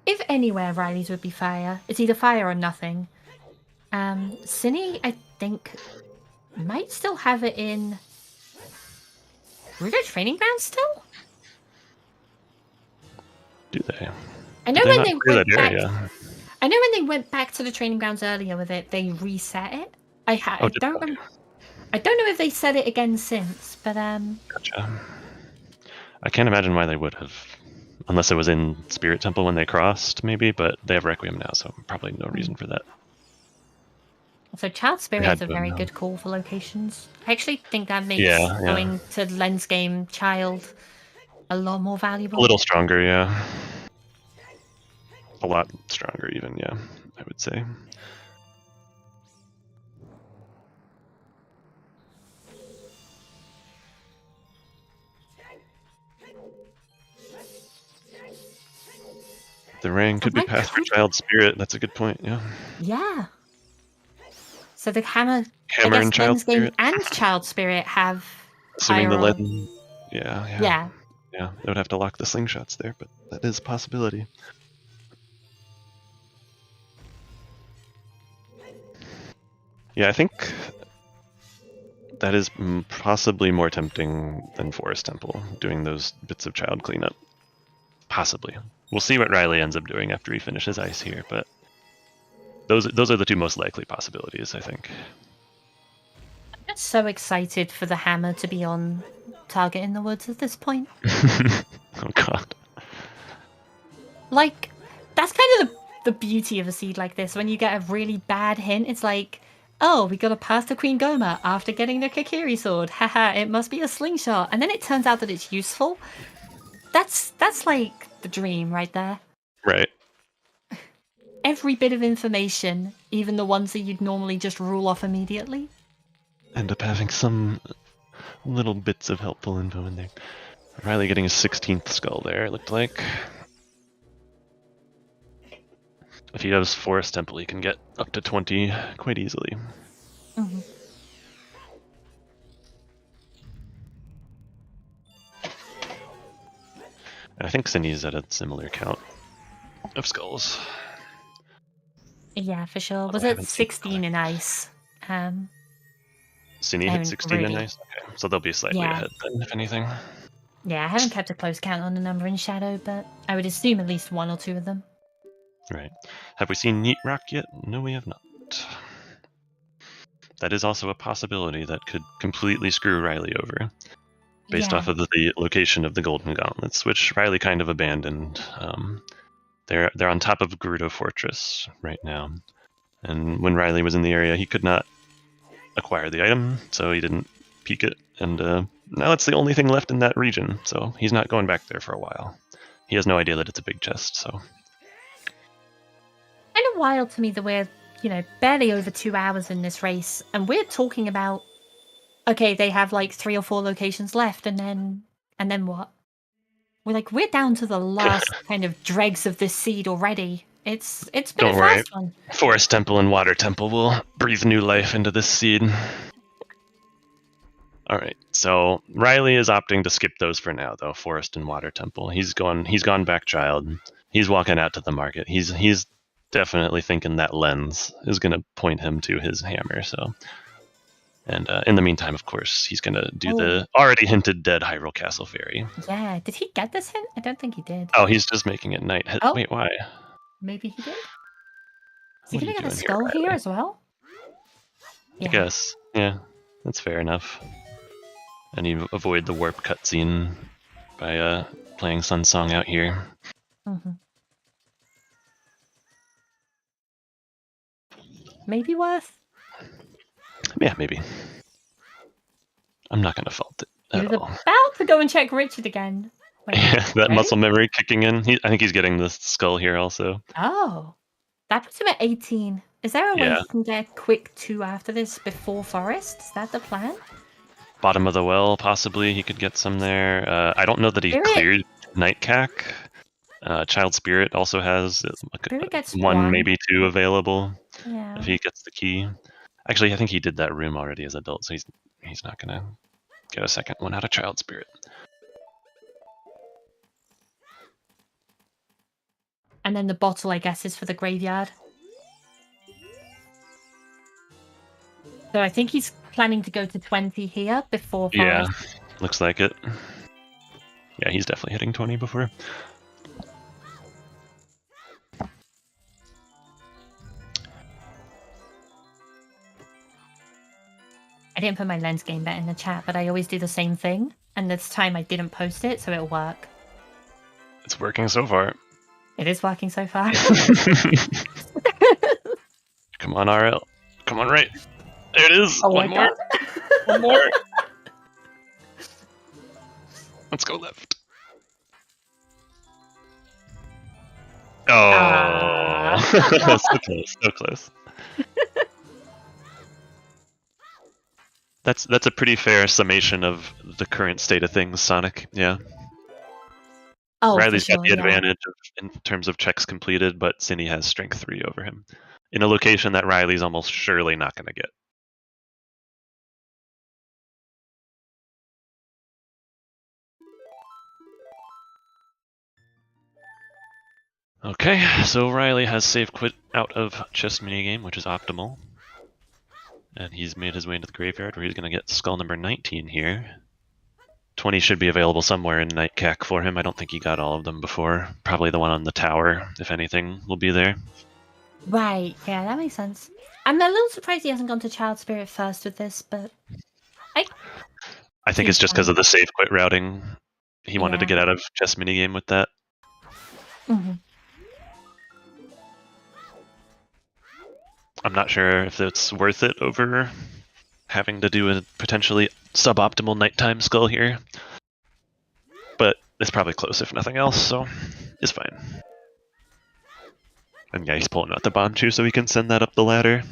If anywhere, Riley's would be fire. It's either fire or nothing. Synii, I think, might still have it in Rudo Training Ground still? Do they? I know Did when not they clear went that back. area? I know when they went back to the training grounds earlier with it, they reset it. I don't they? I don't know if they said it again since, but Gotcha. I can't imagine why they would have, unless it was in Spirit Temple when they crossed, maybe. But they have Requiem now, so probably no reason for that. So Child Spirit had is a to very know. good call for locations. I actually think that makes Yeah. going to Lens Game Child a lot more valuable. A little stronger, yeah. A lot stronger, even, yeah, I would say. The rank could be passed for Child Spirit. That's a good point, yeah. Yeah. So the hammer Hammer I guess and Child Lens Game Spirit. and Child Spirit have Assuming the higher- lead. Yeah. Yeah. Yeah, they would have to lock the slingshots there, but that is a possibility. Yeah, I think that is possibly more tempting than Forest Temple, doing those bits of child cleanup. Possibly. We'll see what Riley ends up doing after he finishes ice here, but those are the two most likely possibilities, I think. I'm so excited for the hammer to be on target in the woods at this point. Oh god. Like, that's kind of the beauty of a seed like this. When you get a really bad hint, it's like, oh, we got to pass the Queen Goma after getting the Kakiri sword. Haha, it must be a slingshot. And then it turns out that it's useful. That's like the dream right there. Right. Every bit of information, even the ones that you'd normally just rule off immediately. End up having some little bits of helpful info in there. Riley getting his 16th skull there, it looked like. If he does Forest Temple, he can get up to 20 quite easily. Mm-hmm. I think Synnii's at a similar count of skulls. Yeah, for sure. Was I it haven't seen 16 in ice? Synii hit 16 in really. ice? Okay, so they'll be slightly ahead then, if anything. Yeah, I haven't kept a close count on the number in Shadow, but I would assume at least one or two of them. Right. Have we seen Neat Rock yet? No, we have not. That is also a possibility that could completely screw Riley over, based off of the location of the Golden Gauntlets, which Riley kind of abandoned. They're on top of Gerudo Fortress right now, and when Riley was in the area, he could not acquire the item, so he didn't peek it, and now it's the only thing left in that region, so he's not going back there for a while. He has no idea that it's a big chest, so. Kind of wild to me that we're, barely over 2 hours in this race, and we're talking about, okay, they have like 3 or 4 locations left, and then what? We're down to the last kind of dregs of this seed already. It's been Don't a worry. fast one. Forest Temple and Water Temple will breathe new life into this seed. Alright, so Riley is opting to skip those for now, though, Forest and Water Temple. He's gone back child. He's walking out to the market. He's definitely thinking that lens is going to point him to his hammer, so. And in the meantime, of course, he's going to do the already hinted dead Hyrule Castle Fairy. Yeah, did he get this hint? I don't think he did. Oh, he's just making it night. Oh. Wait, why? Maybe he did? Is he What are going you to get a doing skull here Riley? as well? I guess. Yeah, that's fair enough. And you avoid the warp cutscene by playing Sun Song out here. Mm-hmm. Maybe worth? Yeah, maybe. I'm not going to fault it. He was at all. about to go and check Richard again. Wait, Yeah, that ready? muscle memory kicking in. I think he's getting the skull here also. Oh, that puts him at 18. Is there a way Yeah. he can get a quick 2 after this before Forest? Is that the plan? Bottom of the well, possibly he could get some there. I don't know that he Spirit. cleared Nightcack. Child Spirit also has Spirit gets 1, maybe 2 available Yeah. if he gets the key. Actually, I think he did that room already as adult, so he's not gonna get a second one out of Child Spirit. And then the bottle, I guess, is for the graveyard. So I think he's planning to go to 20 here before Forest. Yeah, looks like it. Yeah, he's definitely hitting 20 before. I didn't put my lens game bet in the chat, but I always do the same thing. And this time I didn't post it, so it'll work. It's working so far. It is working so far. Come on, RL. Come on, right. There it is. Oh One my more. God. One more. Let's go left. Oh, so close, so close. That's a pretty fair summation of the current state of things, Sonic. Yeah. Oh, Riley's for sure, got the advantage in terms of checks completed, but Synii has strength 3 over him in a location that Riley's almost surely not going to get. Okay, so Riley has save quit out of chess minigame, which is optimal. And he's made his way into the graveyard where he's going to get skull number 19 here. 20 should be available somewhere in Nightcack for him. I don't think he got all of them before. Probably the one on the tower, if anything, will be there. Right, yeah, that makes sense. I'm a little surprised he hasn't gone to Child Spirit first with this, but... I think it's just because of the save quit routing. He wanted to get out of chess minigame with that. Mm-hmm. I'm not sure if it's worth it over having to do a potentially suboptimal nighttime skull here. But it's probably close if nothing else, so it's fine. And yeah, he's pulling out the Banchu so he can send that up the ladder.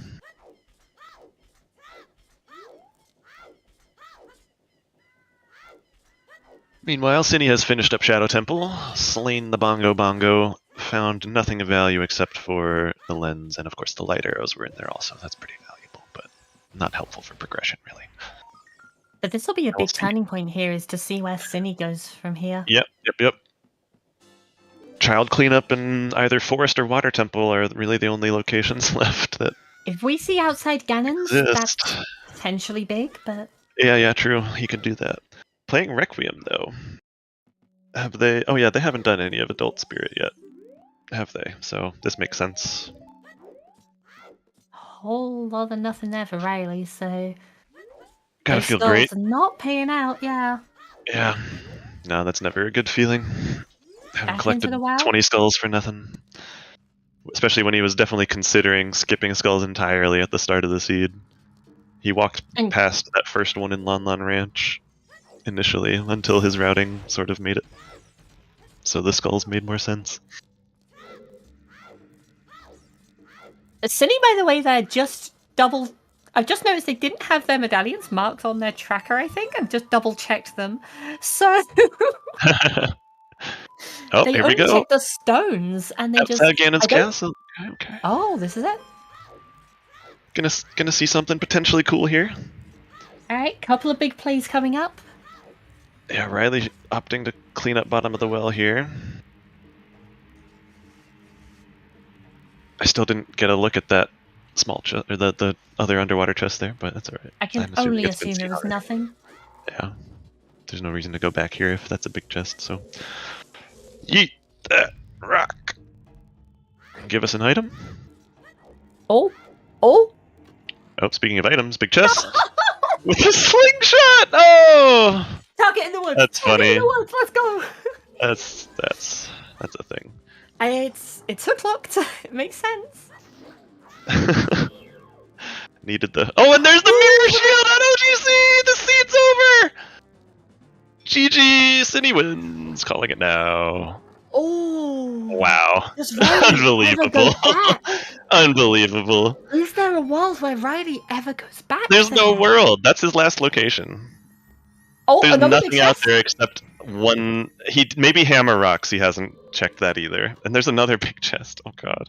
Meanwhile, Synii has finished up Shadow Temple, slain the Bongo, found nothing of value except for the lens, and of course the light arrows were in there also. That's pretty valuable, but not helpful for progression, really. But this will be a big turning point here, is to see where Synii goes from here. Yep. Child cleanup and either Forest or Water Temple are really the only locations left that... If we see outside Ganon's, that's potentially big, but... Yeah, true. He could do that. Playing Requiem, though. Have they... Oh yeah, they haven't done any of Adult Spirit yet. Have they? So this makes sense. Whole lot of nothing there for Riley, so... Gotta feel great. Not paying out, yeah. Yeah. No, that's never a good feeling. Haven't collected 20 skulls for nothing. Especially when he was definitely considering skipping skulls entirely at the start of the seed. He walked past that first one in Lon Lon Ranch initially until his routing sort of made it. So the skulls made more sense. Synii, by the way, they're just double... I've just noticed they didn't have their medallions marked on their tracker, I think. I've just double-checked them. So... Oh, here we go. They only checked the stones, and they outside Ganon's castle. Okay. Oh, this is it. Gonna see something potentially cool here. Alright, couple of big plays coming up. Yeah, Riley opting to clean up bottom of the well here. I still didn't get a look at that small chest, or the other underwater chest there, but that's alright. I can only assume there was nothing. Yeah. There's no reason to go back here if that's a big chest, so... Yeet that rock! Give us an item. Oh! Oh, speaking of items, big chest! With a slingshot! Oh! Target in the woods! That's funny. In the woods, let's go! That's a thing. It's hook locked. It makes sense. Needed the... Oh, and there's the mirror shield on OGC! The seed's over! GG! Synii wins! Calling it now. Oh! Wow. Does Riley ever go Unbelievable. back? Unbelievable. Is there a world where Riley ever goes back? There's no there? world. That's his last location. Oh, There's another nothing big out chest? there except one. Maybe Hammer Rocks. He hasn't checked that either. And there's another big chest. Oh god.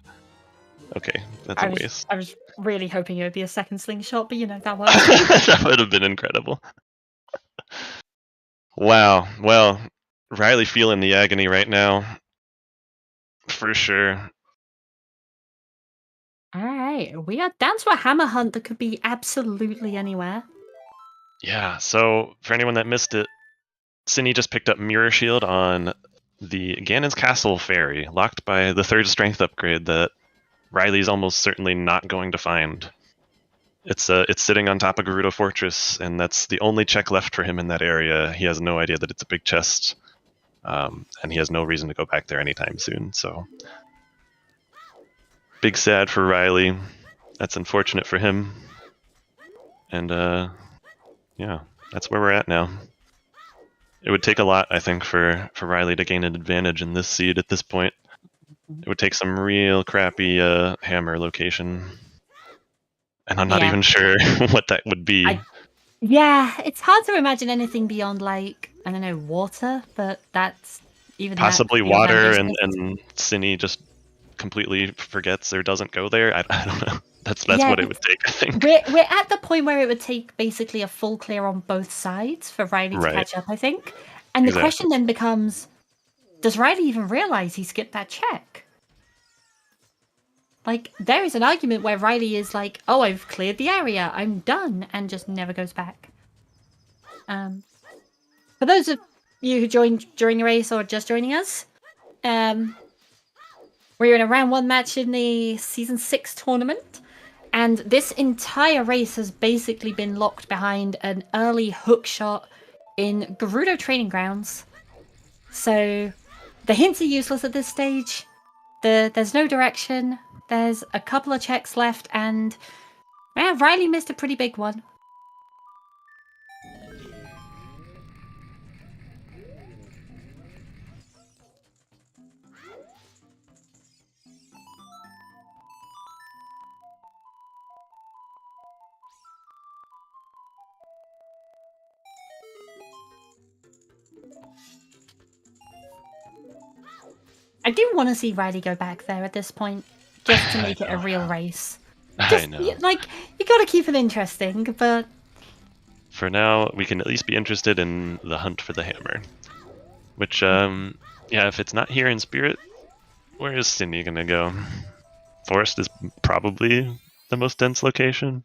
Okay, that's a waste. I was really hoping it would be a second slingshot, but that works. That would have been incredible. Wow. Well, Riley feeling the agony right now. For sure. Alright, we are down to a hammer hunt that could be absolutely anywhere. Yeah, so for anyone that missed it, Synii just picked up Mirror Shield on the Ganon's Castle Ferry, locked by the 3rd strength upgrade that Riley's almost certainly not going to find. It's sitting on top of Gerudo Fortress, and that's the only check left for him in that area. He has no idea that it's a big chest, and he has no reason to go back there anytime soon, so... Big sad for Riley. That's unfortunate for him. And, yeah, that's where we're at now. It would take a lot, I think, for Riley to gain an advantage in this seed at this point. It would take some real crappy hammer location. And I'm not even sure what that would be. Yeah, it's hard to imagine anything beyond, like, I don't know, water, but that's... even possibly that, water, and Synii just completely forgets or doesn't go there. I don't know. That's what it would take, I think. We're at the point where it would take basically a full clear on both sides for Riley to catch up, I think. And the question then becomes, does Riley even realize he skipped that check? Like, there is an argument where Riley is like, oh, I've cleared the area, I'm done, and just never goes back. For those of you who joined during the race or just joining us, we're in a round 1 match in the Season 6 tournament, and this entire race has basically been locked behind an early hook shot in Gerudo Training Grounds. So the hints are useless at this stage. There's no direction. There's a couple of checks left, and Riley missed a pretty big one. I do want to see Riley go back there at this point, just to make it a real race. I know. Like, you gotta keep it interesting, but... For now, we can at least be interested in the hunt for the hammer. Which, yeah, if it's not here in Spirit, where is Synii gonna go? Forest is probably the most dense location.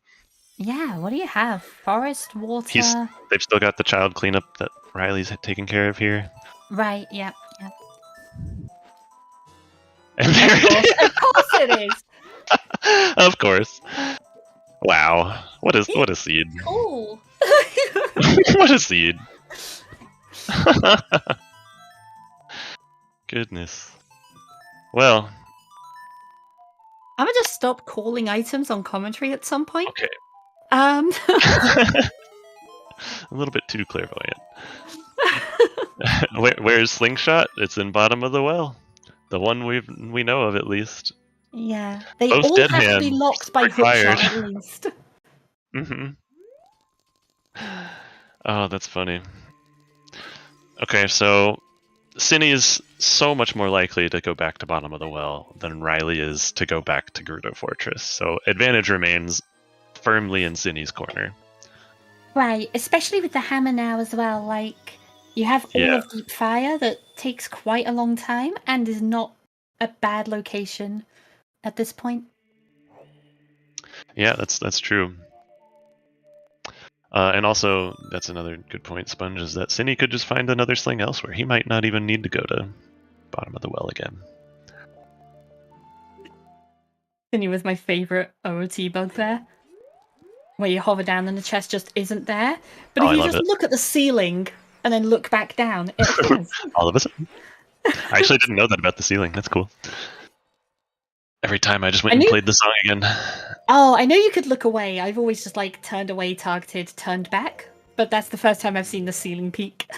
Yeah, what do you have? Forest, water... They've still got the child cleanup that Riley's taking care of here. Right, yeah. And there Of course it is! Of course. Wow. What a seed. Cool! What a seed. Goodness. Well. I'm gonna just stop calling items on commentary at some point. Okay. A little bit too clairvoyant. Where's Slingshot? It's in bottom of the well. The one we know of, at least. Yeah. They Both all dead have to hands be locked by required. hookshot, at least. Oh, that's funny. Okay, so Synii is so much more likely to go back to bottom of the well than Riley is to go back to Gerudo Fortress. So advantage remains firmly in Synnii's corner. Right, especially with the hammer now as well. Like, you have all of Deep Fire that takes quite a long time and is not a bad location at this point. Yeah, that's true. And also, that's another good point, Sponge, is that Synii could just find another sling elsewhere. He might not even need to go to bottom of the well again. Synii was my favourite OOT bug there. Where you hover down and the chest just isn't there. But if you just look at the ceiling and then look back down, it appears. All of a sudden. I actually didn't know that about the ceiling. That's cool. Every time I just went and played the song again. Oh, I know you could look away. I've always just turned away, targeted, turned back. But that's the first time I've seen the ceiling peak.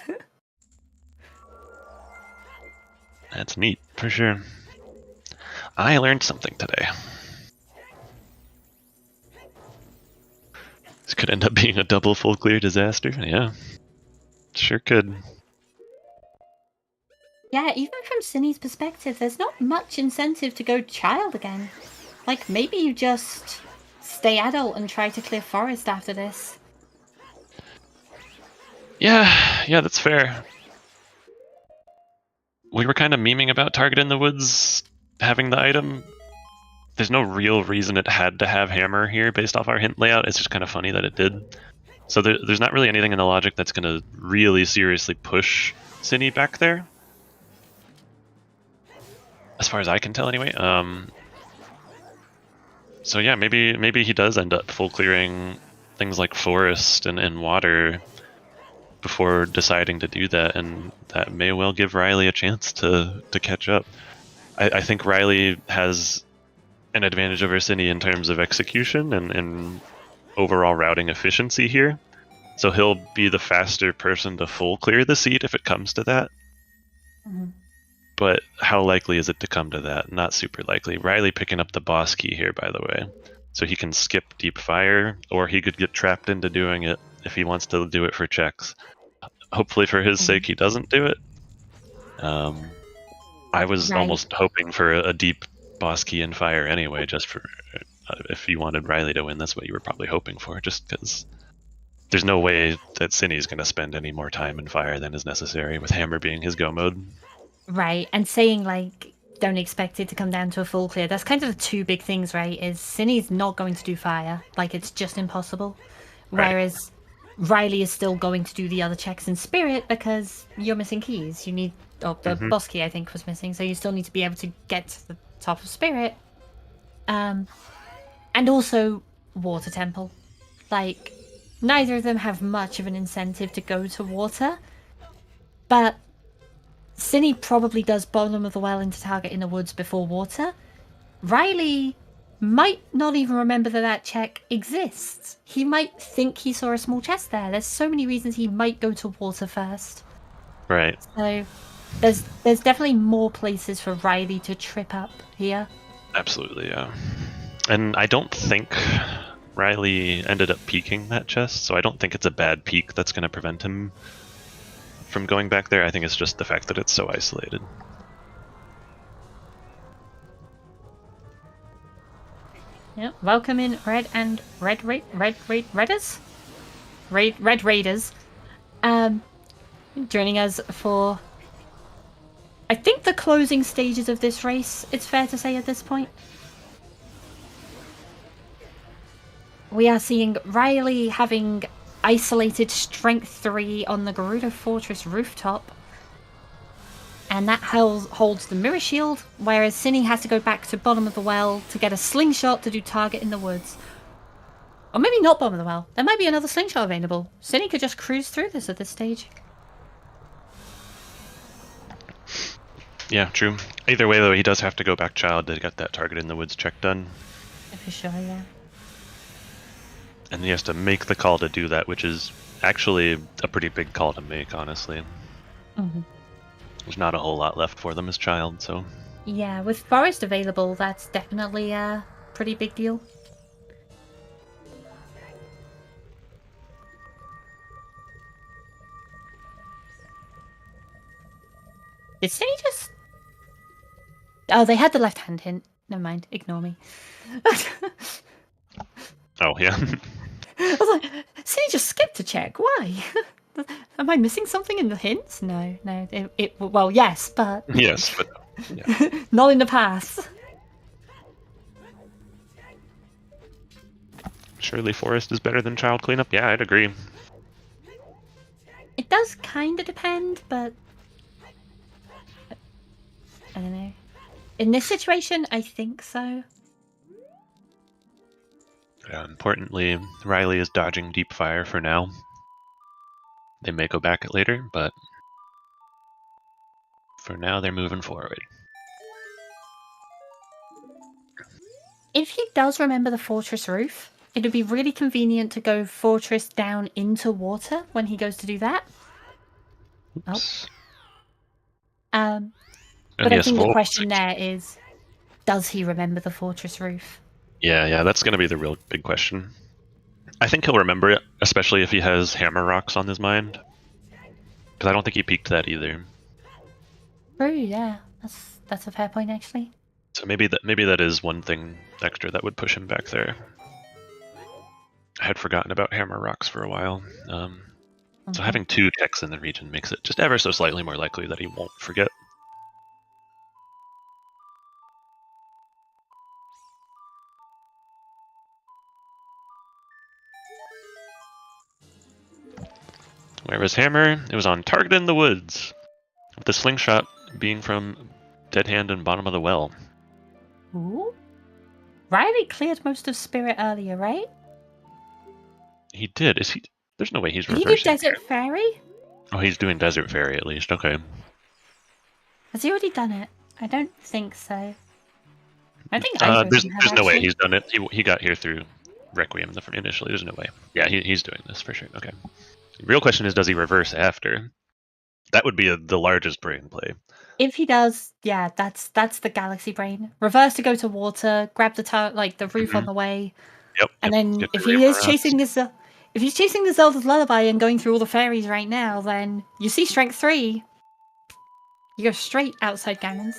That's neat, for sure. I learned something today. This could end up being a double full clear disaster. Yeah, sure could. Yeah, even from Synnii's perspective, there's not much incentive to go child again. Like, maybe you just stay adult and try to clear forest after this. Yeah, that's fair. We were kind of memeing about Target in the Woods having the item. There's no real reason it had to have Hammer here based off our hint layout. It's just kind of funny that it did. So there's not really anything in the logic that's going to really seriously push Synii back there. As far as I can tell, anyway. So yeah, maybe he does end up full clearing things like forest and water before deciding to do that, and that may well give Riley a chance to catch up. I think Riley has an advantage over Synii in terms of execution and overall routing efficiency here. So he'll be the faster person to full clear the seed if it comes to that. Mm-hmm. But how likely is it to come to that? Not super likely. Riley picking up the boss key here, by the way. So he can skip deep fire, or he could get trapped into doing it if he wants to do it for checks. Hopefully for his sake he doesn't do it. I was almost hoping for a deep boss key in fire anyway, just for if you wanted Riley to win, that's what you were probably hoping for, just because there's no way that Synnii's going to spend any more time in fire than is necessary, with Hammer being his go mode. Right, and saying, like, don't expect it to come down to a full clear. That's kind of the two big things, right? Is Synnii's not going to do fire. Like, it's just impossible. Right. Whereas Riley is still going to do the other checks in spirit because you're missing keys. You need... Oh, the boss key, I think, was missing. So you still need to be able to get to the top of spirit. And also Water Temple. Like, neither of them have much of an incentive to go to water. But Synii probably does bottom of the well into target in the woods before water. Riley might not even remember that check exists. He might think he saw a small chest there. There's so many reasons he might go to water first. Right. So there's definitely more places for Riley to trip up here. Absolutely, yeah. And I don't think Riley ended up peeking that chest, so I don't think it's a bad peek that's going to prevent him from going back there. I think it's just the fact that it's so isolated. Yeah, welcome in Red Raiders. Joining us for, I think, the closing stages of this race, it's fair to say at this point. We are seeing Riley having isolated Strength 3 on the Gerudo Fortress rooftop. And that holds the Mirror Shield, whereas Synii has to go back to bottom of the well to get a slingshot to do target in the woods. Or maybe not bottom of the well. There might be another slingshot available. Synii could just cruise through this at this stage. Yeah, true. Either way, though, he does have to go back child to get that target in the woods check done. For sure, yeah. And he has to make the call to do that, which is actually a pretty big call to make, honestly. There's not a whole lot left for them as child, so... Yeah, with Forest available, that's definitely a pretty big deal. Did Synii just... Oh, they had the left-hand hint. Never mind, ignore me. Oh, yeah. I was like, Synii just skipped a check. Why? Am I missing something in the hints? No. Well, yes, but... Yes, but no. Yeah. Not in the past. Surely Forest is better than Child Cleanup? Yeah, I'd agree. It does kind of depend, but... I don't know. In this situation, I think so. Yeah, importantly, Riley is dodging deep fire for now. They may go back it later, but for now they're moving forward. If he does remember the fortress roof, it would be really convenient to go fortress down into water when he goes to do that. Oops. Oh. And But I yes, think the Volk- question there is, does he remember the fortress roof? Yeah, that's going to be the real big question. I think he'll remember it, especially if he has hammer rocks on his mind. Because I don't think he peaked that either. True, yeah. That's a fair point, actually. So maybe that is one thing extra that would push him back there. I had forgotten about hammer rocks for a while. So having 2 techs in the region makes it just ever so slightly more likely that he won't forget. Where was hammer? It was on target in the woods. With the slingshot being from dead hand and bottom of the well. Ooh. Riley cleared most of Spirit earlier, right? He did. Is he? There's no way he's Did he reversing. do Desert Fairy? Oh, he's doing Desert Fairy at least. Okay. Has he already done it? I don't think so. I think either of There's them have, no way actually. he's done it. He got here through Requiem initially. There's no way. Yeah, he's doing this for sure. Okay. The real question is, does he reverse after? That would be the largest brain play. If he does, yeah, that's the galaxy brain. Reverse to go to water, grab the roof on the way, Yep. and then Get if the he is Raymore chasing this, if he's chasing the Zelda's Lullaby and going through all the fairies right now, then you see Strength 3. You go straight outside Ganon's.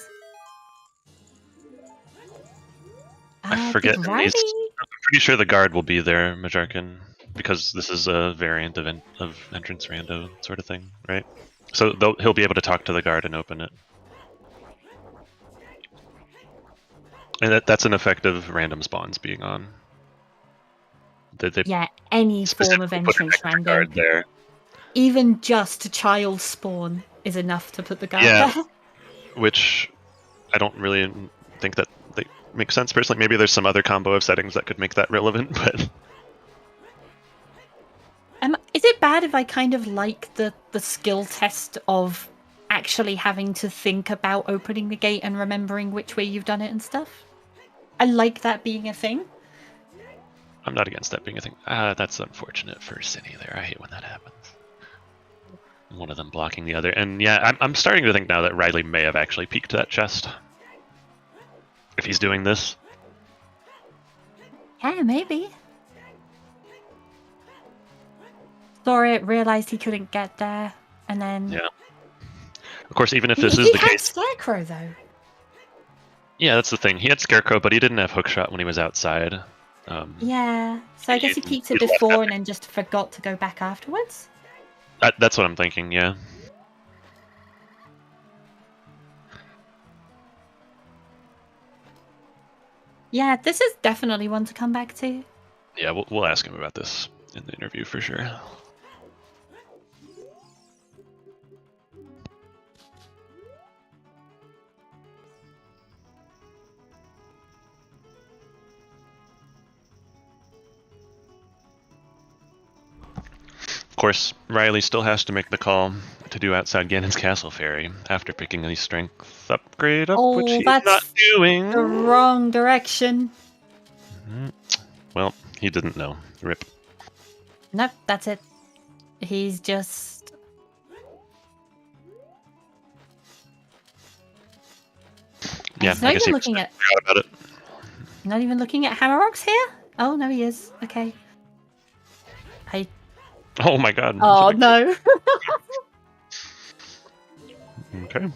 I forget. Did Riley? I'm pretty sure the guard will be there, Majarkin, because this is a variant of entrance rando sort of thing, right? So he'll be able to talk to the guard and open it. And that's an effect of random spawns being on. They Yeah, any form of specifically put an entrance extra random. guard there. Even just a child spawn is enough to put the guard Yeah. there. Which I don't really think that they make sense personally. Maybe there's some other combo of settings that could make that relevant, but Is it bad if I kind of like the skill test of actually having to think about opening the gate and remembering which way you've done it and stuff? I like that being a thing. I'm not against that being a thing. That's unfortunate for Synii there. I hate when that happens. One of them blocking the other. And yeah, I'm starting to think now that Riley may have actually peeked that chest. If he's doing this. Yeah, maybe. Saw it, realized he couldn't get there, and then... Yeah. Of course, even if this is he the had case... Scarecrow, though. Yeah, that's the thing. He had Scarecrow, but he didn't have Hookshot when he was outside. Yeah, so I guess he peeked it he left before that and then just forgot to go back afterwards? That's what I'm thinking, yeah. Yeah, this is definitely one to come back to. Yeah, we'll ask him about this in the interview for sure. Of course, Riley still has to make the call to do outside Ganon's Castle Fairy after picking a strength upgrade up, which he's that's not doing. the wrong direction. Well, he didn't know. Rip. Nope, that's it. He's just... Yeah, He's not I guess even he looking at... forgot about it. Not even looking at Hammer Rocks here? Oh, no, he is. Okay. Oh my god. Oh, no. Okay.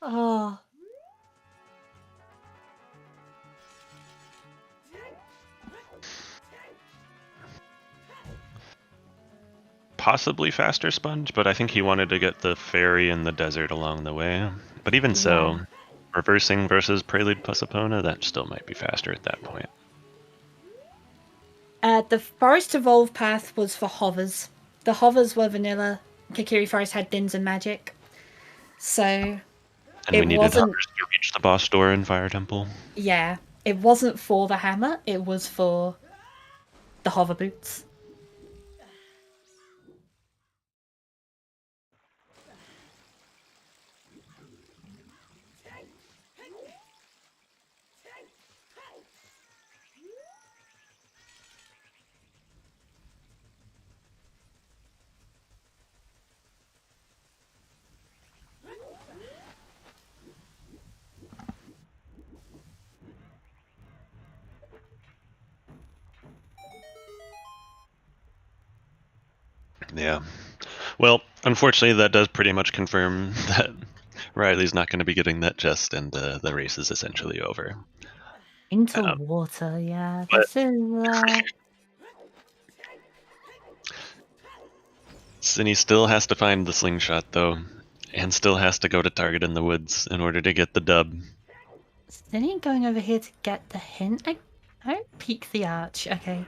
Oh. Possibly faster sponge, but I think he wanted to get the fairy in the desert along the way. But even so, reversing versus Prelude plus Epona, that still might be faster at that point. The Forest Evolve path was for hovers. The hovers were vanilla. Kakiri Forest had Dins and Magic. So... And it we needed wasn't... hovers to reach the boss door in Fire Temple. Yeah. It wasn't for the hammer. It was for the hover boots. Yeah. Well, unfortunately, that does pretty much confirm that Riley's not going to be getting that chest, and the race is essentially over. Into water, yeah. but- This is Synii still has to find the slingshot, though, and still has to go to target in the woods in order to get the dub. Synii going over here to get the hint. I don't peek the arch. Okay.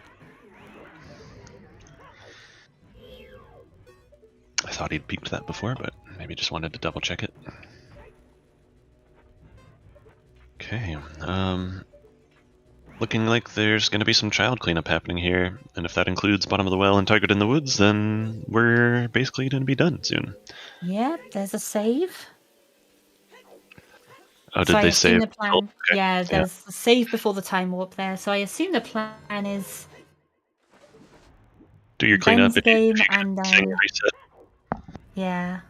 I thought he'd peeked that before, but maybe just wanted to double check it. Okay, looking like there's going to be some child cleanup happening here, and if that includes bottom of the well and target in the woods, then we're basically going to be done soon. Yep, there's a save. Oh, did So I they assume save? the plan. Oh, okay. Yeah, there's a save before the time warp there. So I assume the plan is Do your cleanup lens game and save then reset. yeah.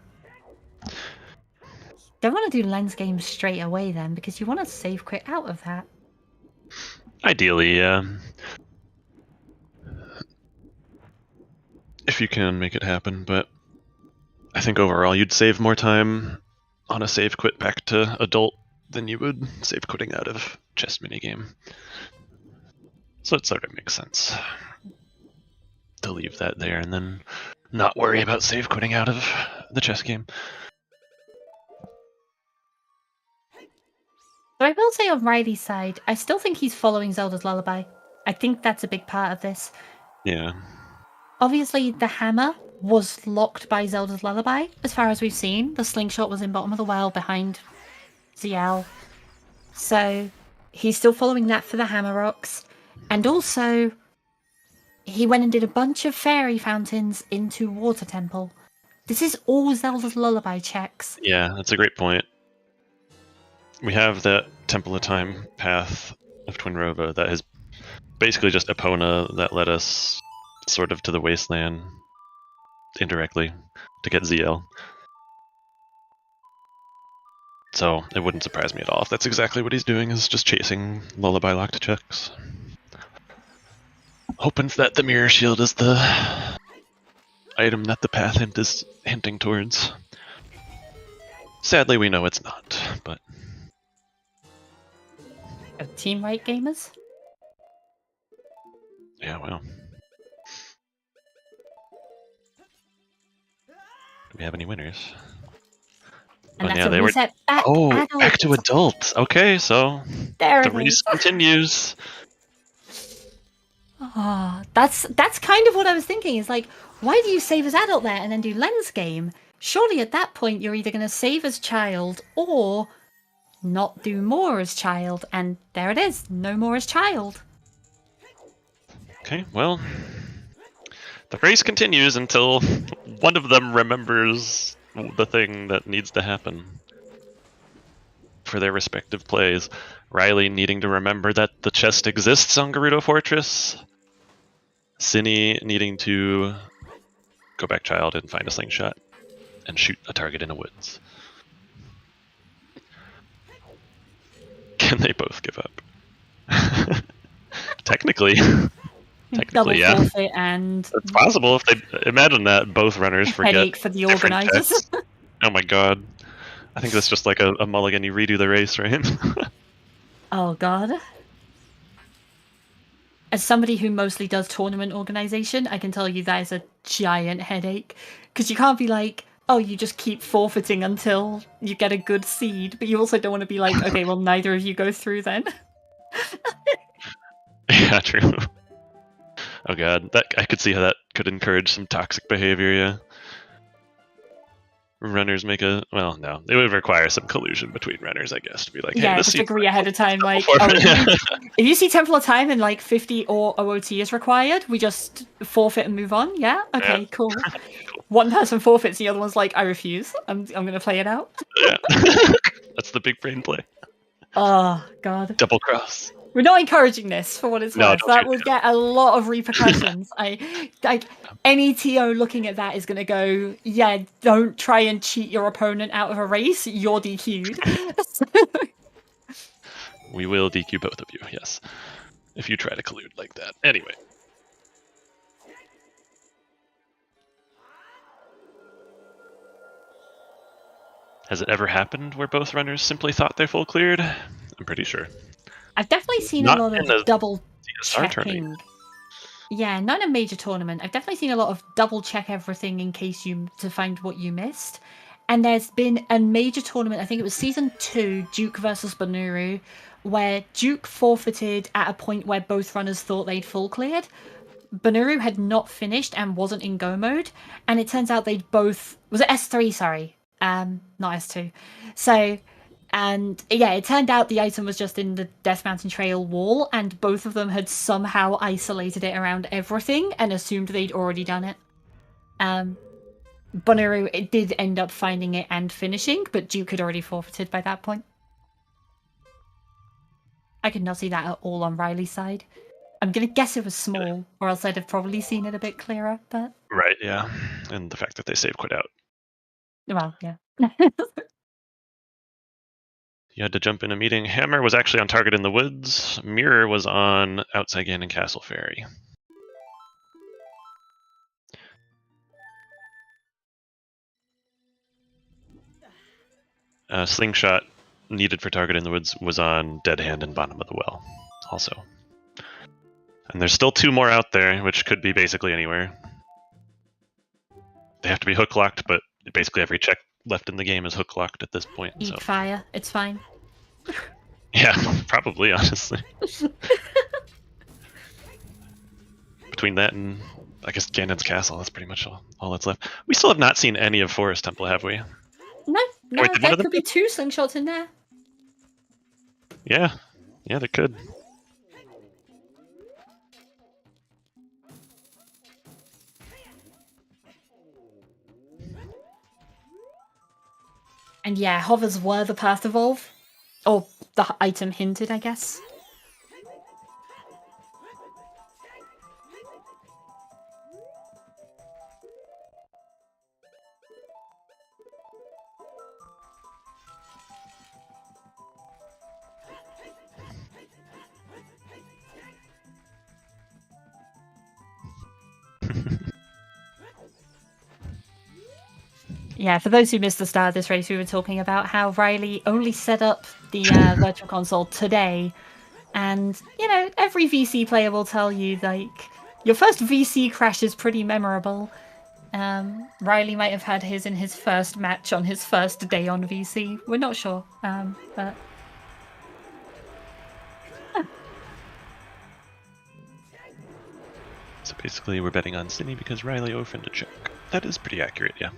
Don't want to do lens game straight away then because you want to save quit out of that. Ideally, yeah. If you can make it happen, but I think overall you'd save more time on a save quit back to adult than you would save quitting out of chess minigame. So it sort of makes sense to leave that there and then not worry about save quitting out of the chess game. So I will say on Riley's side, I still think he's following Zelda's Lullaby. I think that's a big part of this. Yeah. Obviously, the hammer was locked by Zelda's Lullaby, as far as we've seen. The slingshot was in bottom of the well behind ZL. So he's still following that for the hammer rocks. And also, he went and did a bunch of fairy fountains into Water Temple. This is all Zelda's Lullaby checks. Yeah, that's a great point. We have that Temple of Time path of Twinrova that is basically just Epona that led us sort of to the wasteland indirectly to get ZL. So it wouldn't surprise me at all if that's exactly what he's doing, is just chasing lullaby locked checks. Hoping that the mirror shield is the item that the path hint is hinting towards. Sadly, we know it's not, but Team right gamers? yeah, well. Do we have any winners? And Oh, that's yeah, a they were. reset back, Oh, adult. back to adult. Okay, so There the it race is. continues. Oh, that's kind of what I was thinking. Is like, why do you save as adult there and then do lens game? Surely at that point you're either going to save as child or not do more as child. And there it is, no more as child. Okay, well, the race continues until one of them remembers the thing that needs to happen for their respective plays. Riley needing to remember that the chest exists on Gerudo Fortress. Synii needing to go back child and find a slingshot and shoot a target in the woods. Can they both give up? Technically. Double Yeah. forfeit and It's possible if they imagine that both runners forget headache for the different organizers. checks. Oh my god. I think that's just like a mulligan, you redo the race, right? Oh god. As somebody who mostly does tournament organization, I can tell you that is a giant headache. Because you can't be like, oh, you just keep forfeiting until you get a good seed, but you also don't want to be like, okay, well, neither of you go through then. Yeah, true. Oh god, that I could see how that could encourage some toxic behavior, yeah. Runners make a well, no. It would require some collusion between runners, I guess, to be like, hey, Yeah, this just seems agree ahead of time, like, forfeit. if you see Temple of Time and like 50 or OOT is required, we just forfeit and move on, yeah? Okay, Yeah. cool. One person forfeits, the other one's like, I refuse. I'm gonna play it out. Yeah. That's the big brain play. Oh, God. Double cross. We're not encouraging this for what it's No, worth. don't That you would get a lot of repercussions. Any TO looking at that is going to go, yeah, don't try and cheat your opponent out of a race. You're DQ'd. We will DQ both of you, yes. If you try to collude like that. Anyway. Has it ever happened where both runners simply thought their full cleared? I'm pretty sure. I've definitely seen Not a lot in of a double CSR tournament. checking. Yeah, not in a major tournament. I've definitely seen a lot of double check everything in case to find what you missed. And there's been a major tournament, I think it was season 2, Duke versus Banuru, where Duke forfeited at a point where both runners thought they'd full cleared. Banuru had not finished and wasn't in go mode, and it turns out they'd both... Was it S3, sorry? Not S2. So... And yeah, it turned out the item was just in the Death Mountain Trail wall, and both of them had somehow isolated it around everything and assumed they'd already done it. Bunuru it did end up finding it and finishing, but Duke had already forfeited by that point. I could not see that at all on Riley's side. I'm gonna guess it was small, or else I'd have probably seen it a bit clearer, but... Right, yeah. And the fact that they saved quit out. Well, yeah. You had to jump in a meeting. Hammer was actually on target in the woods. Mirror was on outside Ganon Castle Ferry. Slingshot needed for target in the woods was on Dead Hand and Bottom of the Well, also. And there's still 2 more out there, which could be basically anywhere. They have to be hook locked, but basically every check left in the game is hook locked at this point. Eat so. fire, it's fine. Yeah, probably, honestly. Between that and, I guess, Ganon's Castle, that's pretty much all that's left. We still have not seen any of Forest Temple, have we? No, Wait, did one there of them could be 2 slingshots in there. Yeah, there could. And yeah, hovers were the path evolve. Or the item hinted, I guess. Yeah, for those who missed the start of this race, we were talking about how Riley only set up the Virtual Console today. And, you know, every VC player will tell you, like, your first VC crash is pretty memorable. Riley might have had his in his first match on his first day on VC. We're not sure, but... So basically we're betting on Synii because Riley orphaned a check. That is pretty accurate, yeah.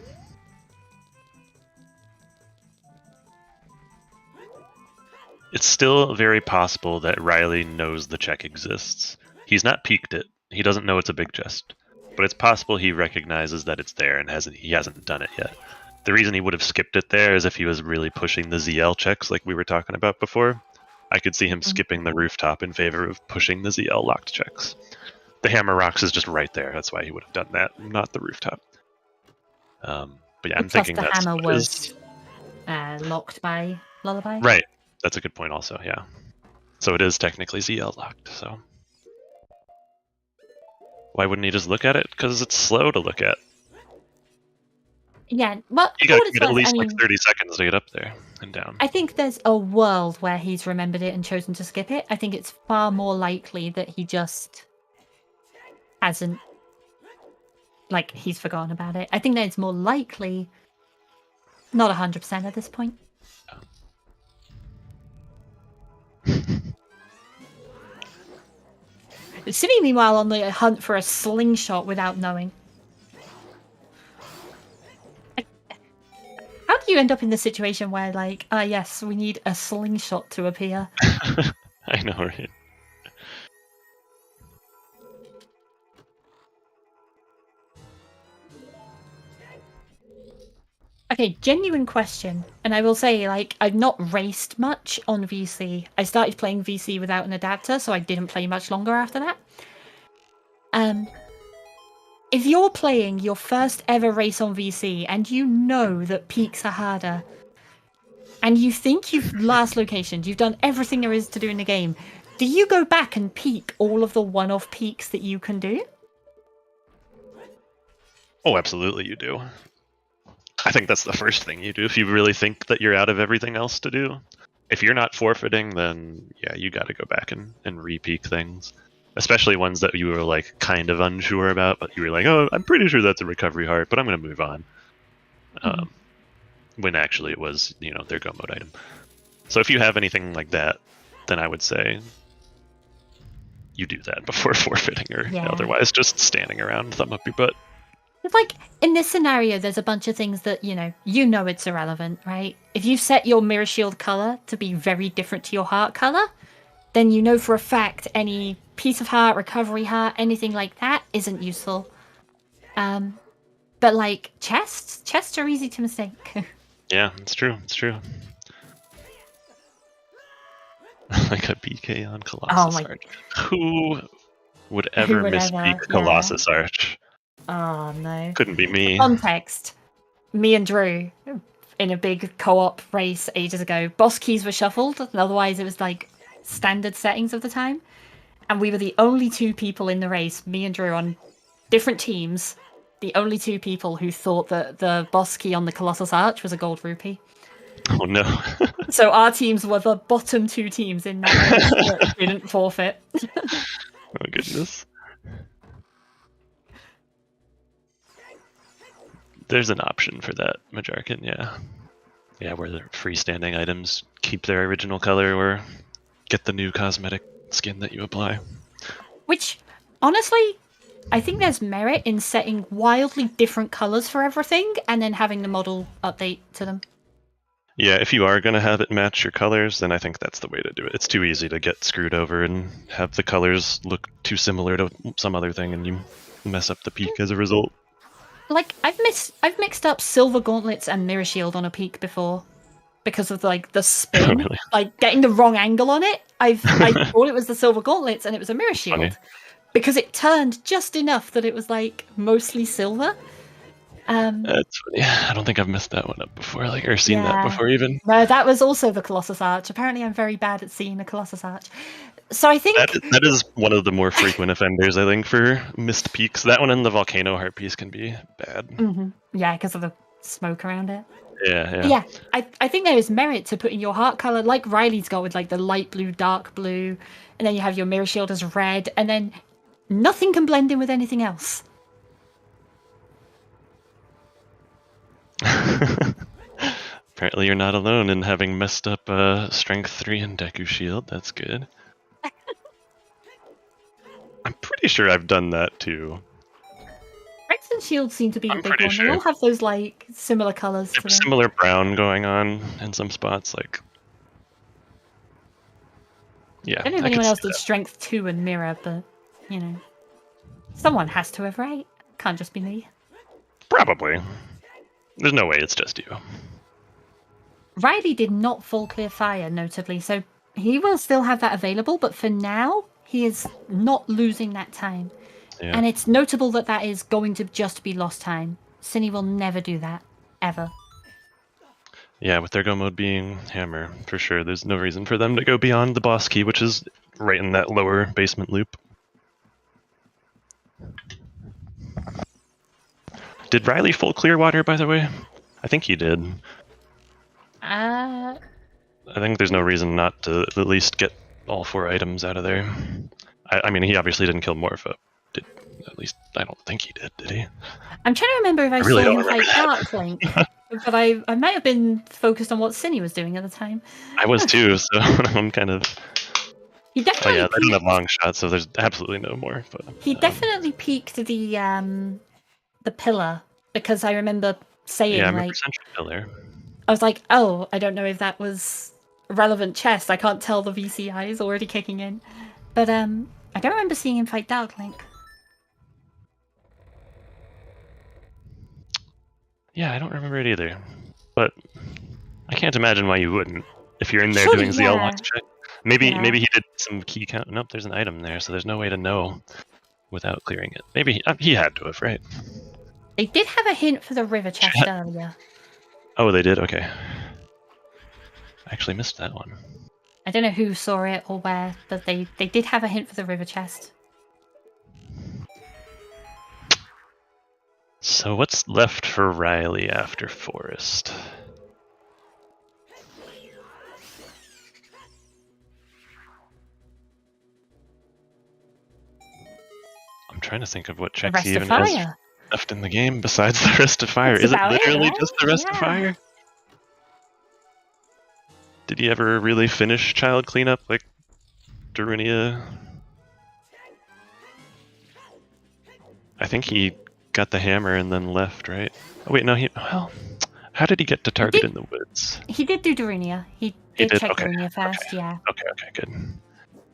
It's still very possible that Riley knows the check exists. He's not peeked it. He doesn't know it's a big chest. But it's possible he recognizes that it's there and he hasn't done it yet. The reason he would have skipped it there is if he was really pushing the ZL checks like we were talking about before. I could see him skipping the rooftop in favor of pushing the ZL locked checks. The Hammer Rocks is just right there. That's why he would have done that, not the rooftop. But yeah, I'm thinking the that's hammer was locked by Lullaby. Right. That's a good point also, yeah. So it is technically ZL locked, so... Why wouldn't he just look at it? Because it's slow to look at. Yeah, well, You gotta get at least like 30 seconds to get up there and down. I think there's a world where he's remembered it and chosen to skip it. I think it's far more likely that he just hasn't, like, he's forgotten about it. I think that it's more likely, not 100% at this point. Synii, meanwhile, on the hunt for a slingshot without knowing. How do you end up in the situation where, like, yes, we need a slingshot to appear? I know, right? Okay, genuine question. And I will say, like, I've not raced much on VC. I started playing VC without an adapter, so I didn't play much longer after that. If you're playing your first ever race on VC and you know that peaks are harder, and you think you've last locations, you've done everything there is to do in the game, do you go back and peak all of the one-off peaks that you can do? Oh, absolutely you do. I think that's the first thing you do if you really think that you're out of everything else to do. If you're not forfeiting, then yeah, you got to go back and re-peak things. Especially ones that you were like kind of unsure about, but you were like, oh, I'm pretty sure that's a recovery heart, but I'm going to move on. When actually it was, their go mode item. So if you have anything like that, then I would say you do that before forfeiting, or otherwise just standing around, thumb up your butt. It's like, in this scenario, there's a bunch of things that, you know it's irrelevant, right? If you set your mirror shield color to be very different to your heart color, then you know for a fact any piece of heart, recovery heart, anything like that isn't useful. But like chests are easy to mistake. Yeah, it's true. Like a BK on Colossus Arch. Who would ever misspeak Colossus Arch? Oh no. Couldn't be me. Context. Me and Drew, in a big co-op race ages ago, boss keys were shuffled, and otherwise it was like standard settings of the time. And we were the only two people in the race, me and Drew, on different teams, the only two people who thought that the boss key on the Colossus Arch was a gold rupee. Oh no. So our teams were the bottom two teams in that race that didn't forfeit. Oh goodness. There's an option for that, Majarkin, yeah. Yeah, where the freestanding items keep their original color or get the new cosmetic skin that you apply. Which, honestly, I think there's merit in setting wildly different colors for everything and then having the model update to them. Yeah, if you are going to have it match your colors, then I think that's the way to do it. It's too easy to get screwed over and have the colors look too similar to some other thing and you mess up the peak as a result. Like, I've mixed up silver gauntlets and mirror shield on a peak before because of like the spin, Oh, really? like getting the wrong angle on it. I thought it was the silver gauntlets and it was a mirror shield. Funny. Because it turned just enough that it was like mostly silver. That's funny. I don't think I've messed that one up before, or seen that before even. No, that was also the Colossus Arch. Apparently I'm very bad at seeing the Colossus Arch. So I think that is one of the more frequent offenders, I think, for missed peaks. That one and the Volcano Heart piece can be bad. Mm-hmm. Yeah, because of the smoke around it. Yeah. I think there is merit to putting your heart color, like Riley's got with like the light blue, dark blue, and then you have your mirror shield as red, and then nothing can blend in with anything else. Apparently you're not alone in having messed up Strength 3 and Deku Shield. That's good. I'm pretty sure I've done that too. Strength and Shield seem to be a big one. Sure. They all have those like similar colors to them. Similar brown going on in some spots, like. Yeah. I don't know if anyone else did Strength 2 and Mirror, but someone has to have, right? Can't just be me. Probably. There's no way it's just you. Riley did not full clear fire, notably, so he will still have that available, but for now, he is not losing that time. Yeah. And it's notable that that is going to just be lost time. Synii will never do that. Ever. Yeah, with their go mode being hammer, for sure. There's no reason for them to go beyond the boss key, which is right in that lower basement loop. Did Riley full clear water, by the way? I think he did. I think there's no reason not to at least get all 4 items out of there. I mean, he obviously didn't kill Morpha. At least, I don't think he did he? I'm trying to remember if I saw him fight Dark Link. But I might have been focused on what Synii was doing at the time. I was too, so I'm kind of... He definitely they didn't have long shots, so there's absolutely no more. But he definitely peaked the pillar, because I remember saying, I remember Central Pillar. I was like, oh, I don't know if that was a relevant chest. I can't tell the VCI is already kicking in. But I don't remember seeing him fight Dark Link. Yeah, I don't remember it either. But I can't imagine why you wouldn't. If you're in there doing ZL Watch check. Maybe he did some key count. Nope, there's an item there, so there's no way to know without clearing it. Maybe he had to have, right? They did have a hint for the river chest earlier. Oh, they did? Okay. I actually missed that one. I don't know who saw it or where, but they did have a hint for the river chest. So what's left for Riley after Forest? I'm trying to think of what The checks rest he of even has fire. left in the game besides the Rest of Fire. That's Is it about it, literally right? just the Rest of Yeah. Fire? Did he ever really finish Child Cleanup like Darunia? I think he got the hammer and then left, right? Oh wait, no, well, how did he get to Target in the Woods? He did do Darunia. He He did did? check Okay, Darunia first, yeah. Okay, good.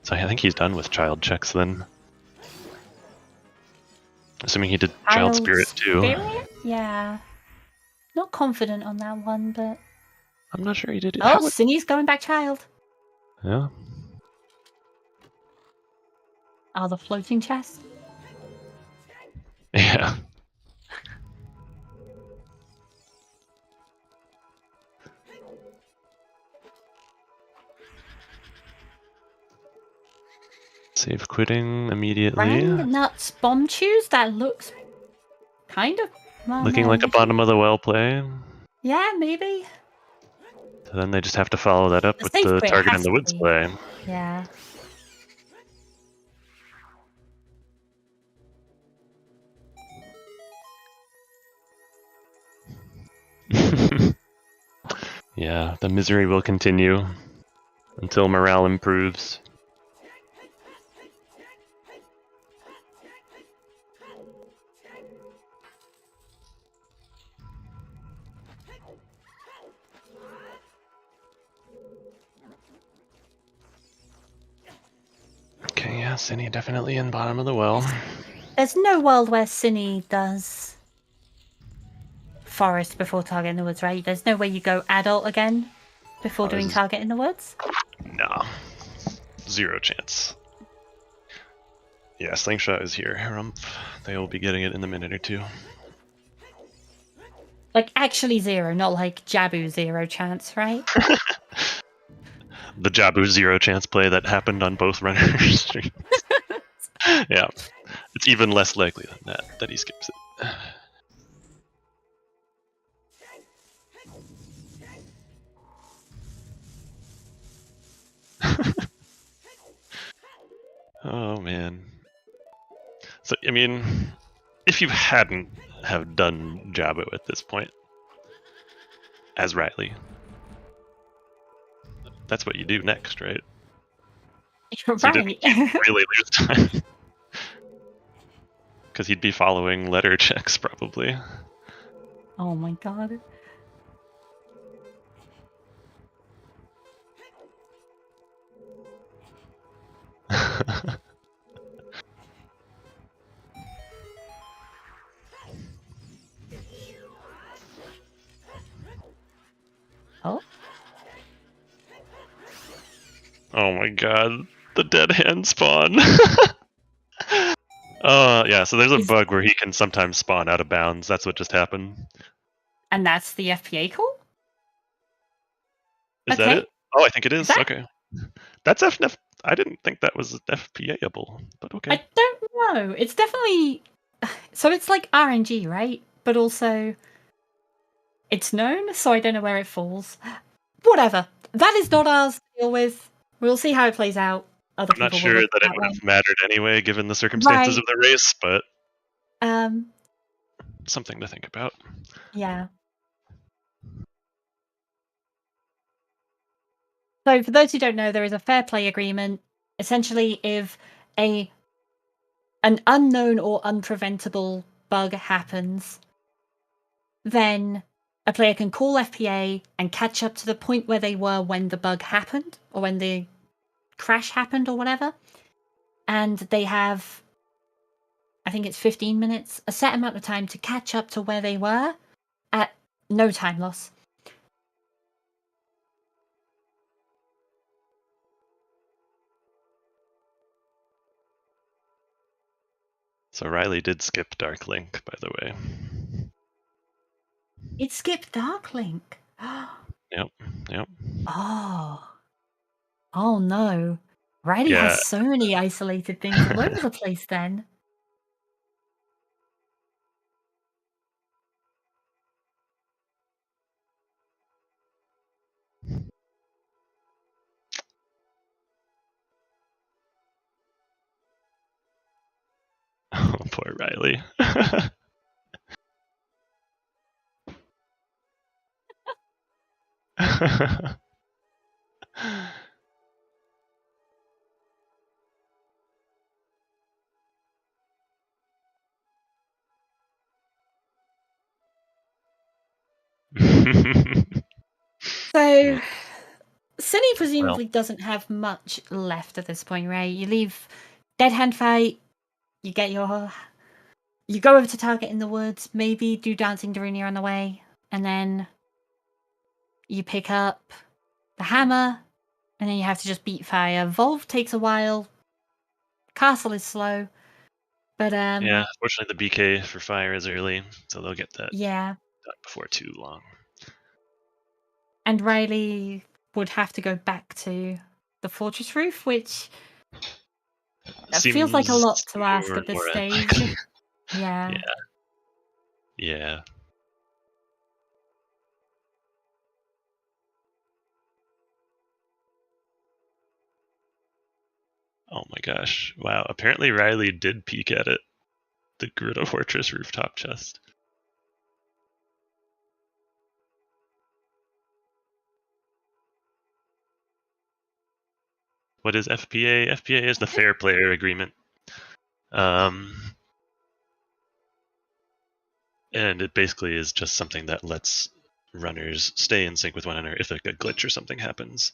So I think he's done with child checks then. Assuming he did Child Spirit too. Spirit? Yeah. Not confident on that one, but... I'm not sure he did it. Oh, Synnii's going back child. Yeah. Oh, the floating chest? Yeah. Save quitting immediately. Rang Nuts Bomb Chews? That looks kind of... Well, Looking no, like a bottom of the well play. Yeah, maybe. So then they just have to follow that up The with safe the quit Target in has the to Woods be. play. Yeah. Yeah, the misery will continue until morale improves. Okay, yeah, Synii definitely in bottom of the well. There's no world where Synii does Forest before Target in the Woods, right? There's no way you go adult again before doing Target in the Woods? Nah. 0 chance. Yeah, Slingshot is here. Harumph. They will be getting it in a minute or two. Like, actually 0, not like Jabu 0 chance, right? The Jabu 0 chance play that happened on both runners' streams. Yeah. It's even less likely than that he skips it. Oh man. So I mean, if you hadn't have done Jabu at this point as Riley, that's what you do next, right? You're So right. you'd really lose time. Because he'd be following letter checks probably. Oh my god. Oh? Oh my god, the dead hand spawn. Yeah, so there's a bug where he can sometimes spawn out of bounds. That's what just happened. And that's the FPA call? Is that it? Oh, I think it is. Okay. That's FNF. I didn't think that was FPA-able, but okay. I don't know. It's definitely... So it's like RNG, right? But also... It's known, so I don't know where it falls. Whatever. That is not ours to deal with. We'll see how it plays out. I'm not sure that it would have mattered anyway, given the circumstances of the race, but something to think about. Yeah. So for those who don't know, there is a fair play agreement. Essentially, if an unknown or unpreventable bug happens, then a player can call FPA and catch up to the point where they were when the bug happened, or when the crash happened, or whatever. And they have, I think it's 15 minutes, a set amount of time to catch up to where they were at no time loss. So Riley did skip Dark Link, by the way. It skipped Dark Link. Yep. Oh no. Riley has so many isolated things all over the place then. Poor Riley. So, Synii presumably doesn't have much left at this point, right? You leave Dead Hand fight, you get your... You go over to target in the woods, maybe do Dancing Darunia on the way, and then you pick up the hammer, and then you have to just beat fire. Volve takes a while, Castle is slow, but yeah, fortunately the BK for fire is early, so they'll get that yeah. done before too long. And Riley would have to go back to the fortress roof, which feels like a lot to ask at this stage. Yeah. Yeah. Oh my gosh. Wow. Apparently Riley did peek at it. The Grotto Fortress rooftop chest. What is FPA? FPA is the Fair Player Agreement. And it basically is just something that lets runners stay in sync with one another if like a glitch or something happens.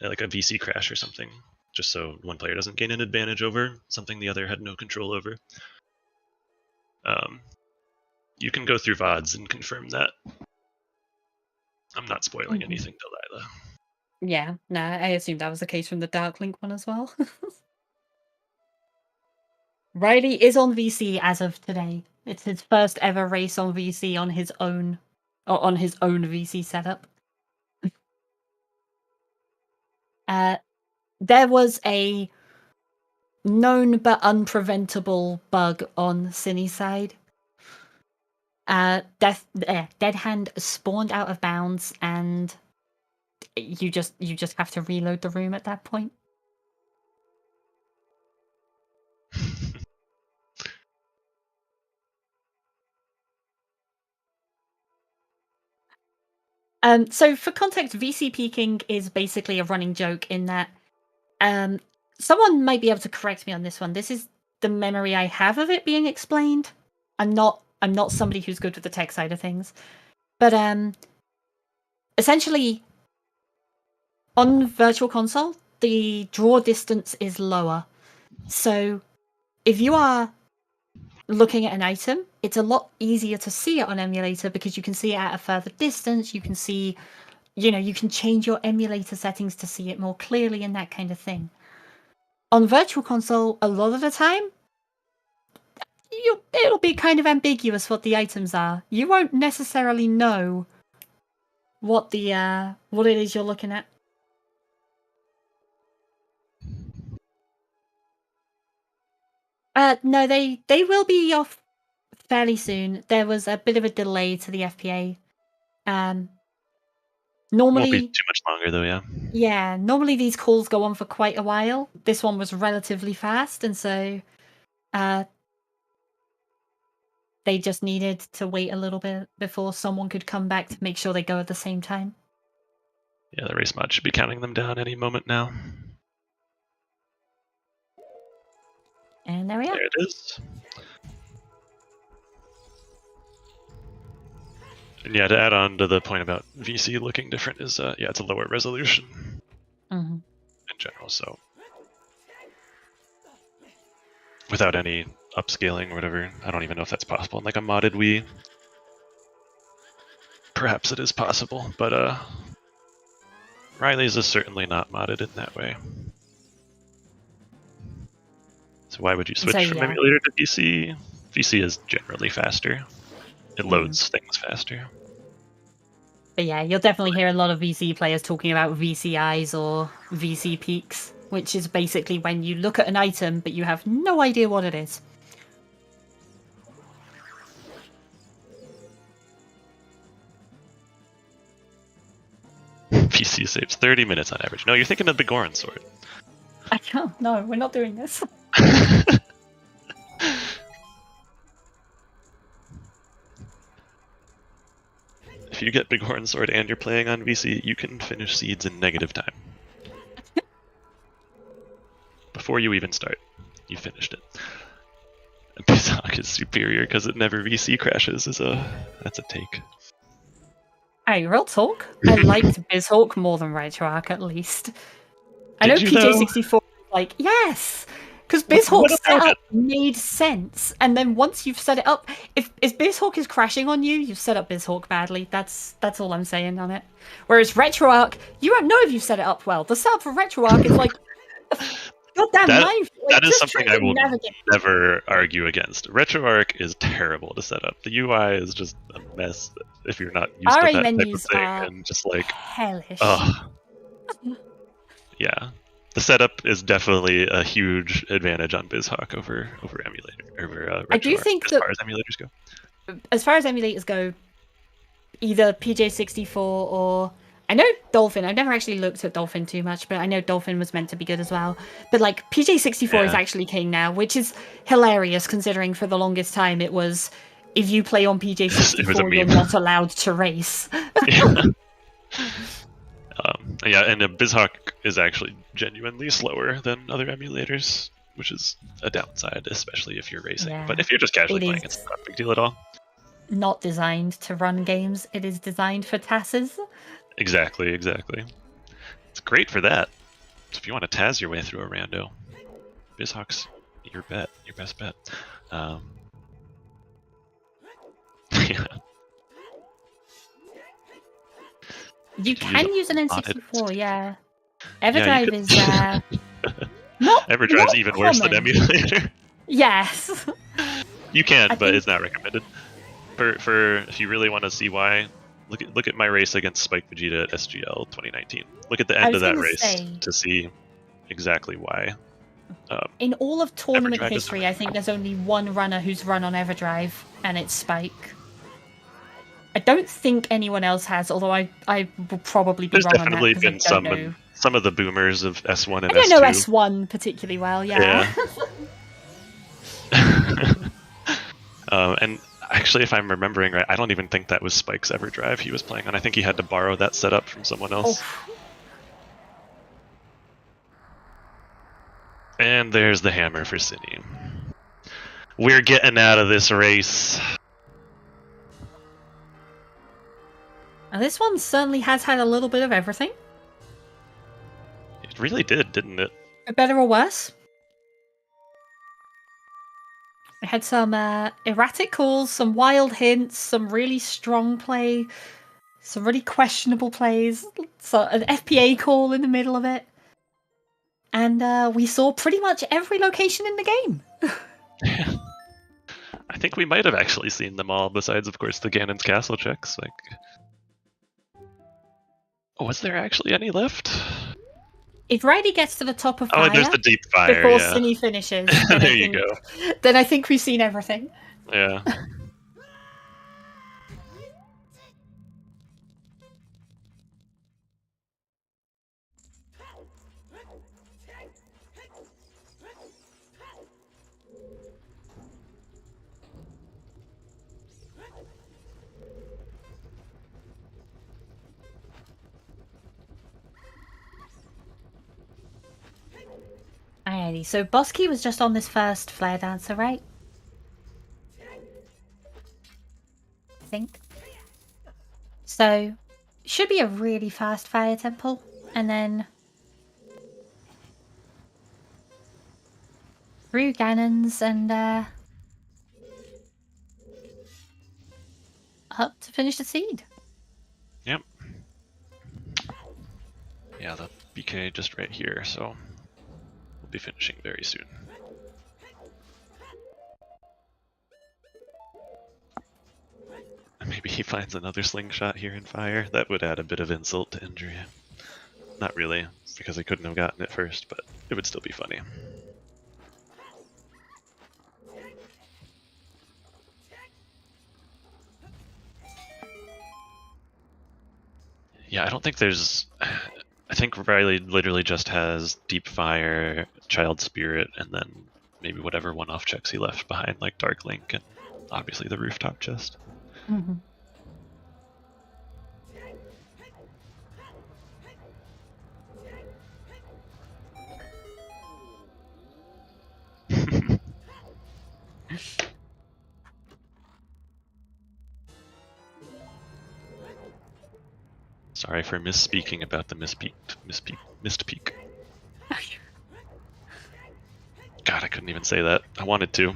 Like a VC crash or something. Just so one player doesn't gain an advantage over something the other had no control over. You can go through VODs and confirm that. I'm not spoiling anything, Delilah. Yeah, no, I assumed that was the case from the Dark Link one as well. Riley is on VC as of today. It's his first ever race on VC on his own VC setup. There was a known but unpreventable bug on Synnie's side. Dead Hand spawned out of bounds, and you just have to reload the room at that point. So for context, VC peaking is basically a running joke in that someone might be able to correct me on this one. This is the memory I have of it being explained. I'm not somebody who's good with the tech side of things. But essentially on Virtual Console, the draw distance is lower. So if you are looking at an item, it's a lot easier to see it on emulator because you can see it at a further distance. You can see, you can change your emulator settings to see it more clearly and that kind of thing. On Virtual Console, a lot of the time, it'll be kind of ambiguous what the items are. You won't necessarily know what it is you're looking at. No, they will be off fairly soon. There was a bit of a delay to the FPA. Normally, won't be too much longer though, yeah. Yeah, normally these calls go on for quite a while. This one was relatively fast, and so they just needed to wait a little bit before someone could come back to make sure they go at the same time. Yeah, the race mod should be counting them down any moment now. And there we are. There it is. And yeah, to add on to the point about VC looking different is, it's a lower resolution in general, so without any upscaling or whatever, I don't even know if that's possible in like a modded Wii. Perhaps it is possible, but Riley's is certainly not modded in that way. So why would you switch from emulator to VC? VC is generally faster. It loads things faster. But yeah, you'll definitely hear a lot of VC players talking about VCIs or VC peaks, which is basically when you look at an item but you have no idea what it is. VC saves 30 minutes on average. No, you're thinking of the Goron sword. I can't. No, we're not doing this. if you get Bighorn Sword and you're playing on VC, you can finish seeds in negative time. Before you even start, you finished it. And BizHawk is superior because it never VC crashes. That's a take. Hey, real talk. I liked BizHawk more than RetroArch, at least. I know PJ64 like, yes! Because BizHawk's setup made sense, and then once you've set it up, if BizHawk is crashing on you, you've set up BizHawk badly. That's all I'm saying on it. Whereas RetroArch, you don't know if you've set it up well. The setup for RetroArch is like, goddamn life. Like, that is something I will never argue against. RetroArch is terrible to set up. The UI is just a mess if you're not used to that type of thing, and just like hellish. Yeah. The setup is definitely a huge advantage on BizHawk over RetroArch. I do think as far as emulators go. As far as emulators go, either PJ64 or I know Dolphin. I've never actually looked at Dolphin too much, but I know Dolphin was meant to be good as well. But like PJ64 is actually king now, which is hilarious considering for the longest time it was if you play on PJ64 you're not allowed to race. Yeah, and BizHawk is actually genuinely slower than other emulators, which is a downside, especially if you're racing. Yeah, but if you're just casually playing, it's not a big deal at all. Not designed to run games. It is designed for TASes. Exactly. It's great for that. So if you want to TAS your way through a rando, BizHawk's your best bet. Yeah. You can use an N64, yeah. Everdrive is not Everdrive's even worse than emulator. Yes. You can, but it's not recommended. For if you really want to see why, look at my race against Spike Vegeta at SGL 2019. Look at the end of that race to see exactly why. In all of tournament history, I think there's only one runner who's run on Everdrive, and it's Spike. I don't think anyone else has, although I will probably be wrong on that. There's definitely been some of the boomers of S1 and S2. I don't know S1 particularly well, yeah. And actually, if I'm remembering right, I don't even think that was Spike's Everdrive he was playing on. I think he had to borrow that setup from someone else. Oh. And there's the hammer for Synii. We're getting out of this race. Now, this one certainly has had a little bit of everything. It really did, didn't it? For better or worse. It had some erratic calls, some wild hints, some really strong play, some really questionable plays, so an FPA call in the middle of it. And we saw pretty much every location in the game. Yeah. I think we might have actually seen them all, besides, of course, the Ganon's Castle checks. Like, was there actually any left? If Riley gets to the top of fire, there's the deep fire before Synii finishes, there you go. Then I think we've seen everything. Yeah. Alrighty, so Bosky was just on this first Flare Dancer, right? I think. So, should be a really fast Fire Temple, and then through Ganon's and up to finish the seed. Yep. Yeah, the BK just right here, so we'll be finishing very soon. Maybe he finds another slingshot here in fire. That would add a bit of insult to injury. Not really, because he couldn't have gotten it first, but it would still be funny. Yeah, I don't think there's... I think Riley literally just has Deep Fire, Child Spirit, and then maybe whatever one-off checks he left behind, like Dark Link and obviously the rooftop chest. Mm-hmm. Sorry for misspeaking about the missed peak. God, I couldn't even say that. I wanted to.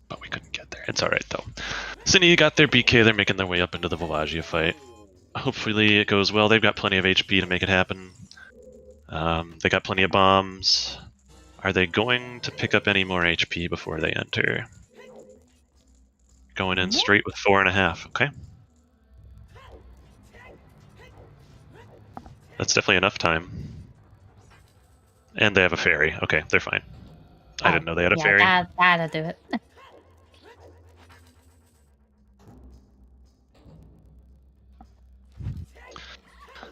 But we couldn't get there. It's alright though. Synii got their BK, they're making their way up into the Velagia fight. Hopefully it goes well. They've got plenty of HP to make it happen. They got plenty of bombs. Are they going to pick up any more HP before they enter? Going in straight with 4.5, okay. That's definitely enough time. And they have a fairy. Okay, they're fine. I didn't know they had a fairy. That'll do it.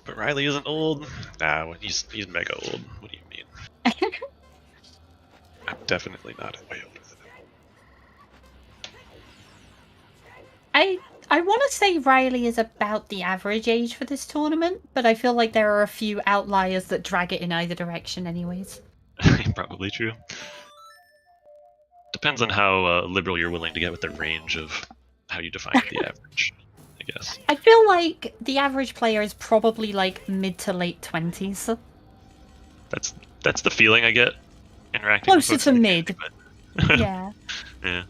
But Riley isn't old. Nah, he's mega old. What do you mean? I'm definitely not way older than him. I want to say Riley is about the average age for this tournament, but I feel like there are a few outliers that drag it in either direction anyways. Probably true. Depends on how liberal you're willing to get with the range of how you define the average, I guess. I feel like the average player is probably like mid to late 20s. That's the feeling I get interacting Closer with to folks mid. but... Yeah. Yeah.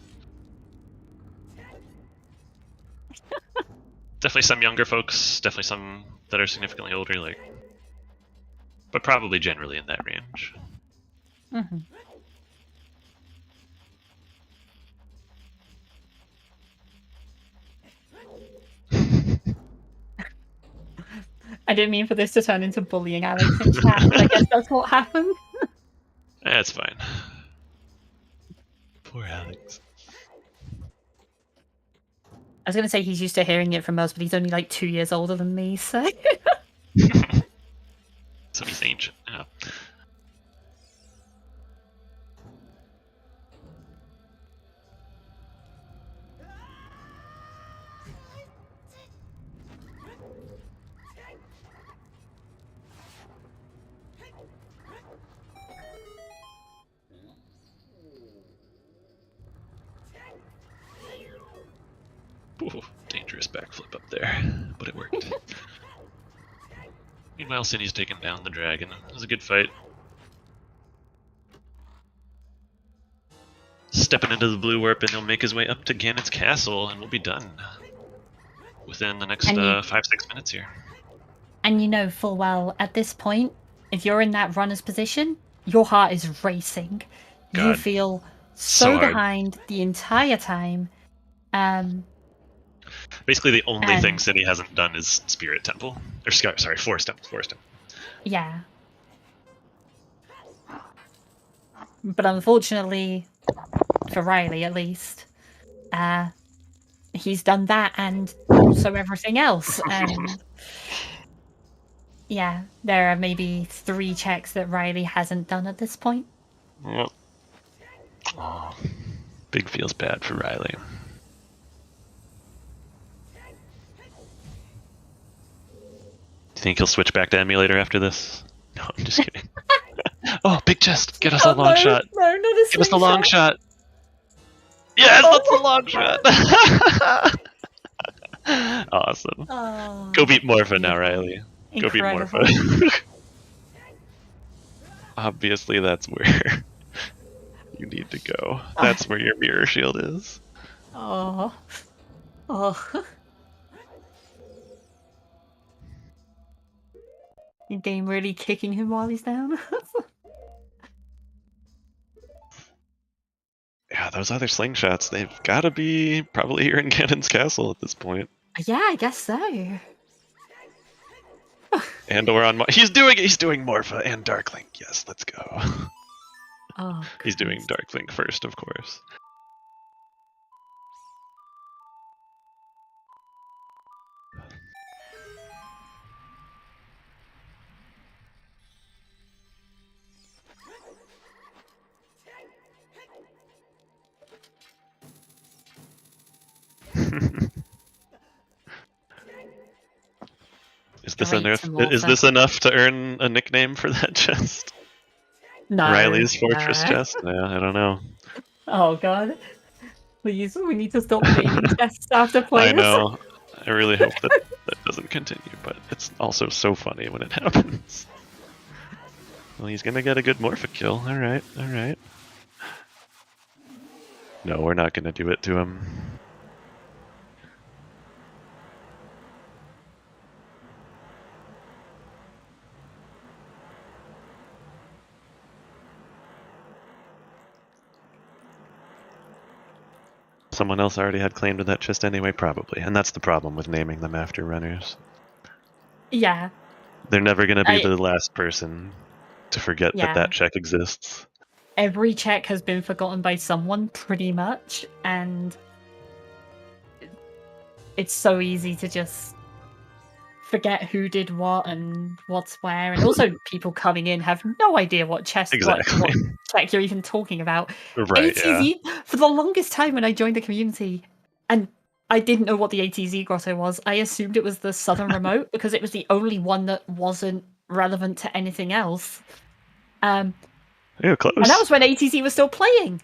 Definitely some younger folks, definitely some that are significantly older, like, but probably generally in that range. Mm-hmm. I didn't mean for this to turn into bullying Alex in chat, but I guess that's what happened. That's fine. Poor Alex. I was going to say he's used to hearing it from us, but he's only like 2 years older than me, so... So he's ancient, yeah. Ooh, dangerous backflip up there, but it worked. Meanwhile, Synnii's taking down the dragon. It was a good fight. Stepping into the blue warp, and he'll make his way up to Ganon's castle, and we'll be done within the next 5-6 minutes here. And you know full well, at this point, if you're in that runner's position, your heart is racing. God. You feel So hard. behind the entire time. Basically, the only thing Synii hasn't done is Spirit Temple. Or, sorry, Forest Temple. Yeah. But unfortunately, for Riley at least, he's done that and also everything else. Yeah, there are maybe 3 checks that Riley hasn't done at this point. Yep. Oh, big feels bad for Riley. Do you think he'll switch back to emulator after this? No, I'm just kidding. Oh, big chest! Get us a long shot! No, not a Give us the long shot! Yes, that's the long shot! Awesome. Oh, Go beat Morpha now, Riley. Go beat incredible. Morpha. Obviously, that's where you need to go. That's where your mirror shield is. Oh. Oh. Your game really kicking him while he's down. Yeah, those other slingshots, they've got to be probably here in Ganon's castle at this point. Yeah, I guess so. And or on he's doing Morpha and Darklink. Yes, let's go. Oh, He's doing Darklink first, of course. Is this enough? Is this enough to earn a nickname for that chest? No. Riley's Fortress chest? Yeah, I don't know. Oh god. Please, we need to stop naming tests after players. I know. I really hope that that doesn't continue, but it's also so funny when it happens. Well, he's gonna get a good Morphic kill. Alright, alright. No, we're not gonna do it to him. Someone else already had claim to that chest anyway, probably. And that's the problem with naming them after runners. Yeah. They're never gonna be the last person to forget that check exists. Every check has been forgotten by someone, pretty much, and it's so easy to just forget who did what and what's where, and also people coming in have no idea what chest, what check you're even talking about. Right, ATZ, for the longest time when I joined the community, and I didn't know what the ATZ grotto was, I assumed it was the southern remote because it was the only one that wasn't relevant to anything else. Yeah, close. And that was when ATZ was still playing.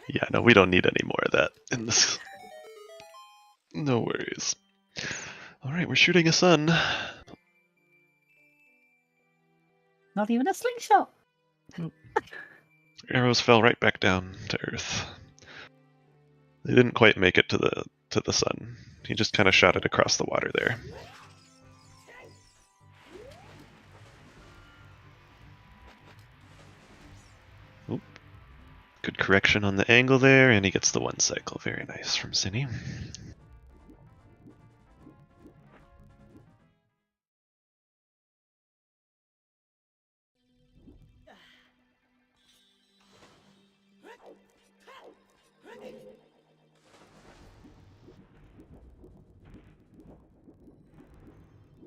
Yeah, no, we don't need any more of that in this. No worries. Alright, we're shooting a sun. Not even a slingshot. Arrows fell right back down to Earth. They didn't quite make it to the sun. He just kind of shot it across the water there. Oop. Good correction on the angle there, and he gets the one cycle. Very nice from Synii.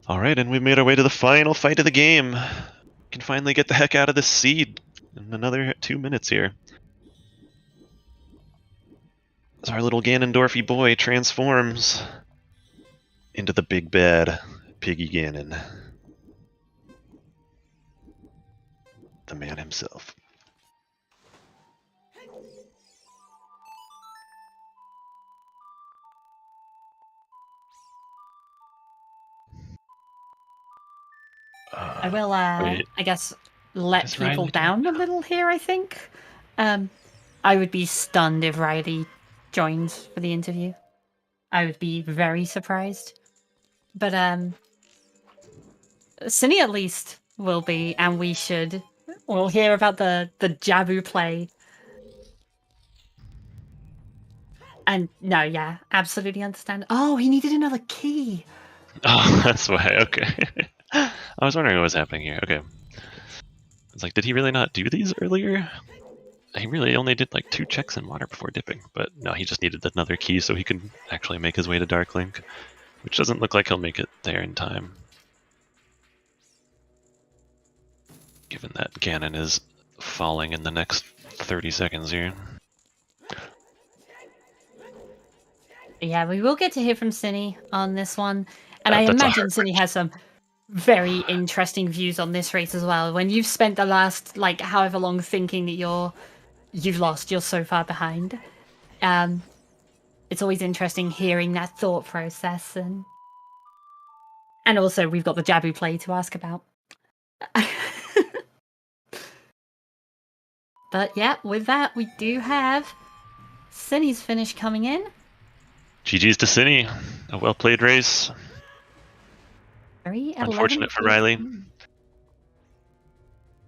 Alright, and we made our way to the final fight of the game. We can finally get the heck out of this seed in another 2 minutes here. As our little Ganondorfy boy transforms into the big bad Piggy Ganon. The man himself. I will, I guess, let people down a little here, I think. I would be stunned if Riley joined for the interview. I would be very surprised. But, Synii at least will be, and we'll hear about the Jabu play. And, no, yeah, absolutely understand. Oh, he needed another key! Oh, that's why, okay. I was wondering what was happening here. Okay. It's like, did he really not do these earlier? He really only did like 2 checks in water before dipping, but no, he just needed another key so he could actually make his way to Darklink, which doesn't look like he'll make it there in time. Given that Ganon is falling in the next 30 seconds here. Yeah, we will get to hear from Synii on this one. And I imagine Synii has some very interesting views on this race as well. When you've spent the last, like, however long thinking that you've lost, you're so far behind. It's always interesting hearing that thought process. And also, we've got the Jabu play to ask about. But yeah, with that, we do have Synnii's finish coming in. GG's to Synii. A well-played race. Unfortunate for Riley.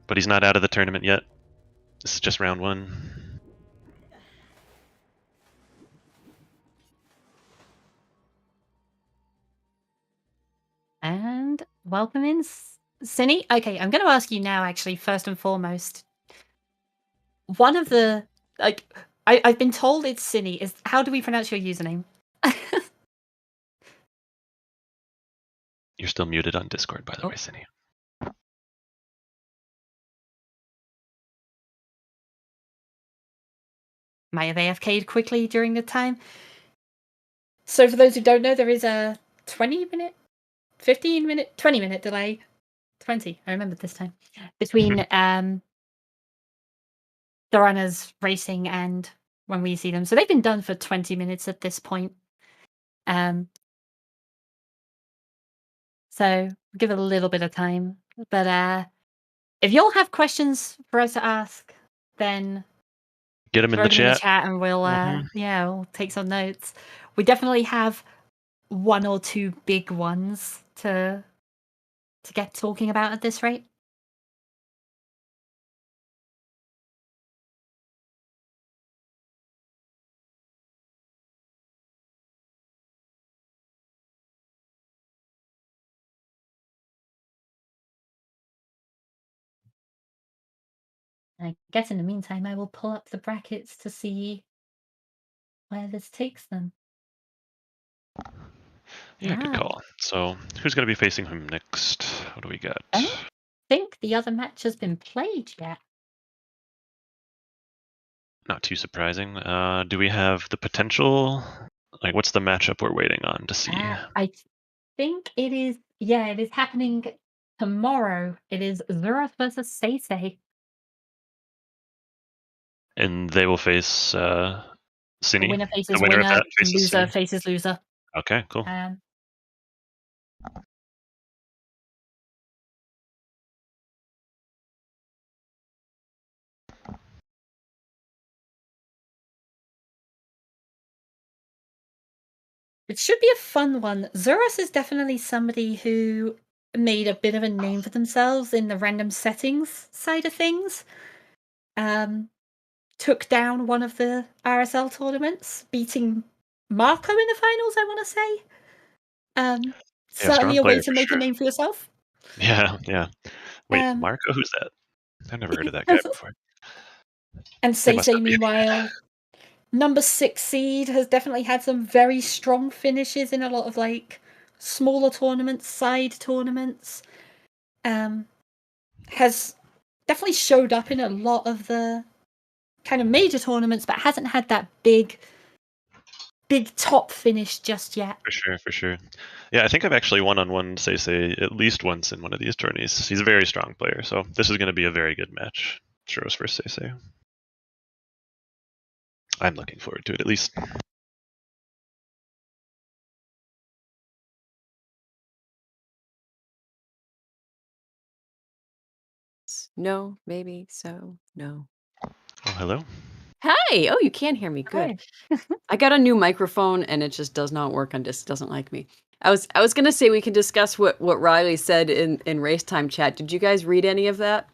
But he's not out of the tournament yet. This is just round 1. And welcome in, Synii. Okay, I'm going to ask you now, actually, first and foremost. One of the, like, I've been told it's Synii. How do we pronounce your username? You're still muted on Discord, by the way, Synii. Might have AFK'd quickly during the time. So for those who don't know, there is a 20-minute, 15-minute, 20-minute delay 20. I remembered this time. Between the runners racing and when we see them. So they've been done for 20 minutes at this point. So give it a little bit of time. But if y'all have questions for us to ask, then Get them in throw the them in the chat. chat and we'll take some notes. We definitely have one or two big ones to get talking about at this rate. I guess in the meantime, I will pull up the brackets to see where this takes them. Yeah, good call. So who's going to be facing him next? What do we got? I don't think the other match has been played yet. Not too surprising. Do we have the potential? Like, what's the matchup we're waiting on to see? I think it is. Yeah, it is happening tomorrow. It is Zurith versus Seisei. And they will face Synii. Winner faces The winner winner, of that faces loser Synii. faces loser. Okay, cool. It should be a fun one. Zurus is definitely somebody who made a bit of a name for themselves in the random settings side of things. Took down one of the RSL tournaments, beating Marco in the finals, I want to say. Certainly a way to make a name for yourself. Yeah. Wait, Marco? Who's that? I've never heard of that guy before. And Seisei, meanwhile, number 6 seed, has definitely had some very strong finishes in a lot of like smaller tournaments, side tournaments. Has definitely showed up in a lot of the kind of major tournaments, but hasn't had that big top finish just yet. For sure. Yeah, I think I've actually one-on-one Seisei at least once in one of these tourneys. He's a very strong player, so this is going to be a very good match. Churros versus Seisei. I'm looking forward to it, at least. No, maybe, so, no. Oh, hello. Hi! Oh, you can hear me. Good. I got a new microphone and it just does not work on this. Doesn't like me. I was gonna say we can discuss what Riley said in race time chat. Did you guys read any of that?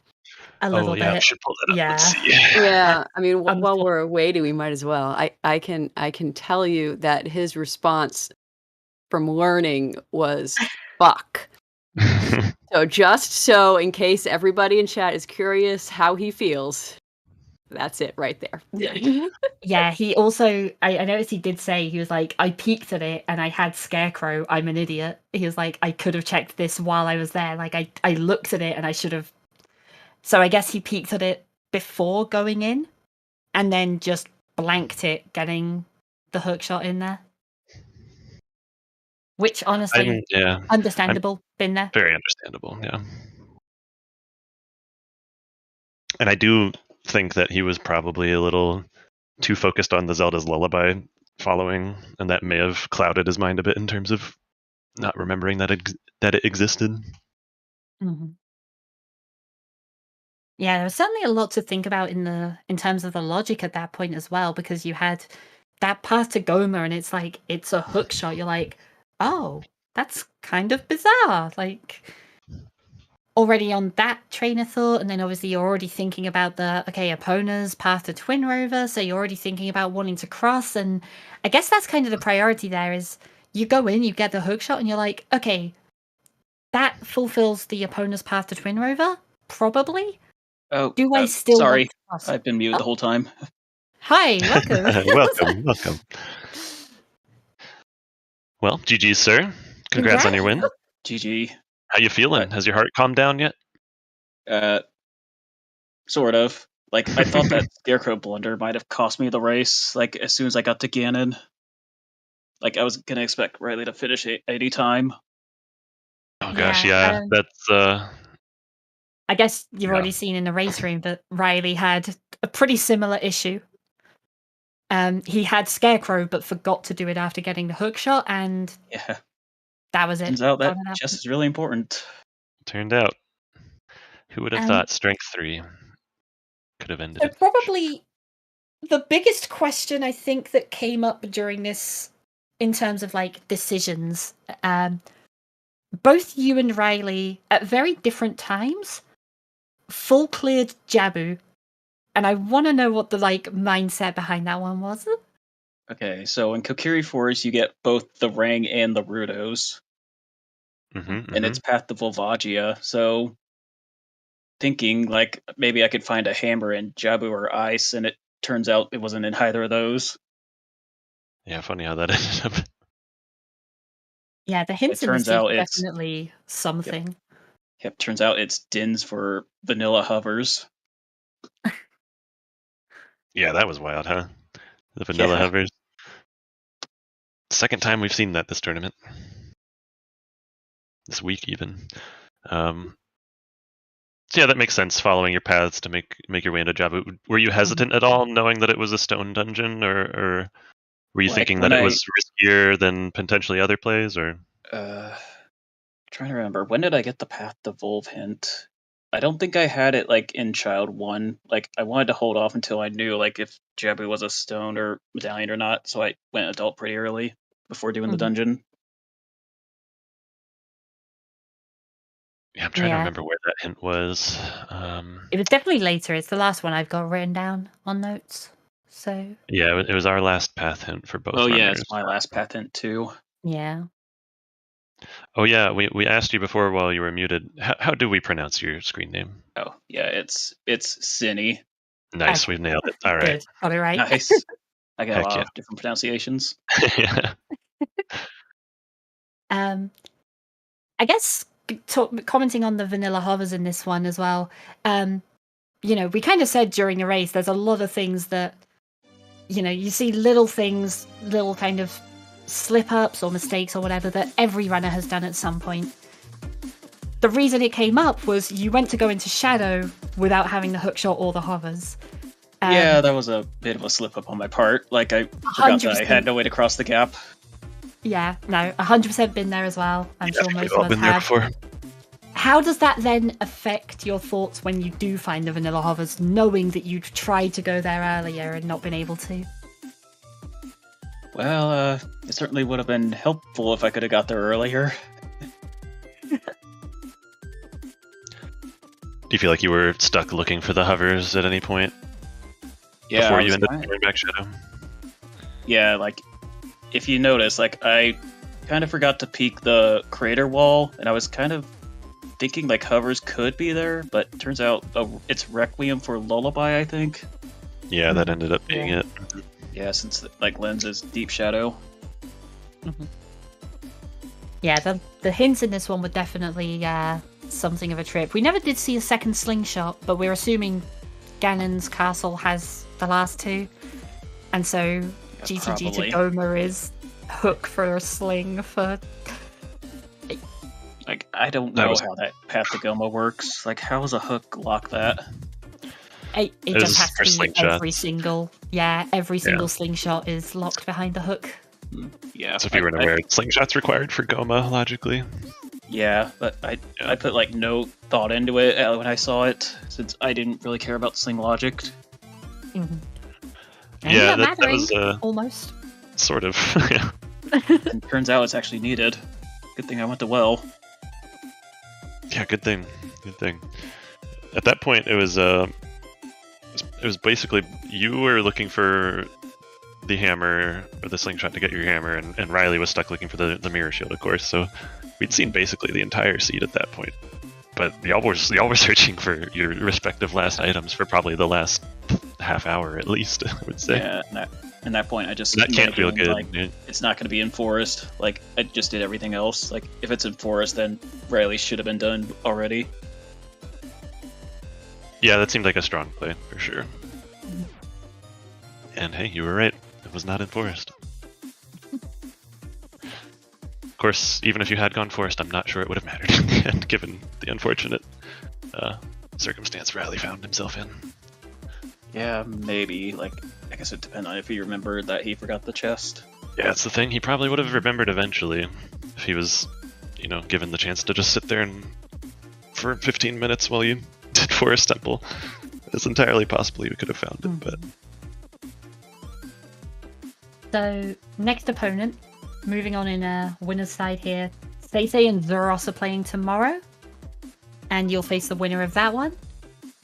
A little bit. We should pull that up. Yeah. Let's see. Yeah. I mean, while we're waiting, we might as well. I can tell you that his response from learning was fuck. So just so in case everybody in chat is curious how he feels, that's it right there. Yeah, he also, I noticed he did say, he was like, I peeked at it and I had Scarecrow, I'm an idiot. He was like, I could have checked this while I was there. Like, I looked at it and I should have. So I guess he peeked at it before going in and then just blanked it, getting the hook shot in there. Which, honestly, understandable. Been there. Very understandable, yeah. And I do think that he was probably a little too focused on the Zelda's Lullaby following, and that may have clouded his mind a bit in terms of not remembering that it existed. Mm-hmm. Yeah, there was certainly a lot to think about in terms of the logic at that point as well, because you had that path to Goma, and it's like it's a hook shot. You're like, oh, that's kind of bizarre. Like, already on that train of thought, and then obviously you're already thinking about Epona's path to Twin Rover, so you're already thinking about wanting to cross, and I guess that's kind of the priority there is you go in, you get the hook shot, and you're like, okay, that fulfills the Epona's path to Twin Rover? Probably. Oh, do I still sorry. Want to I've been muted the whole time. Hi, welcome. welcome. Well, GG, sir. Congrats on your win. GG. How you feeling? Has your heart calmed down yet? Sort of. Like, I thought that Scarecrow blunder might have cost me the race, like, as soon as I got to Ganon. Like, I was gonna expect Riley to finish 80 time. Oh gosh, yeah. That's I guess you've Yeah. already seen in the race room that Riley had a pretty similar issue. He had Scarecrow, but forgot to do it after getting the hook shot, and Yeah. that was it. Turns out that Followed up. chess is really important. Turned out. Who would have thought Strength 3 could have ended So it? probably the biggest question I think that came up during this, in terms of like decisions, both you and Riley at very different times full cleared Jabu, and I want to know what the like mindset behind that one was. Okay, so in Kokiri Forest, you get both the Rang and the Rudos, and it's Path to Volvagia. So thinking like maybe I could find a hammer in Jabu or Ice, and it turns out it wasn't in either of those. Yeah, funny how that ended up. Yeah, the hints in turns this out are it's- definitely something. Yep, turns out it's Dins for vanilla hovers. Yeah, that was wild, huh? The vanilla Yeah. hovers. Second time we've seen that this tournament. This week even. So yeah, that makes sense. Following your paths to make your way into Jabu. Were you hesitant at all, knowing that it was a stone dungeon, or were you Like, thinking when that it was riskier than potentially other plays? Or trying to remember, when did I get the Path to Volv hint? I don't think I had it like in Child 1. Like I wanted to hold off until I knew like if Jabu was a stone or medallion or not, so I went adult pretty early before doing the dungeon. yeah, I'm trying to remember where that hint was. It was definitely later. It's the last one I've got written down on notes. So yeah, it was our last path hint for both. Oh yeah, runners. it's my last path hint too. yeah. Oh yeah, we asked you before while you were muted. How do we pronounce your screen name? Oh yeah, it's Synii. Nice, we've nailed it. All right. Good. Got it right. Nice. I got Heck a lot yeah. of different pronunciations. Yeah. I guess commenting on the vanilla hovers in this one as well. We kind of said during the race, there's a lot of things that, you see little things, little kind of slip ups or mistakes or whatever that every runner has done at some point. The reason it came up was you went to go into Shadow without having the hookshot or the hovers. Yeah, that was a bit of a slip up on my part. Like I forgot that I had no way to cross the gap. Yeah, no, 100% been there as well. I'm sure most We've all of us been there have. before. How does that then affect your thoughts when you do find the vanilla hovers, knowing that you tried to go there earlier and not been able to? Well, it certainly would have been helpful if I could have got there earlier. Do you feel like you were stuck looking for the hovers at any point? Yeah, Before you ended up going back Shadow? Yeah, like, if you notice, like, I kind of forgot to peek the crater wall, and I was kind of thinking, like, hovers could be there, but turns out it's Requiem for Lullaby, I think. Yeah, that ended up being it. Yeah, since, like, Lens is Deep Shadow. Yeah, the hints in this one were definitely something of a trip. We never did see a second slingshot, but we're assuming Ganon's castle has the last two. And so GTG probably. to Goma is hook for a sling for... Like, I don't know how that Path to Goma works. Like, how does a hook lock that? It was just has for to be slingshots. every single slingshot is locked behind the hook. Yeah. So if you weren't aware, slingshot's required for Goma, logically. Yeah, but I put, like, no thought into it when I saw it, since I didn't really care about sling logic. Yeah, that was almost. Sort of. Yeah. And turns out it's actually needed. Good thing I went to well. Yeah, good thing. Good thing. At that point, it was basically you were looking for the hammer or the slingshot to get your hammer, and Riley was stuck looking for the mirror shield, of course. So we'd seen basically the entire seed at that point. But y'all were searching for your respective last items for probably the last half hour at least, I would say. Yeah, at that point, I just That can't feel good. Like, it's not going to be in forest. Like, I just did everything else. Like, if it's in forest, then Riley should have been done already. Yeah, that seemed like a strong play for sure. And hey, you were right. It was not in forest. Of course, even if you had gone forest, I'm not sure it would have mattered in the end, given the unfortunate circumstance Riley found himself in. Yeah, maybe. Like, I guess it depends on if he remembered that he forgot the chest. Yeah, that's the thing. He probably would have remembered eventually if he was, given the chance to just sit there and for 15 minutes while you did Forest Temple. It's entirely possible he could have found it, but... So, next opponent, moving on in winner's side here. Stacey and Zuros are playing tomorrow, and you'll face the winner of that one.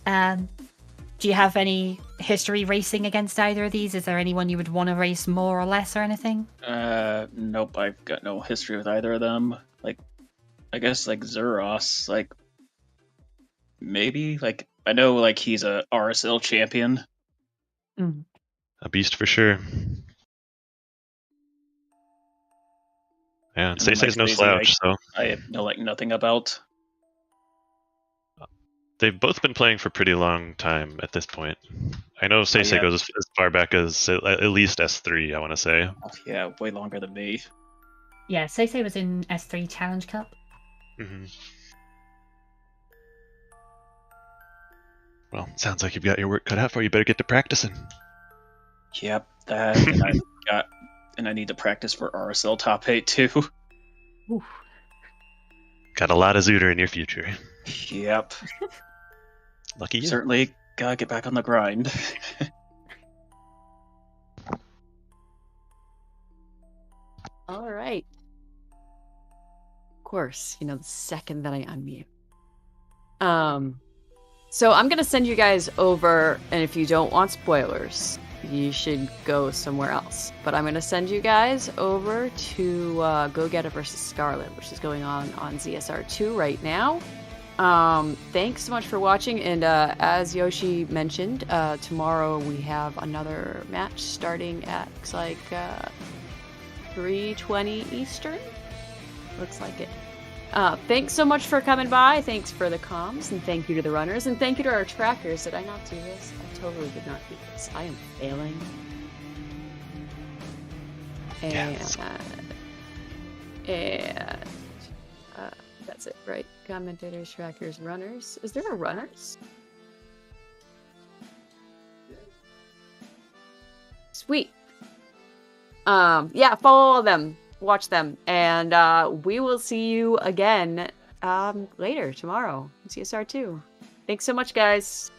Do you have any history racing against either of these? Is there anyone you would want to race more or less or anything? Nope, I've got no history with either of them. Like, I guess, like, Zuros, like, maybe? Like, I know, like, he's a RSL champion. A beast for sure. Yeah, Stacey's no slouch, so... I know, like, nothing about. They've both been playing for a pretty long time at this point. I know Stacey goes as far back as at least S3, I want to say. Yeah, way longer than me. Yeah, Stacey was in S3 Challenge Cup. Mm-hmm. Well, sounds like you've got your work cut out for you. Better get to practicing. Yep, that, and I need to practice for RSL Top 8 too. Oof. Got a lot of Zooter in your future. Yep. Lucky you. Certainly gotta get back on the grind. All right. Of course, the second that I unmute. So I'm gonna send you guys over, and if you don't want spoilers, you should go somewhere else. But I'm gonna send you guys over to Go Getter versus Scarlet, which is going on ZSR2 right now. Thanks so much for watching, and as Yoshi mentioned, tomorrow we have another match starting at looks like 3:20 Eastern. Looks like it. Thanks so much for coming by. Thanks for the comms, and thank you to the runners, and thank you to our trackers. Did I not do this? I totally did not do this. I am failing. And that's it, right? Commentators, trackers, runners. Is there a runners? Sweet. Yeah, follow them, watch them, and we will see you again later tomorrow. CSR2. Thanks so much, guys.